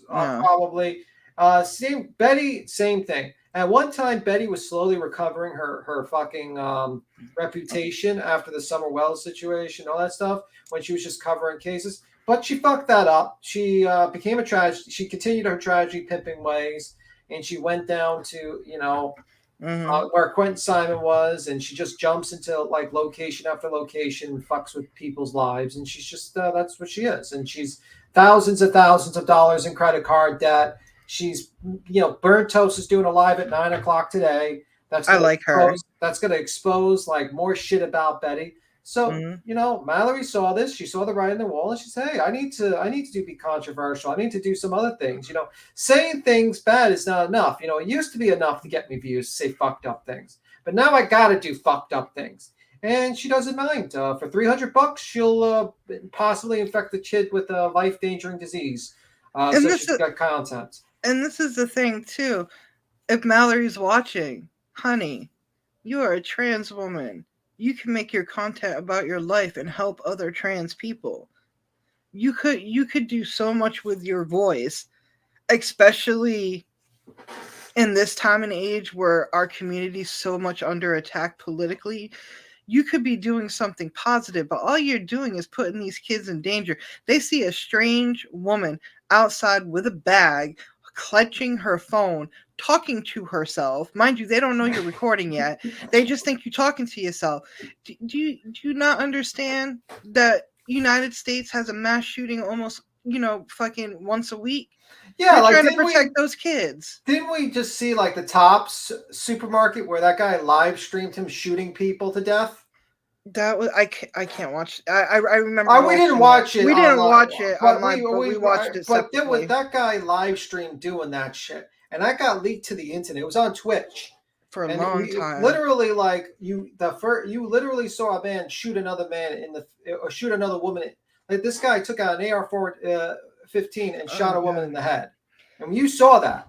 S2: Probably. Betty, same thing. At one time, Betty was slowly recovering her fucking reputation after the Summer Wells situation, all that stuff, when she was just covering cases. But she fucked that up. She became a tragedy. She continued her tragedy pimping ways. And she went down to, where Quentin Simon was, and she just jumps into like location after location and fucks with people's lives. And she's just, that's what she is. And she's thousands of dollars in credit card debt. She's, Burnt Toast is doing a live at 9:00 today. I like her. That's going to expose like more shit about Betty. So, Mallory saw this. She saw the writing on the wall, and she said, "Hey, I need to be controversial. I need to do some other things. Saying things bad is not enough. It used to be enough to get me views, to say fucked up things, but now I got to do fucked up things." And she doesn't mind. For $300, she'll possibly infect the kid with a life-endangering disease. So she's got content.
S1: And this is the thing too. If Mallory's watching, honey, you are a trans woman. You can make your content about your life and help other trans people. You could do so much with your voice, especially in this time and age where our community is so much under attack politically. You could be doing something positive, but all you're doing is putting these kids in danger. They see a strange woman outside with a bag, clutching her phone, talking to herself. Mind you, they don't know you're recording yet. They just think you're talking to yourself. Do you not understand that United States has a mass shooting almost, fucking once a week?
S2: Yeah,
S1: They're
S2: like
S1: trying to protect those kids.
S2: Didn't we just see like the Tops supermarket where that guy live streamed him shooting people to death?
S1: That was I can't watch. I remember.
S2: We didn't watch it.
S1: We didn't
S2: online,
S1: watch it
S2: but
S1: online, but we watched it.
S2: But there was
S1: separately.
S2: that guy live streamed doing that shit, and that got leaked to the internet. It was on Twitch
S1: for a long time.
S2: Literally, like you literally saw a man shoot another man or shoot another woman. Like this guy took out an AR-15 and shot a woman in the head, and you saw that.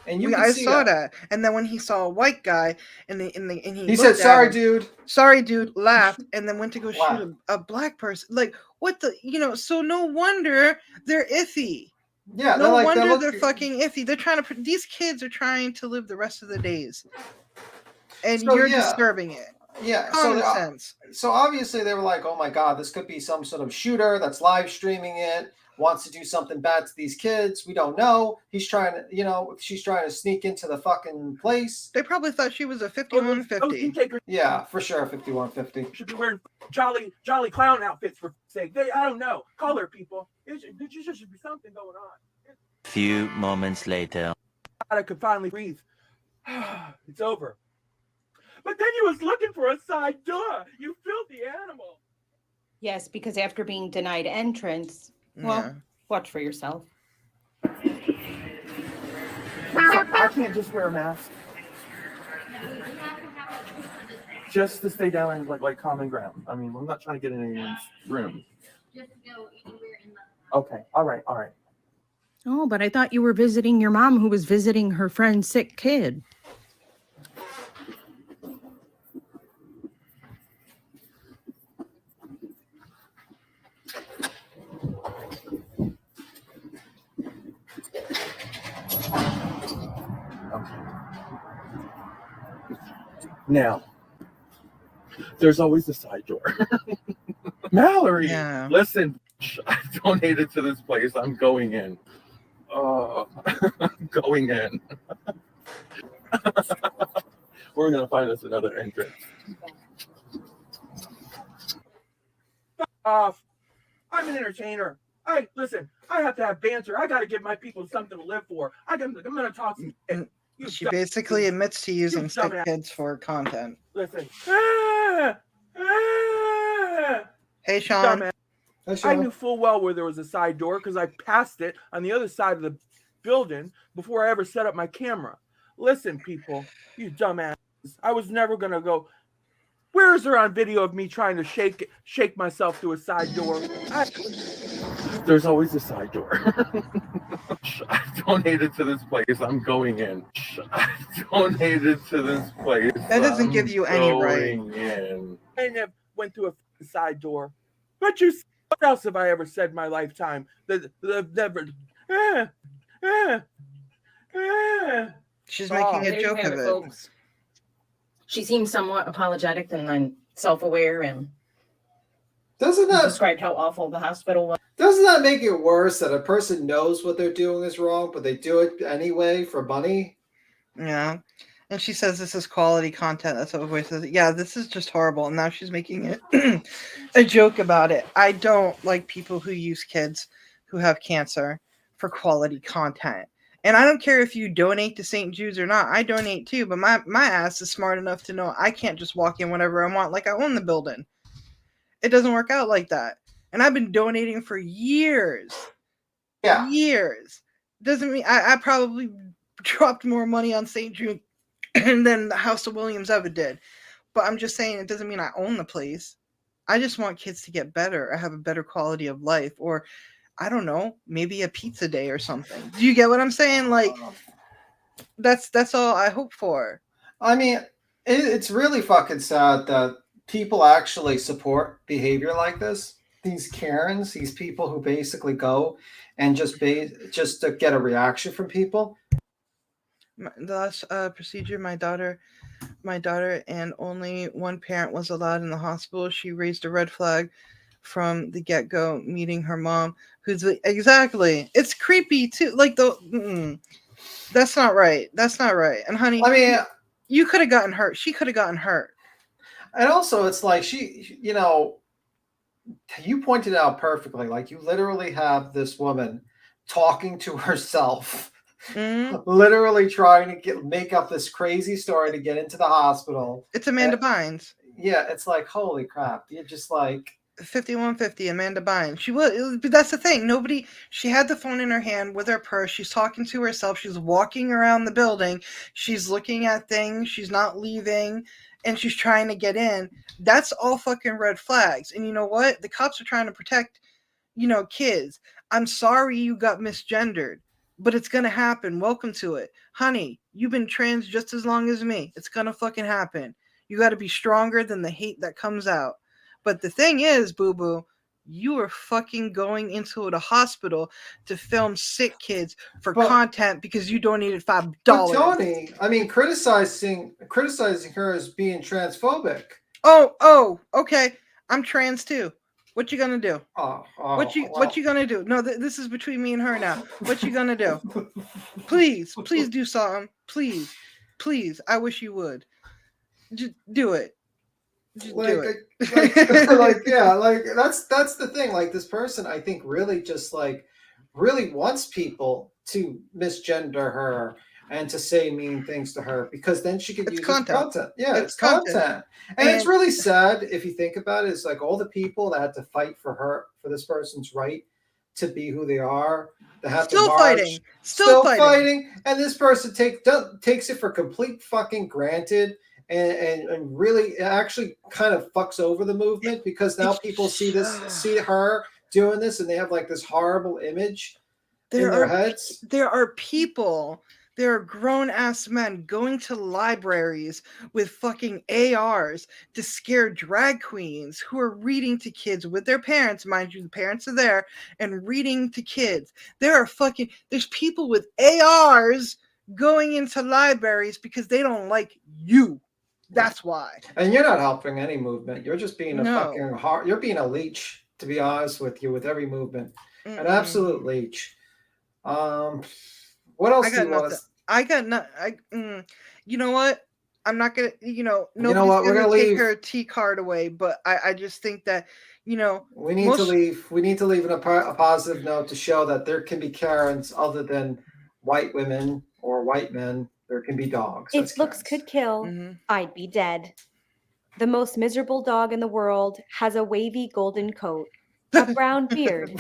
S2: And
S1: I saw that. And then when he saw a white guy and he
S2: said, "Sorry, dude."
S1: Sorry, dude. Laughed and then went to go shoot a black person. Like what the So no wonder they're iffy.
S2: Yeah,
S1: no wonder they're fucking iffy. They're trying to. These kids are trying to live the rest of their days, and you're disturbing it.
S2: Yeah,
S1: common sense.
S2: So obviously they were like, "Oh my god, this could be some sort of shooter that's live streaming it." Wants to do something bad to these kids. We don't know. He's trying to, she's trying to sneak into the fucking place.
S1: They probably thought she was a 5150.
S2: Yeah, for sure, 5150.
S16: Should be wearing jolly clown outfits for sake. I don't know. Color people. There should be something going on.
S21: Few moments later.
S16: I could finally breathe. It's over. But then you was looking for a side door. You filthy animal.
S3: Yes, because after being denied entrance. Well, watch for yourself.
S16: I can't just wear a mask. Just to stay down in like common ground. I mean, I'm not trying to get in anyone's room. Okay. All right.
S9: Oh, but I thought you were visiting your mom who was visiting her friend's sick kid.
S16: Now, there's always a side door. Mallory, listen, I donated to this place. I'm going in. Going in. We're going to find us another entrance. Off. I'm an entertainer. Listen, I have to have banter. I got to give my people something to live for. I'm going to talk to you.
S1: She basically admits to using sick kids for content.
S16: Listen.
S1: Hey, Sean.
S16: I knew full well where there was a side door because I passed it on the other side of the building before I ever set up my camera. Listen, people, you dumbasses. I was never going to go. Where is there on video of me trying to shake myself through a side door? There's always a side door. I donated to this place. I'm going in. I donated to this place.
S1: That doesn't give you any right.
S16: In. I never went through a side door. But what else have I ever said in my lifetime?
S1: She's making a joke of it.
S6: Folks. She seems somewhat apologetic and then self-aware and described how awful the hospital was.
S2: Doesn't that make it worse that a person knows what they're doing is wrong, but they do it anyway for money?
S1: Yeah. And she says this is quality content. That's what voice says. Yeah, this is just horrible. And now she's making it a joke about it. I don't like people who use kids who have cancer for quality content. And I don't care if you donate to St. Jude's or not. I donate too, but my ass is smart enough to know I can't just walk in whenever I want like I own the building. It doesn't work out like that. And I've been donating for years.
S2: Yeah.
S1: Years. Doesn't mean I probably dropped more money on St. Jude than the House of Williams ever did. But I'm just saying it doesn't mean I own the place. I just want kids to get better or have a better quality of life, or I don't know, maybe a pizza day or something. Do you get what I'm saying? Like that's all I hope for.
S2: I mean, It's really fucking sad that people actually support behavior like this. These Karens, these people who basically go and just to get a reaction from people.
S1: The last procedure, my daughter and only one parent was allowed in the hospital. She raised a red flag from the get-go, meeting her mom, who's exactly. It's creepy too. Like that's not right. That's not right. And honey,
S2: I mean,
S1: you could have gotten hurt. She could have gotten hurt.
S2: And also, it's like you pointed out perfectly. Like, you literally have this woman talking to herself, literally trying to make up this crazy story to get into the hospital.
S1: It's Amanda Bynes.
S2: Yeah, it's like, holy crap. You're just like
S1: 5150 Amanda Bynes. She was, but that's the thing. She had the phone in her hand with her purse. She's talking to herself. She's walking around the building. She's looking at things. She's not leaving. And she's trying to get in. That's all fucking red flags. And you know what? The cops are trying to protect, kids. I'm sorry you got misgendered, but it's going to happen. Welcome to it. Honey, you've been trans just as long as me. It's going to fucking happen. You got to be stronger than the hate that comes out. But the thing is, boo-boo, you are fucking going into the hospital to film sick kids for content because you donated $5.
S2: But Tony, I mean, criticizing her as being transphobic.
S1: Oh, okay. I'm trans too. What you gonna do? What you gonna do? No, this is between me and her now. What you gonna do? Please do something. Please. I wish you would. Just do it. Just do it.
S2: That's the thing. Like, this person, I think, really just really wants people to misgender her and to say mean things to her, because then she can use content. Yeah, it's content. And it's really sad if you think about it. It's like all the people that had to fight for this person's right to be who they are. They have to march, still fighting, and this person takes it for complete fucking granted. And really, it actually kind of fucks over the movement, because now people see her doing this, and they have like this horrible image in their heads.
S1: There are grown ass men going to libraries with fucking ARs to scare drag queens who are reading to kids with their parents. Mind you, the parents are there and reading to kids. There's people with ARs going into libraries because they don't like you. That's why.
S2: And you're not helping any movement. You're just being you're being a leech, to be honest with you, with every movement. An absolute leech. What else do you want to...
S1: You know what? I'm not gonna, nobody's gonna take her T card away, but I just think that,
S2: we need to leave. We need to leave on a positive note to show that there can be Karens other than white women or white men. There can be dogs.
S7: If looks could kill, I'd be dead. The most miserable dog in the world has a wavy golden coat, a brown beard,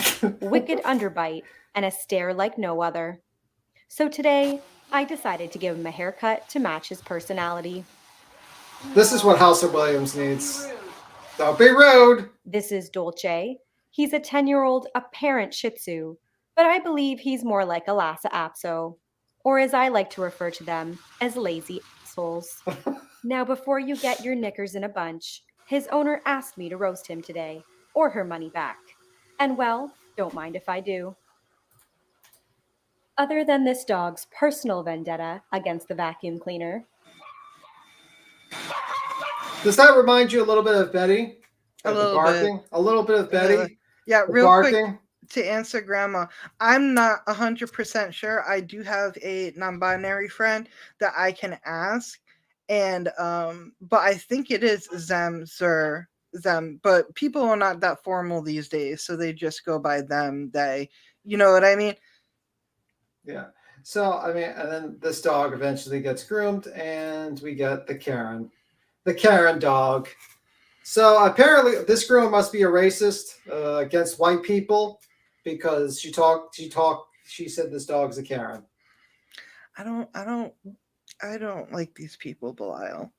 S7: wicked underbite, and a stare like no other. So today, I decided to give him a haircut to match his personality.
S2: This is what House of Williams needs. Don't be rude.
S7: This is Dolce. He's a 10-year-old apparent Shih Tzu, but I believe he's more like a Lhasa Apso, or as I like to refer to them, as lazy assholes. Now, before you get your knickers in a bunch, his owner asked me to roast him today, or her money back. And well, don't mind if I do. Other than this dog's personal vendetta against the vacuum cleaner.
S2: Does that remind you a little bit of Betty?
S1: A little bit.
S2: A little bit of Betty?
S1: Yeah, real quick. To answer Grandma, I'm not 100% sure. I do have a non-binary friend that I can ask, and but I think it is them, sir, them. But people are not that formal these days, so they just go by them, they. You know what I mean?
S2: Yeah. So I mean, and then this dog eventually gets groomed, and we get the Karen dog. So apparently, this girl must be a racist against white people. Because she said this dog's a Karen.
S1: I I don't like these people, Belial.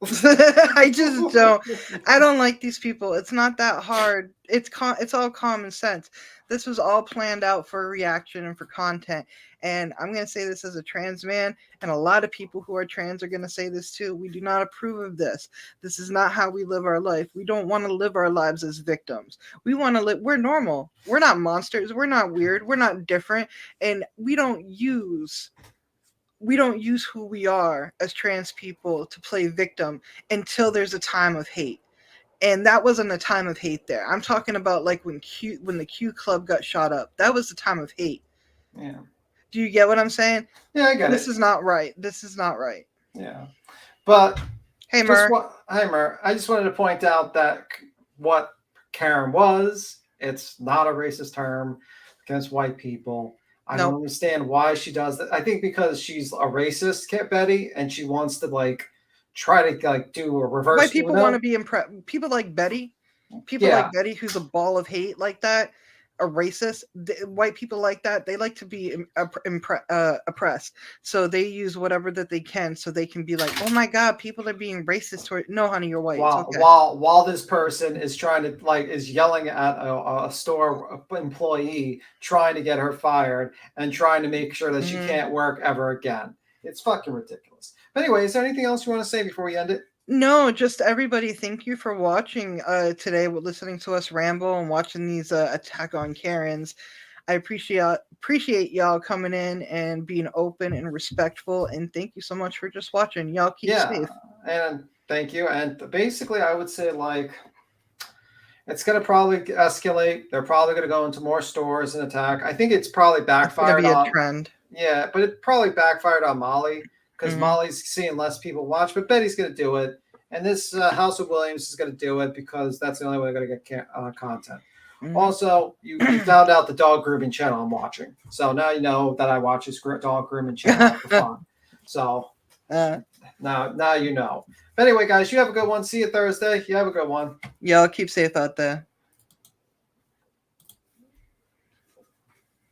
S1: I just don't. I don't like these people. It's not that hard. It's all common sense. This was all planned out for a reaction and for content. And I'm going to say this as a trans man, and a lot of people who are trans are going to say this too. We do not approve of this. This is not how we live our life. We don't want to live our lives as victims. We want to live. We're normal. We're not monsters. We're not weird. We're not different. And we don't use who we are as trans people to play victim until there's a time of hate. And that wasn't a time of hate there. I'm talking about like when the Q Club got shot up. That was the time of hate.
S2: Yeah.
S1: Do you get what I'm saying?
S2: Yeah, I get
S1: This is not right. This is not right.
S2: Yeah. But
S1: hey, Mer.
S2: Hi, Mer. I just wanted to point out that what Karen was, it's not a racist term against white people. I don't understand why she does that. I think because she's a racist, Betty, and she wants to like try to like do a reverse.
S1: White people want to be impressed. People like Betty, like Betty, who's a ball of hate like that, a racist. White people like that, they like to be oppressed. So they use whatever that they can, so they can be like, "Oh my God, people are being racist toward." No, honey, you're white.
S2: While this person is trying to is yelling at a store employee, trying to get her fired and trying to make sure that she can't work ever again. It's fucking ridiculous. But anyway, is there anything else you want to say before we end it?
S1: No, just everybody, thank you for watching today, listening to us ramble and watching these attack on Karens. I appreciate y'all coming in and being open and respectful, and thank you so much for just watching. Y'all keep safe.
S2: And thank you. And basically, I would say like it's going to probably escalate. They're probably going to go into more stores and attack. I think it's probably backfired
S1: on a trend.
S2: Yeah, but it probably backfired on Molly. Because Molly's seeing less people watch, but Betty's going to do it. And this House of Williams is going to do it because that's the only way they're going to get content. Also, you found out the dog grooming channel I'm watching. So now you know that I watch this dog grooming channel for fun. So now you know. But anyway, guys, you have a good one. See you Thursday. You have a good one.
S1: Y'all keep safe out there.